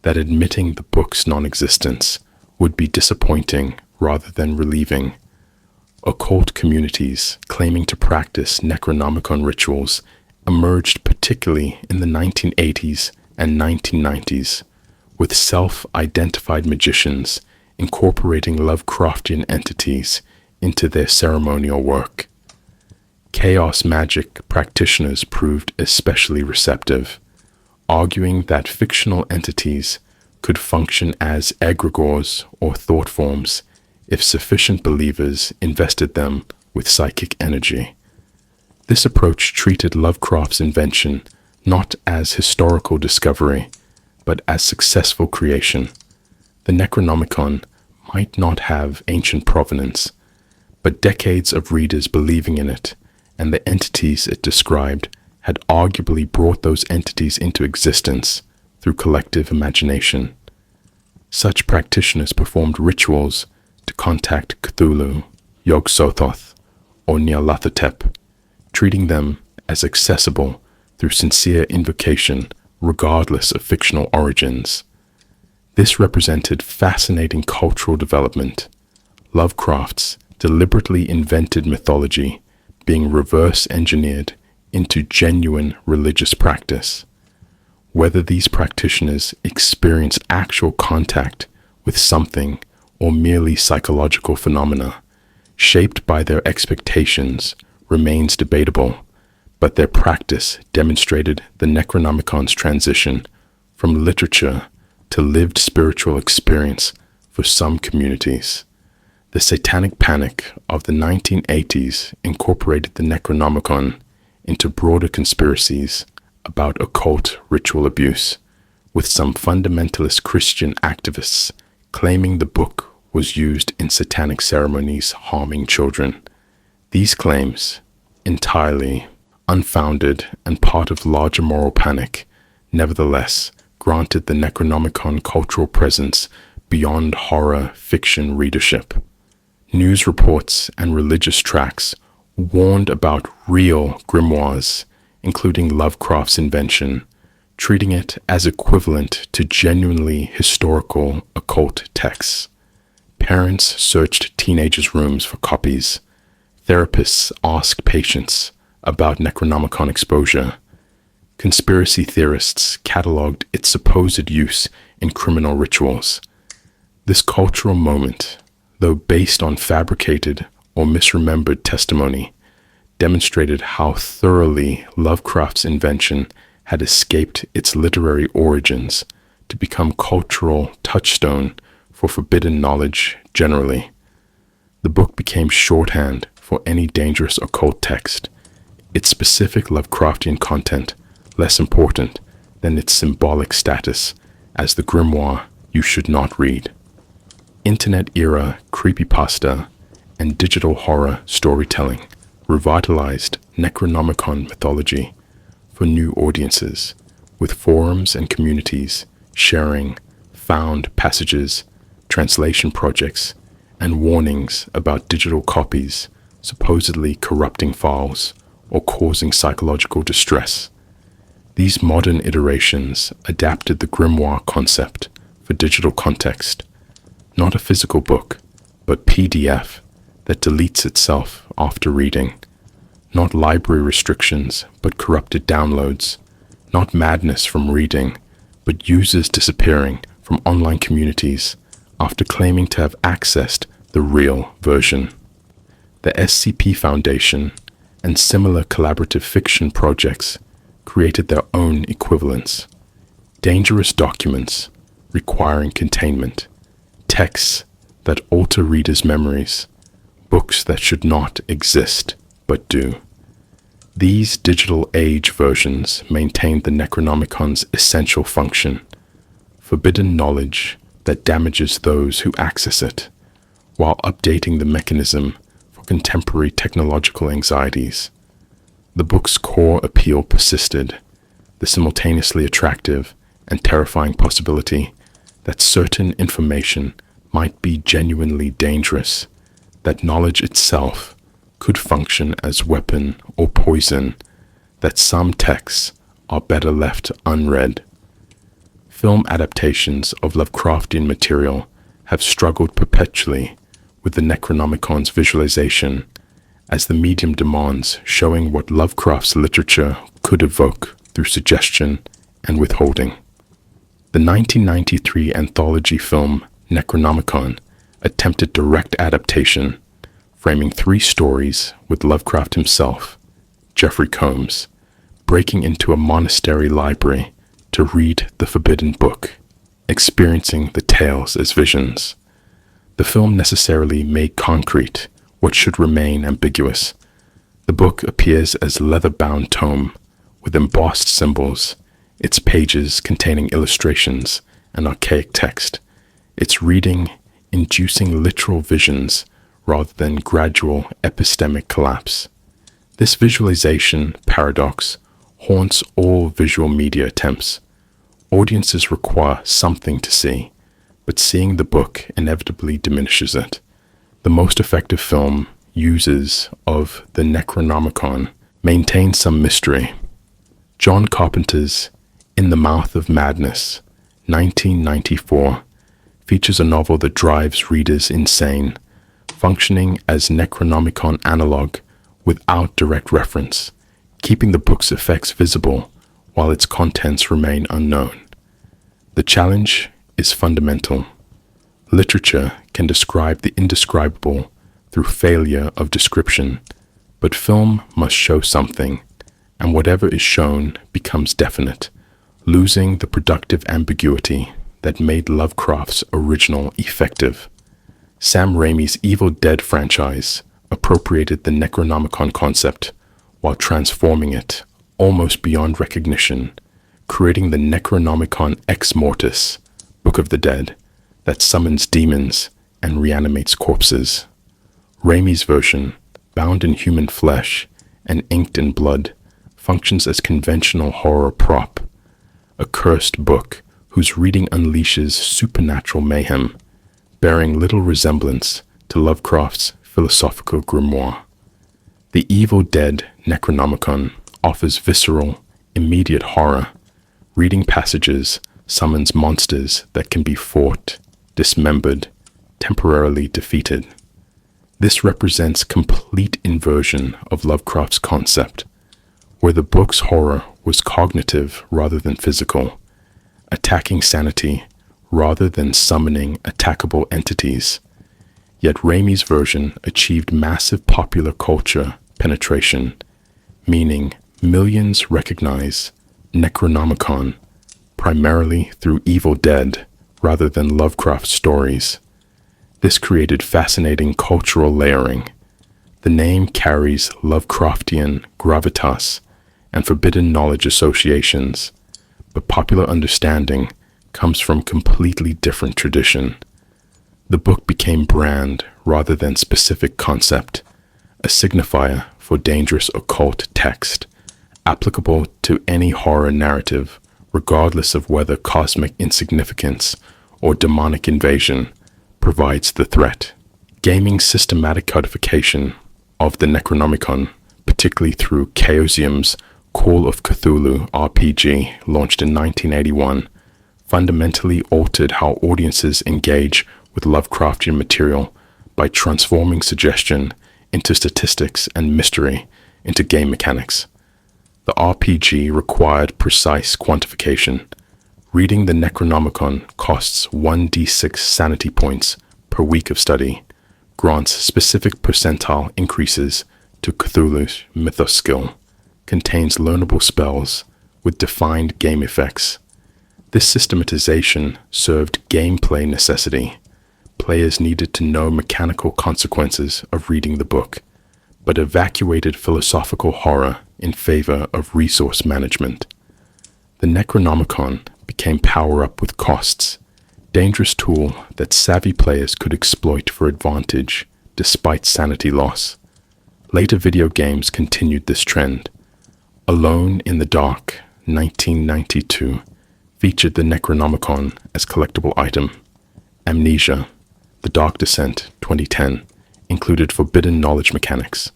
that admitting the book's non-existence would be disappointing rather than relieving. Occult communities claiming to practice Necronomicon rituals emerged particularly in the 1980s and 1990s, with self-identified magicians incorporating Lovecraftian entities into their ceremonial work. Chaos magic practitioners proved especially receptive, arguing that fictional entities could function as egregores or thought forms if sufficient believers invested them with psychic energy. This approach treated Lovecraft's invention not as historical discovery, but as successful creation. The Necronomicon might not have ancient provenance, but decades of readers believing in it and the entities it described had arguably brought those entities into existence through collective imagination. Such practitioners performed rituals to contact Cthulhu, Yog-Sothoth, or Nyarlathotep, treating them as accessible through sincere invocation regardless of fictional origins. This represented fascinating cultural development, Lovecraft's deliberately invented mythology being reverse-engineered into genuine religious practice. Whether these practitioners experienced actual contact with something or merely psychological phenomena, shaped by their expectations, remains debatable, but their practice demonstrated the Necronomicon's transition from literature to lived spiritual experience for some communities. The satanic panic of the 1980s incorporated the Necronomicon into broader conspiracies about occult ritual abuse, with some fundamentalist Christian activists claiming the book was used in satanic ceremonies harming children. These claims, entirely unfounded and part of larger moral panic, nevertheless granted the Necronomicon cultural presence beyond horror fiction readership. News reports and religious tracts warned about real grimoires, including Lovecraft's invention, treating it as equivalent to genuinely historical occult texts. Parents searched teenagers' rooms for copies. Therapists asked patients about Necronomicon exposure. Conspiracy theorists catalogued its supposed use in criminal rituals. This cultural moment, though based on fabricated or misremembered testimony, demonstrated how thoroughly Lovecraft's invention had escaped its literary origins to become cultural touchstone for forbidden knowledge generally. The book became shorthand for any dangerous occult text, its specific Lovecraftian content less important than its symbolic status as the grimoire you should not read. Internet-era creepypasta and digital horror storytelling revitalized Necronomicon mythology for new audiences, with forums and communities sharing found passages, translation projects, and warnings about digital copies supposedly corrupting files or causing psychological distress. These modern iterations adapted the grimoire concept for digital context, not a physical book, but PDF that deletes itself after reading, not library restrictions, but corrupted downloads, not madness from reading, but users disappearing from online communities after claiming to have accessed the real version. The SCP Foundation and similar collaborative fiction projects created their own equivalents, dangerous documents requiring containment, texts that alter readers' memories, books that should not exist but do. These digital age versions maintained the Necronomicon's essential function, forbidden knowledge that damages those who access it, while updating the mechanism for contemporary technological anxieties. The book's core appeal persisted, the simultaneously attractive and terrifying possibility that certain information might be genuinely dangerous, that knowledge itself could function as weapon or poison, that some texts are better left unread. Film adaptations of Lovecraftian material have struggled perpetually with the Necronomicon's visualization, as the medium demands showing what Lovecraft's literature could evoke through suggestion and withholding. The 1993 anthology film Necronomicon attempted direct adaptation, framing 3 stories with Lovecraft himself, Jeffrey Combs, breaking into a monastery library to read the forbidden book, experiencing the tales as visions. The film necessarily made concrete what should remain ambiguous. The book appears as a leather-bound tome with embossed symbols, its pages containing illustrations and archaic text, its reading inducing literal visions rather than gradual epistemic collapse. This visualization paradox haunts all visual media attempts. Audiences require something to see, but seeing the book inevitably diminishes it. The most effective film uses of the Necronomicon maintain some mystery. John Carpenter's In the Mouth of Madness, 1994, features a novel that drives readers insane, functioning as Necronomicon analog without direct reference, keeping the book's effects visible while its contents remain unknown. The challenge is fundamental. Literature can describe the indescribable through failure of description, but film must show something, and whatever is shown becomes definite, losing the productive ambiguity that made Lovecraft's original effective. Sam Raimi's Evil Dead franchise appropriated the Necronomicon concept while transforming it almost beyond recognition, creating the Necronomicon Ex Mortis, Book of the Dead, that summons demons and reanimates corpses. Raimi's version, bound in human flesh and inked in blood, functions as conventional horror prop, a cursed book whose reading unleashes supernatural mayhem, bearing little resemblance to Lovecraft's philosophical grimoire. The Evil Dead Necronomicon offers visceral, immediate horror. Reading passages summons monsters that can be fought, dismembered, temporarily defeated. This represents complete inversion of Lovecraft's concept, where the book's horror was cognitive rather than physical, attacking sanity rather than summoning attackable entities. Yet Raimi's version achieved massive popular culture penetration, meaning millions recognize Necronomicon primarily through Evil Dead rather than Lovecraft stories. This created fascinating cultural layering. The name carries Lovecraftian gravitas and forbidden knowledge associations, but popular understanding comes from completely different tradition. The book became brand rather than specific concept, a signifier for dangerous occult text, applicable to any horror narrative, regardless of whether cosmic insignificance or demonic invasion provides the threat. Gaming's systematic codification of the Necronomicon, particularly through Chaosium's Call of Cthulhu RPG, launched in 1981, fundamentally altered how audiences engage with Lovecraftian material by transforming suggestion into statistics and mystery into game mechanics. The RPG required precise quantification. Reading the Necronomicon costs 1d6 sanity points per week of study, grants specific percentile increases to Cthulhu's mythos skill, contains learnable spells with defined game effects. This systematization served gameplay necessity. Players needed to know mechanical consequences of reading the book, but evacuated philosophical horror in favor of resource management. The Necronomicon became power-up with costs, dangerous tool that savvy players could exploit for advantage despite sanity loss. Later video games continued this trend. Alone in the Dark, 1992, featured the Necronomicon as collectible item. Amnesia, The Dark Descent, 2010, included forbidden knowledge mechanics.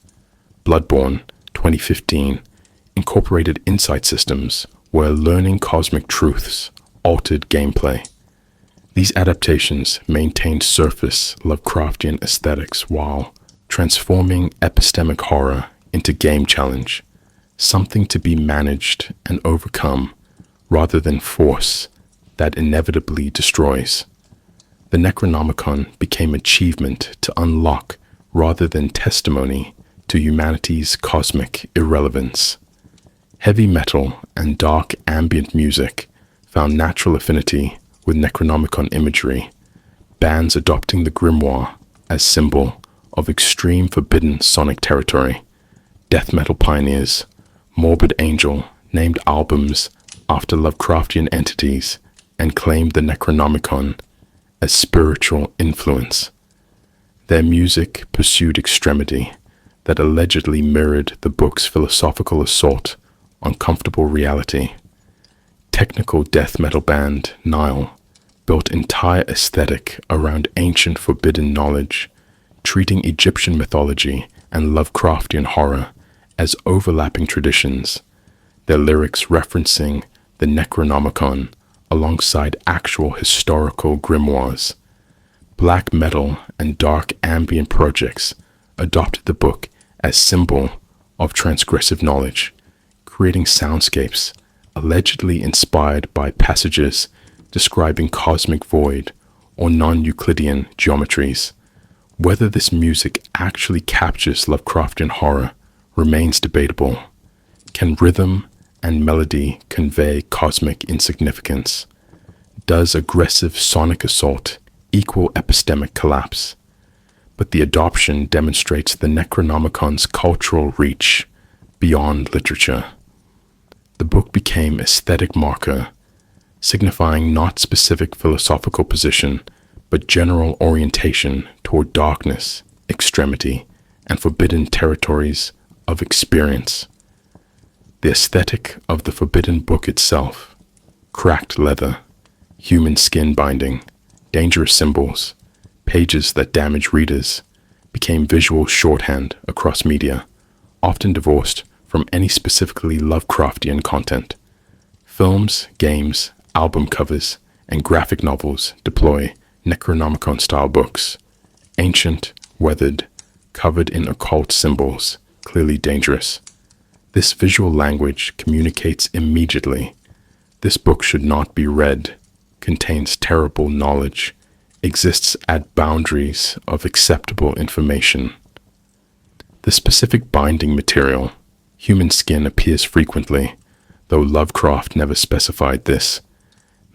Bloodborne, 2015, incorporated insight systems where learning cosmic truths altered gameplay. These adaptations maintained surface Lovecraftian aesthetics while transforming epistemic horror into game challenge, something to be managed and overcome rather than force that inevitably destroys. The Necronomicon became achievement to unlock rather than testimony to humanity's cosmic irrelevance. Heavy metal and dark ambient music found natural affinity with Necronomicon imagery, bands adopting the grimoire as symbol of extreme forbidden sonic territory. Death metal pioneers, Morbid Angel, named albums after Lovecraftian entities and claimed the Necronomicon as spiritual influence. Their music pursued extremity that allegedly mirrored the book's philosophical assault on comfortable reality. Technical death metal band Nile built entire aesthetic around ancient forbidden knowledge, treating Egyptian mythology and Lovecraftian horror as overlapping traditions, their lyrics referencing the Necronomicon alongside actual historical grimoires. Black metal and dark ambient projects adopted the book as symbol of transgressive knowledge, creating soundscapes allegedly inspired by passages describing cosmic void or non-Euclidean geometries. Whether this music actually captures Lovecraftian horror remains debatable. Can rhythm and melody convey cosmic insignificance? Does aggressive sonic assault equal epistemic collapse? but the adoption demonstrates the Necronomicon's cultural reach beyond literature. The book became aesthetic marker, signifying not specific philosophical position, but general orientation toward darkness, extremity, and forbidden territories of experience. The aesthetic of the forbidden book itself, cracked leather, human skin binding, dangerous symbols, pages that damage readers, became visual shorthand across media, often divorced from any specifically Lovecraftian content. Films, games, album covers, and graphic novels deploy Necronomicon-style books, ancient, weathered, covered in occult symbols, clearly dangerous. This visual language communicates immediately. This book should not be read, contains terrible knowledge, exists at boundaries of acceptable information. The specific binding material, human skin, appears frequently, though Lovecraft never specified this,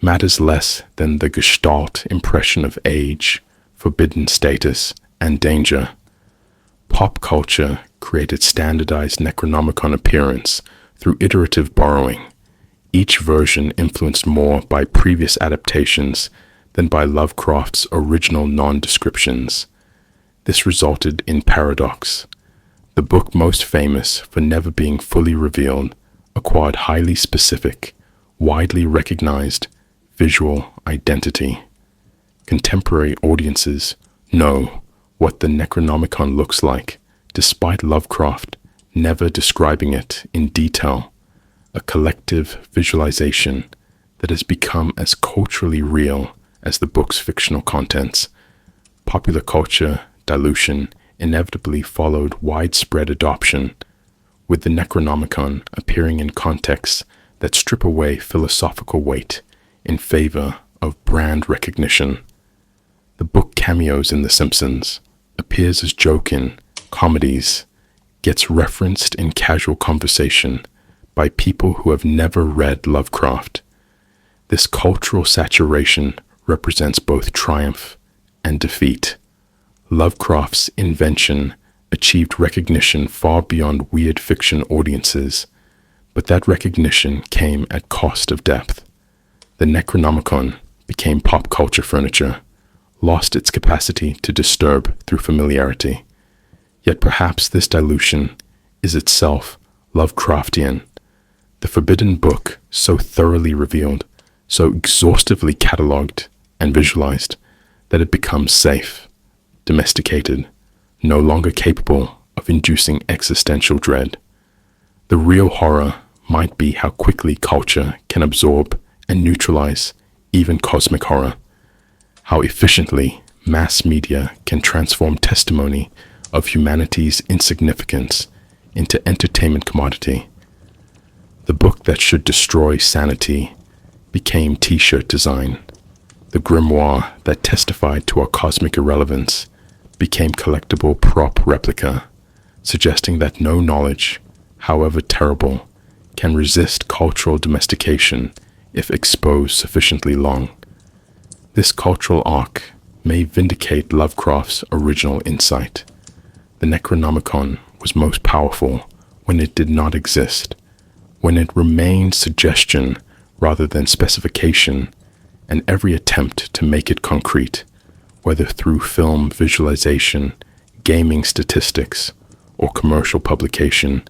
matters less than the gestalt impression of age, forbidden status, and danger. Pop culture created standardized Necronomicon appearance through iterative borrowing, each version influenced more by previous adaptations than by Lovecraft's original non-descriptions. This resulted in paradox. The book most famous for never being fully revealed acquired highly specific, widely recognized visual identity. Contemporary audiences know what the Necronomicon looks like, despite Lovecraft never describing it in detail, a collective visualization that has become as culturally real as the book's fictional contents. Popular culture dilution inevitably followed widespread adoption, with the Necronomicon appearing in contexts that strip away philosophical weight in favor of brand recognition. The book cameos in The Simpsons, appears as joke in comedies, gets referenced in casual conversation by people who have never read Lovecraft. This cultural saturation represents both triumph and defeat. Lovecraft's invention achieved recognition far beyond weird fiction audiences, but that recognition came at cost of depth. The Necronomicon became pop culture furniture, lost its capacity to disturb through familiarity. Yet perhaps this dilution is itself Lovecraftian. The forbidden book, so thoroughly revealed, so exhaustively catalogued and visualized, that it becomes safe, domesticated, no longer capable of inducing existential dread. The real horror might be how quickly culture can absorb and neutralize even cosmic horror, how efficiently mass media can transform testimony of humanity's insignificance into entertainment commodity. The book that should destroy sanity became t-shirt design. The grimoire that testified to our cosmic irrelevance became collectible prop replica, suggesting that no knowledge, however terrible, can resist cultural domestication if exposed sufficiently long. This cultural arc may vindicate Lovecraft's original insight. The Necronomicon was most powerful when it did not exist, when it remained suggestion rather than specification, and every attempt to make it concrete, whether through film visualization, gaming statistics, or commercial publication,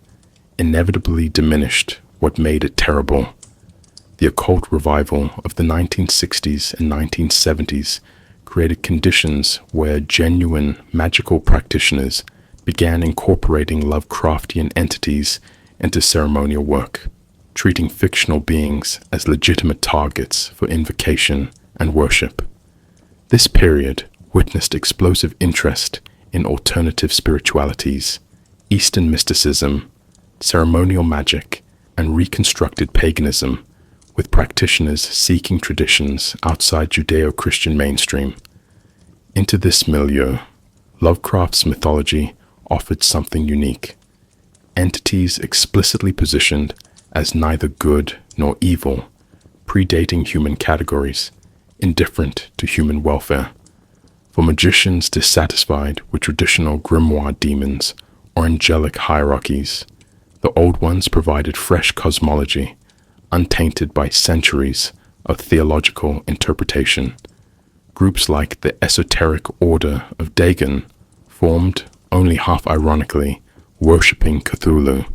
inevitably diminished what made it terrible. The occult revival of the 1960s and 1970s created conditions where genuine magical practitioners began incorporating Lovecraftian entities into ceremonial work, treating fictional beings as legitimate targets for invocation and worship. This period witnessed explosive interest in alternative spiritualities, Eastern mysticism, ceremonial magic, and reconstructed paganism, with practitioners seeking traditions outside Judeo-Christian mainstream. Into this milieu, Lovecraft's mythology offered something unique. Entities explicitly positioned as neither good nor evil, predating human categories, indifferent to human welfare. For magicians dissatisfied with traditional grimoire demons or angelic hierarchies, the old ones provided fresh cosmology, untainted by centuries of theological interpretation. Groups like the esoteric Order of Dagon formed, only half ironically, worshipping Cthulhu.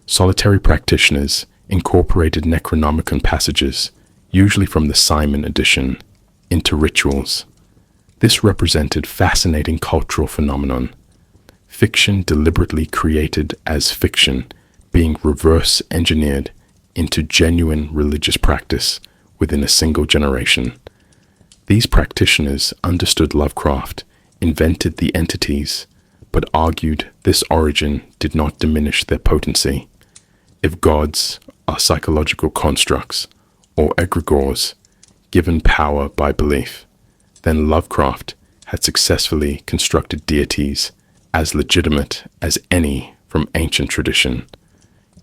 Solitary practitioners incorporated Necronomicon passages, usually from the Simon edition, into rituals. This represented fascinating cultural phenomenon. Fiction deliberately created as fiction being reverse engineered into genuine religious practice within a single generation. These practitioners understood Lovecraft, invented the entities, but argued this origin did not diminish their potency. If gods are psychological constructs or egregores given power by belief, then Lovecraft had successfully constructed deities as legitimate as any from ancient tradition.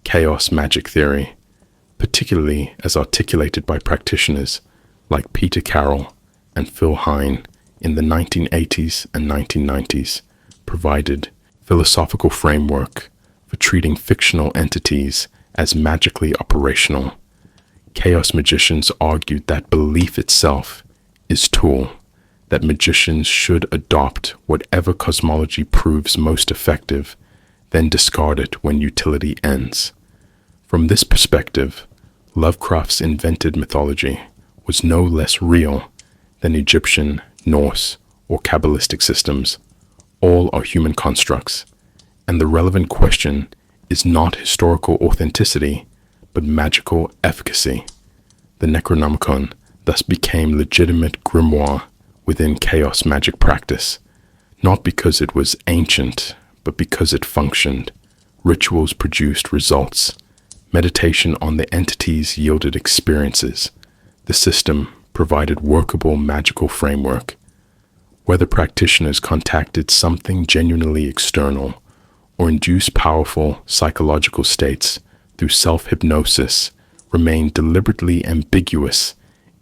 Chaos magic theory, particularly as articulated by practitioners like Peter Carroll and Phil Hine in the 1980s and 1990s, provided philosophical framework for treating fictional entities as magically operational. Chaos magicians argued that belief itself is tool, that magicians should adopt whatever cosmology proves most effective, then discard it when utility ends. From this perspective, Lovecraft's invented mythology was no less real than Egyptian, Norse, or Kabbalistic systems. All are human constructs, and the relevant question is not historical authenticity, but magical efficacy. The Necronomicon thus became legitimate grimoire within chaos magic practice, not because it was ancient, but because it functioned. Rituals produced results. Meditation on the entities yielded experiences. The system provided workable magical framework. Whether practitioners contacted something genuinely external or induced powerful psychological states through self-hypnosis remained deliberately ambiguous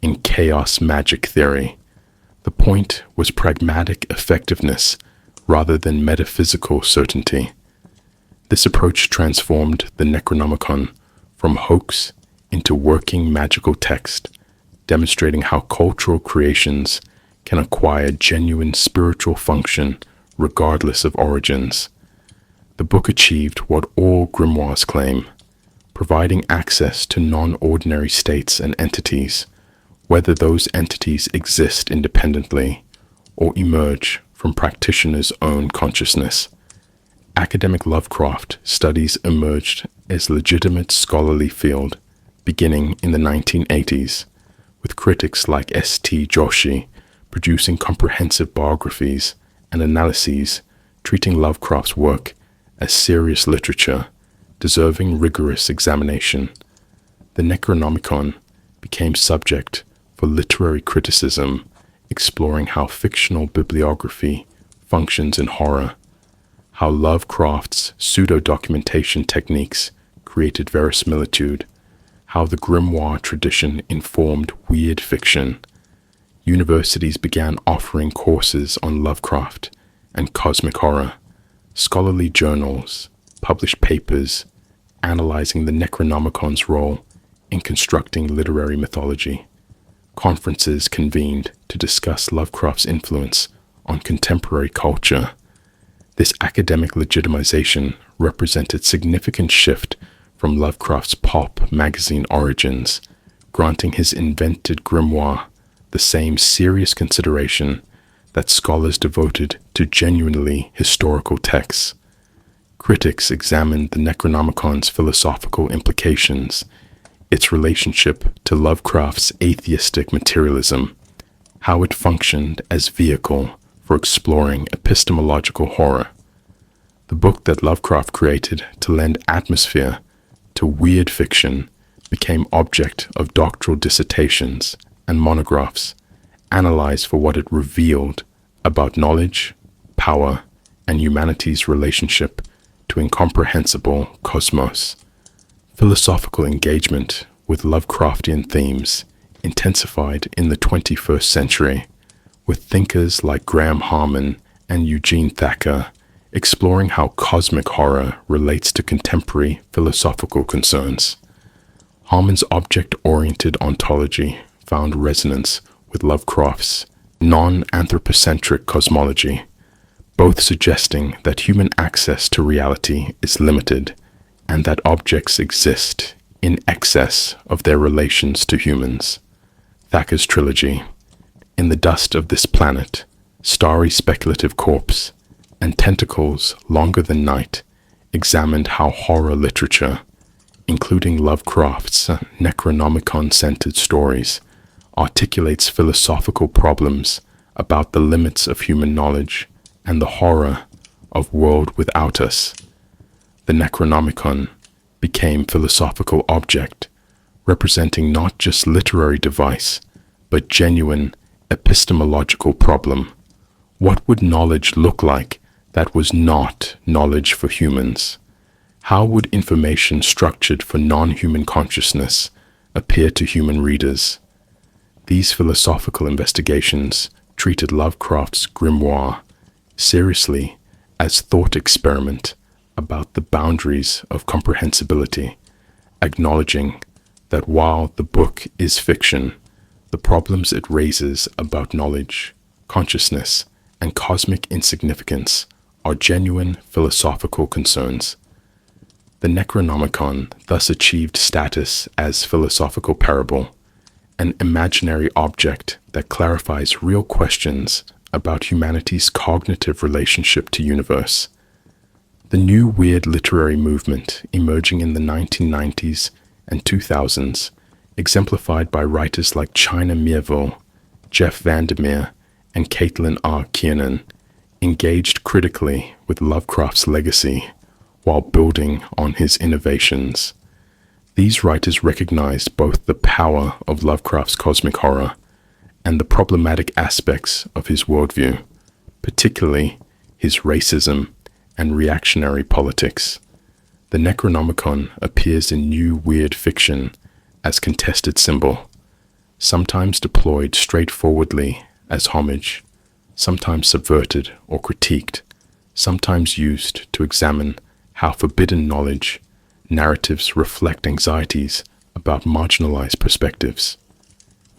in chaos magic theory. The point was pragmatic effectiveness rather than metaphysical certainty. This approach transformed the Necronomicon from hoax into working magical text, demonstrating how cultural creations can acquire genuine spiritual function regardless of origins. The book achieved what all grimoires claim, providing access to non-ordinary states and entities, whether those entities exist independently or emerge from practitioners' own consciousness. Academic Lovecraft studies emerged as a legitimate scholarly field beginning in the 1980s, with critics like S.T. Joshi producing comprehensive biographies and analyses treating Lovecraft's work as serious literature, deserving rigorous examination. The Necronomicon became subject for literary criticism, exploring how fictional bibliography functions in horror, how Lovecraft's pseudo-documentation techniques created verisimilitude, how the grimoire tradition informed weird fiction. Universities began offering courses on Lovecraft and cosmic horror. Scholarly journals published papers analyzing the Necronomicon's role in constructing literary mythology. Conferences convened to discuss Lovecraft's influence on contemporary culture. This academic legitimization represented significant shift from Lovecraft's pulp magazine origins, granting his invented grimoire the same serious consideration that scholars devoted to genuinely historical texts. Critics examined the Necronomicon's philosophical implications, its relationship to Lovecraft's atheistic materialism, how it functioned as vehicle for exploring epistemological horror. The book that Lovecraft created to lend atmosphere to weird fiction became object of doctoral dissertations and monographs, analyzed for what it revealed about knowledge, power, and humanity's relationship to incomprehensible cosmos. Philosophical engagement with Lovecraftian themes intensified in the 21st century, with thinkers like Graham Harman and Eugene Thacker exploring how cosmic horror relates to contemporary philosophical concerns. Harman's object-oriented ontology found resonance with Lovecraft's non-anthropocentric cosmology, both suggesting that human access to reality is limited and that objects exist in excess of their relations to humans. Thacker's trilogy, In the Dust of This Planet, Starry Speculative Corpse, and Tentacles Longer Than Night, examined how horror literature, including Lovecraft's Necronomicon-centered stories, articulates philosophical problems about the limits of human knowledge and the horror of world without us. The Necronomicon became philosophical object, representing not just literary device, but genuine epistemological problem. What would knowledge look like that was not knowledge for humans? How would information structured for non-human consciousness appear to human readers? These philosophical investigations treated Lovecraft's grimoire seriously as thought experiment about the boundaries of comprehensibility, acknowledging that while the book is fiction, the problems it raises about knowledge, consciousness, and cosmic insignificance are genuine philosophical concerns. The Necronomicon thus achieved status as philosophical parable, an imaginary object that clarifies real questions about humanity's cognitive relationship to universe. The new weird literary movement emerging in the 1990s and 2000s, exemplified by writers like China Miéville, Jeff Vandermeer, and Caitlin R. Kiernan, engaged critically with Lovecraft's legacy while building on his innovations. These writers recognized both the power of Lovecraft's cosmic horror and the problematic aspects of his worldview, particularly his racism and reactionary politics. The Necronomicon appears in new weird fiction as contested symbol, sometimes deployed straightforwardly as homage, sometimes subverted or critiqued, sometimes used to examine how forbidden knowledge narratives reflect anxieties about marginalized perspectives.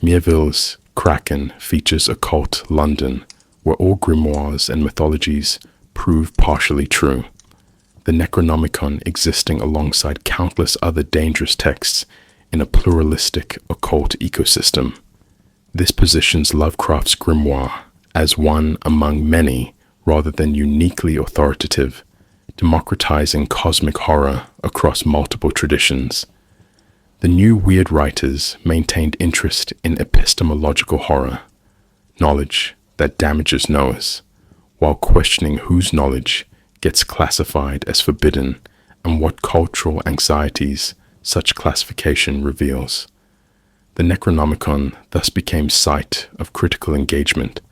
Miéville's Kraken features Occult London, where all grimoires and mythologies prove partially true, the Necronomicon existing alongside countless other dangerous texts in a pluralistic occult ecosystem. This positions Lovecraft's grimoire as one among many rather than uniquely authoritative, democratizing cosmic horror across multiple traditions. The new weird writers maintained interest in epistemological horror, knowledge that damages knowers, while questioning whose knowledge gets classified as forbidden and what cultural anxieties such classification reveals. The Necronomicon thus became site of critical engagement,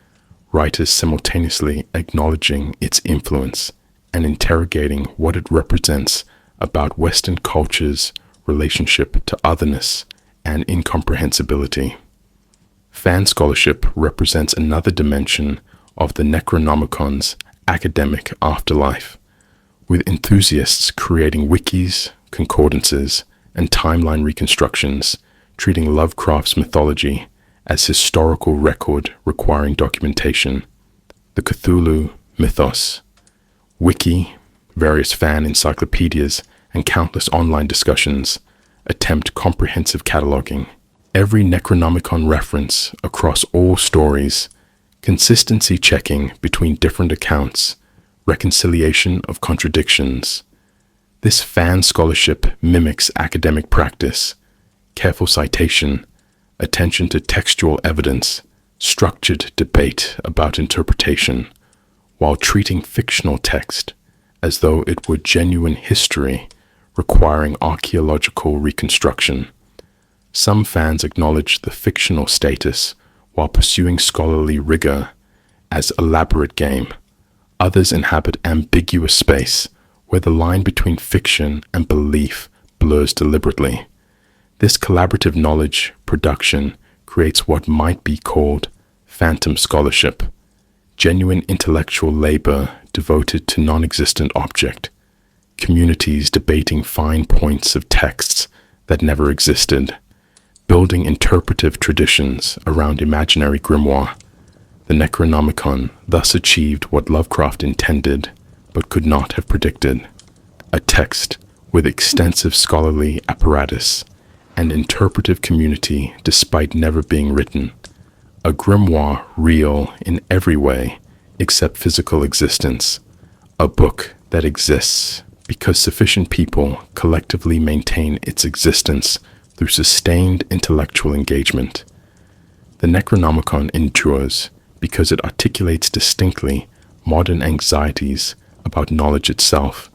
writers simultaneously acknowledging its influence and interrogating what it represents about Western culture's relationship to otherness and incomprehensibility. Fan scholarship represents another dimension of the Necronomicon's academic afterlife, with enthusiasts creating wikis, concordances, and timeline reconstructions, treating Lovecraft's mythology as historical record requiring documentation. The Cthulhu mythos, wiki, various fan encyclopedias, and countless online discussions attempt comprehensive cataloging. Every Necronomicon reference across all stories, consistency checking between different accounts, reconciliation of contradictions. This fan scholarship mimics academic practice, careful citation, attention to textual evidence, structured debate about interpretation, while treating fictional text as though it were genuine history requiring archaeological reconstruction. Some fans acknowledge the fictional status while pursuing scholarly rigor as elaborate game. Others inhabit ambiguous space where the line between fiction and belief blurs deliberately. This collaborative knowledge production creates what might be called phantom scholarship, genuine intellectual labor devoted to non-existent object, communities debating fine points of texts that never existed, building interpretive traditions around imaginary grimoire. The Necronomicon thus achieved what Lovecraft intended but could not have predicted: a text with extensive scholarly apparatus and interpretive community despite never being written, a grimoire real in every way except physical existence, a book that exists because sufficient people collectively maintain its existence through sustained intellectual engagement. The Necronomicon endures because it articulates distinctly modern anxieties about knowledge itself,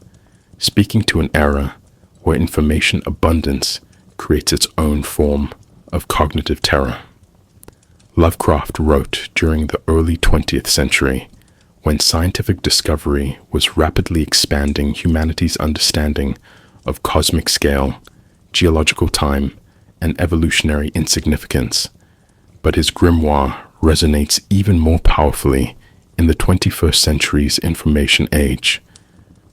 speaking to an era where information abundance creates its own form of cognitive terror. Lovecraft wrote during the early 20th century, when scientific discovery was rapidly expanding humanity's understanding of cosmic scale, geological time, and evolutionary insignificance. But his grimoire resonates even more powerfully in the 21st century's information age.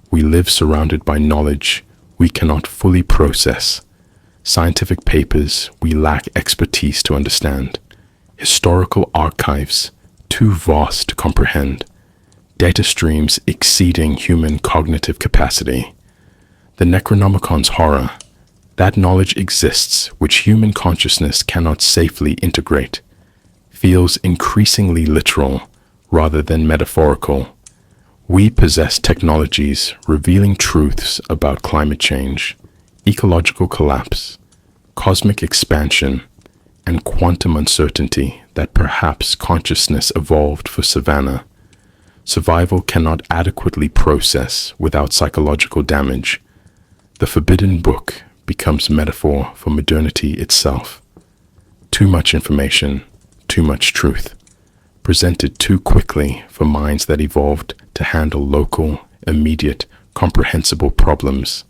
We live surrounded by knowledge we cannot fully process, scientific papers we lack expertise to understand, historical archives too vast to comprehend, data streams exceeding human cognitive capacity. The Necronomicon's horror: that knowledge exists which human consciousness cannot safely integrate, feels increasingly literal rather than metaphorical. We possess technologies revealing truths about climate change, ecological collapse, cosmic expansion, and quantum uncertainty that perhaps consciousness evolved for savanna. Survival cannot adequately process without psychological damage. The forbidden book becomes metaphor for modernity itself. Too much information, too much truth, presented too quickly for minds that evolved to handle local, immediate, comprehensible problems.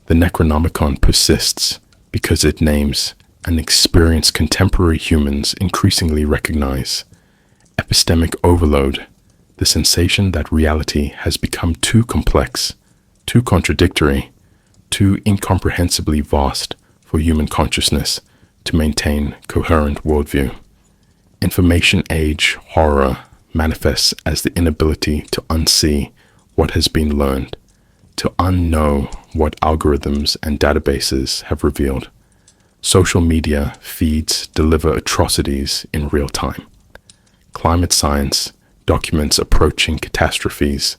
The Necronomicon persists because it names an experience contemporary humans increasingly recognize: epistemic overload, the sensation that reality has become too complex, too contradictory, too incomprehensibly vast for human consciousness to maintain coherent worldview. Information age horror manifests as the inability to unsee what has been learned, to unknow what algorithms and databases have revealed. Social media feeds deliver atrocities in real time. Climate science documents approaching catastrophes.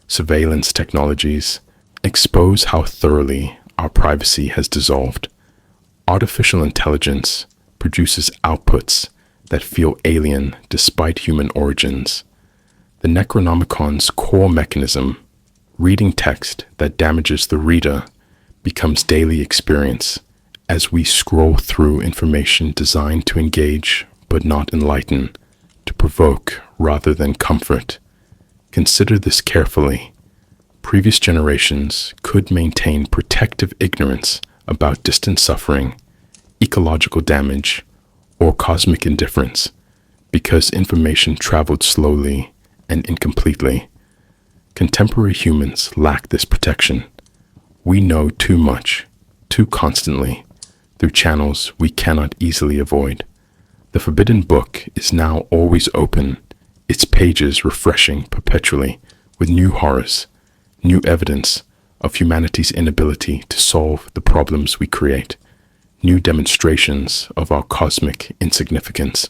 Surveillance technologies expose how thoroughly our privacy has dissolved. Artificial intelligence produces outputs that feel alien despite human origins. The Necronomicon's core mechanism, reading text that damages the reader, becomes daily experience as we scroll through information designed to engage but not enlighten, to provoke rather than comfort. Consider this carefully. Previous generations could maintain protective ignorance about distant suffering, ecological damage, or cosmic indifference because information traveled slowly and incompletely. Contemporary humans lack this protection. We know too much, too constantly, through channels we cannot easily avoid. The forbidden book is now always open, its pages refreshing perpetually with new horrors, new evidence of humanity's inability to solve the problems we create, new demonstrations of our cosmic insignificance.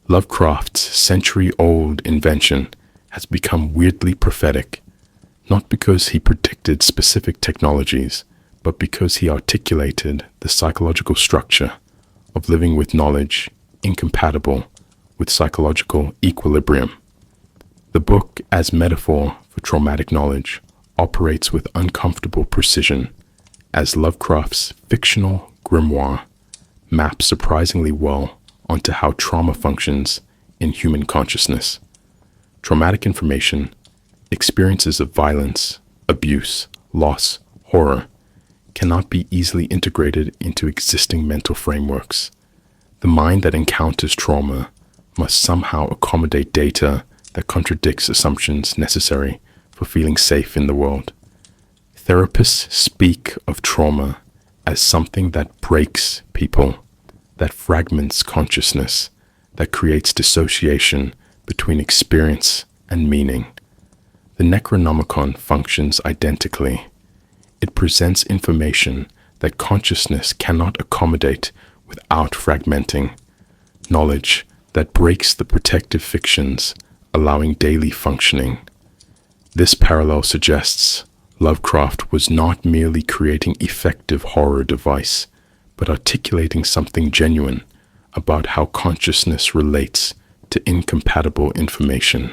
Lovecraft's century-old invention has become weirdly prophetic, not because he predicted specific technologies, but because he articulated the psychological structure of living with knowledge incompatible with psychological equilibrium. The book, as metaphor for traumatic knowledge, operates with uncomfortable precision, as Lovecraft's fictional grimoire maps surprisingly well onto how trauma functions in human consciousness. Traumatic information, experiences of violence, abuse, loss, horror, cannot be easily integrated into existing mental frameworks. The mind that encounters trauma must somehow accommodate data that contradicts assumptions necessary for feeling safe in the world. Therapists speak of trauma as something that breaks people, that fragments consciousness, that creates dissociation between experience and meaning. The Necronomicon functions identically. It presents information that consciousness cannot accommodate without fragmenting, knowledge that breaks the protective fictions, allowing daily functioning. This parallel suggests Lovecraft was not merely creating effective horror device, but articulating something genuine about how consciousness relates to incompatible information.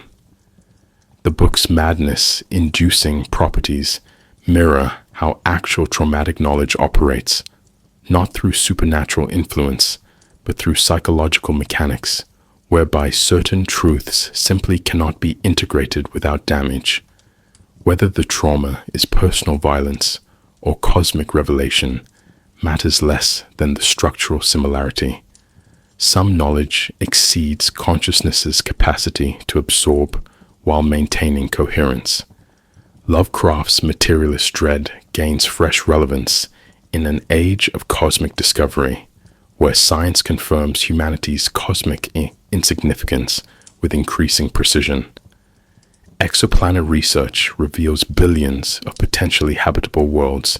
The book's madness-inducing properties mirror how actual traumatic knowledge operates, not through supernatural influence, but through psychological mechanics, whereby certain truths simply cannot be integrated without damage. Whether the trauma is personal violence or cosmic revelation matters less than the structural similarity. Some knowledge exceeds consciousness's capacity to absorb while maintaining coherence. Lovecraft's materialist dread gains fresh relevance in an age of cosmic discovery, where science confirms humanity's cosmic insignificance with increasing precision. Exoplanet research reveals billions of potentially habitable worlds,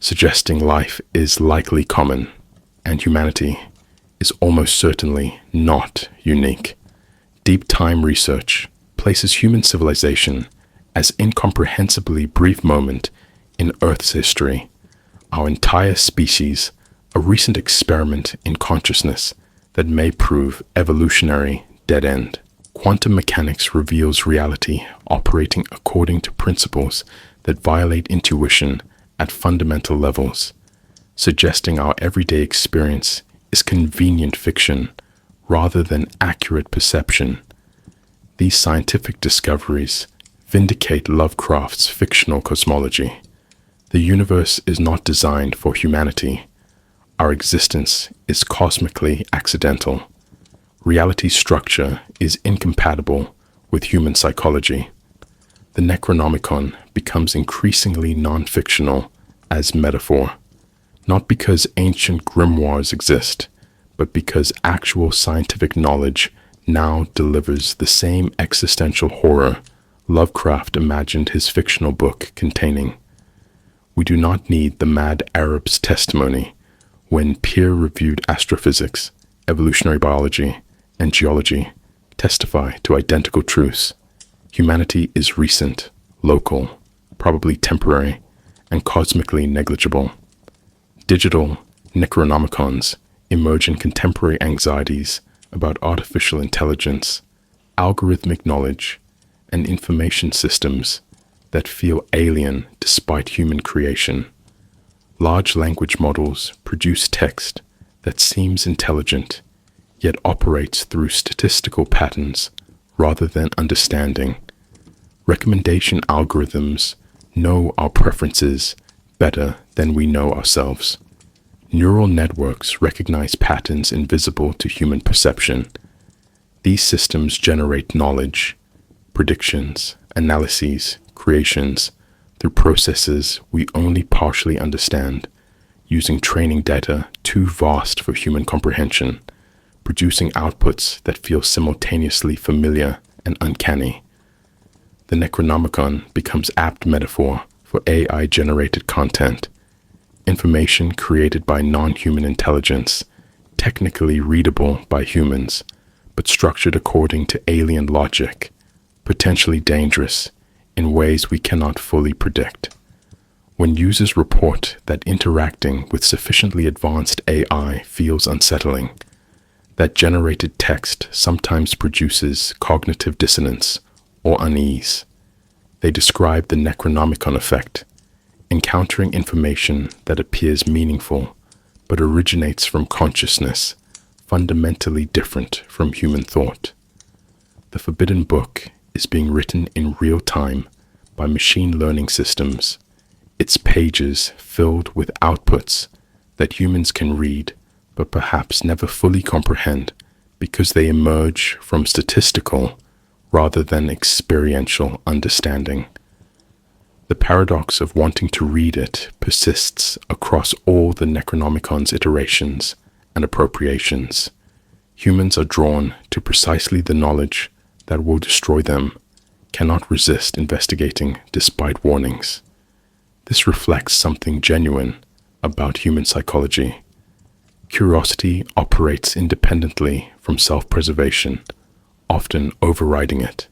suggesting life is likely common, and humanity is almost certainly not unique. Deep time research places human civilization as incomprehensibly brief moment in Earth's history, our entire species, a recent experiment in consciousness that may prove evolutionary dead end. Quantum mechanics reveals reality operating according to principles that violate intuition at fundamental levels, suggesting our everyday experience is convenient fiction rather than accurate perception. These scientific discoveries vindicate Lovecraft's fictional cosmology. The universe is not designed for humanity. Our existence is cosmically accidental. Reality's structure is incompatible with human psychology. The Necronomicon becomes increasingly non-fictional as metaphor, not because ancient grimoires exist, but because actual scientific knowledge now delivers the same existential horror Lovecraft imagined his fictional book containing. We do not need the mad Arab's testimony when peer-reviewed astrophysics, evolutionary biology, and geology testify to identical truths. Humanity is recent, local, probably temporary, and cosmically negligible. Digital Necronomicons emerge in contemporary anxieties about artificial intelligence, algorithmic knowledge, and information systems that feel alien despite human creation. Large language models produce text that seems intelligent, yet operates through statistical patterns rather than understanding. Recommendation algorithms know our preferences better than we know ourselves. Neural networks recognize patterns invisible to human perception. These systems generate knowledge, predictions, analyses, creations through processes we only partially understand, using training data too vast for human comprehension, producing outputs that feel simultaneously familiar and uncanny. The Necronomicon becomes apt metaphor for AI-generated content, information created by non-human intelligence, technically readable by humans, but structured according to alien logic, potentially dangerous in ways we cannot fully predict. When users report that interacting with sufficiently advanced AI feels unsettling, that generated text sometimes produces cognitive dissonance or unease, they describe the Necronomicon effect, encountering information that appears meaningful but originates from consciousness fundamentally different from human thought. The Forbidden Book is being written in real time by machine learning systems, its pages filled with outputs that humans can read but perhaps never fully comprehend because they emerge from statistical rather than experiential understanding. The paradox of wanting to read it persists across all the Necronomicon's iterations and appropriations. Humans are drawn to precisely the knowledge that will destroy them, cannot resist investigating despite warnings. This reflects something genuine about human psychology. Curiosity operates independently from self-preservation, often overriding it.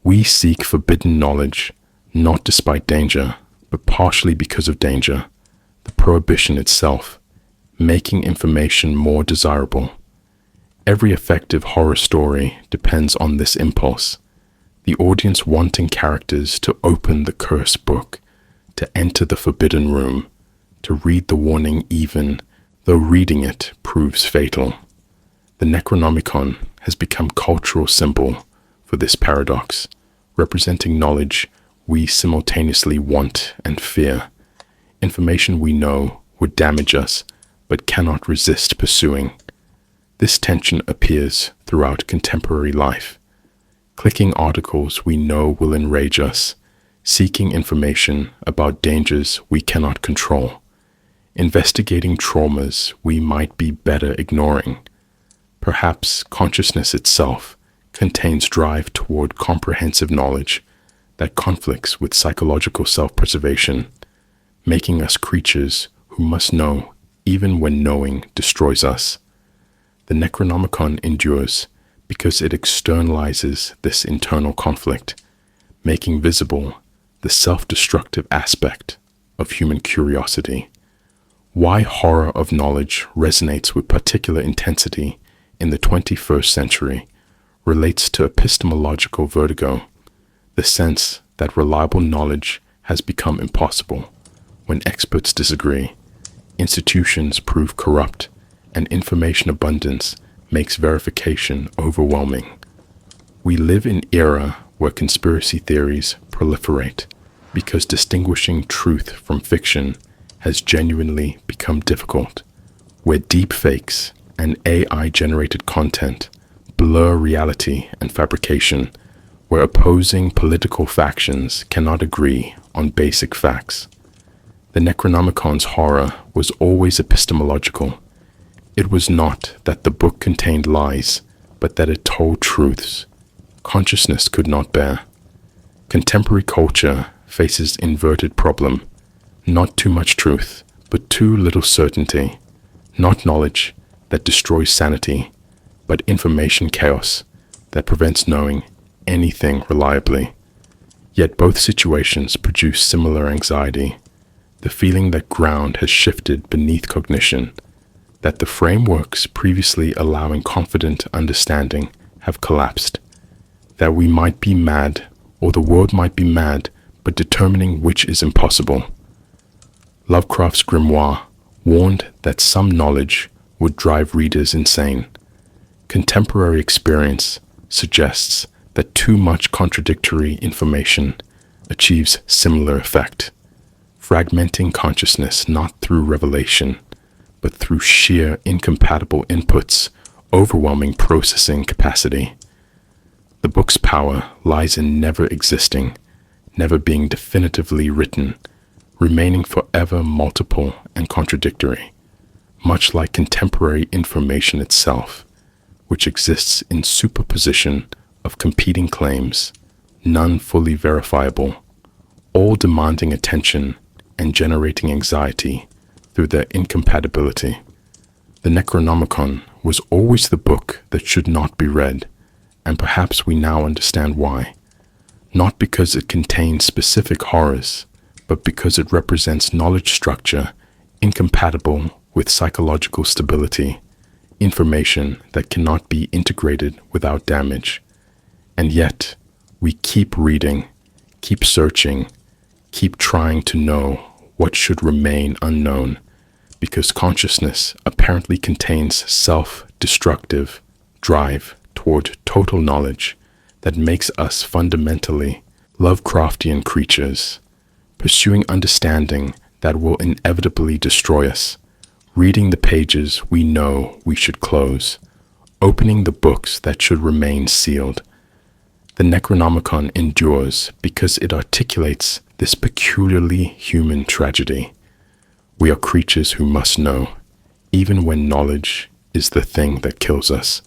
We seek forbidden knowledge, not despite danger, but partially because of danger, the prohibition itself, making information more desirable. Every effective horror story depends on this impulse, the audience wanting characters to open the cursed book, to enter the forbidden room, to read the warning even though reading it proves fatal. The Necronomicon has become cultural symbol for this paradox, representing knowledge we simultaneously want and fear, information we know would damage us but cannot resist pursuing. This tension appears throughout contemporary life. Clicking articles we know will enrage us, seeking information about dangers we cannot control, investigating traumas we might be better ignoring. Perhaps consciousness itself contains drive toward comprehensive knowledge that conflicts with psychological self-preservation, making us creatures who must know even when knowing destroys us. The Necronomicon endures because it externalizes this internal conflict, making visible the self-destructive aspect of human curiosity. Why horror of knowledge resonates with particular intensity in the 21st century relates to epistemological vertigo, the sense that reliable knowledge has become impossible when experts disagree, institutions prove corrupt, and information abundance makes verification overwhelming. We live in an era where conspiracy theories proliferate because distinguishing truth from fiction has genuinely become difficult, where deepfakes and AI-generated content blur reality and fabrication, where opposing political factions cannot agree on basic facts. The Necronomicon's horror was always epistemological. It was not that the book contained lies, but that it told truths consciousness could not bear. Contemporary culture faces inverted problem. Not too much truth, but too little certainty. Not knowledge that destroys sanity, but information chaos that prevents knowing anything reliably. Yet both situations produce similar anxiety, the feeling that ground has shifted beneath cognition, that the frameworks previously allowing confident understanding have collapsed, that we might be mad, or the world might be mad, but determining which is impossible. Lovecraft's grimoire warned that some knowledge would drive readers insane. Contemporary experience suggests that too much contradictory information achieves similar effect, fragmenting consciousness not through revelation, but through sheer incompatible inputs, overwhelming processing capacity. The book's power lies in never existing, never being definitively written, remaining forever multiple and contradictory, much like contemporary information itself, which exists in superposition of competing claims, none fully verifiable, all demanding attention and generating anxiety through their incompatibility. The Necronomicon was always the book that should not be read, and perhaps we now understand why. Not because it contains specific horrors, but because it represents knowledge structure incompatible with psychological stability, information that cannot be integrated without damage. And yet, we keep reading, keep searching, keep trying to know what should remain unknown, because consciousness apparently contains self-destructive drive toward total knowledge that makes us fundamentally Lovecraftian creatures, pursuing understanding that will inevitably destroy us, reading the pages we know we should close, opening the books that should remain sealed. The Necronomicon endures because it articulates this peculiarly human tragedy. We are creatures who must know, even when knowledge is the thing that kills us.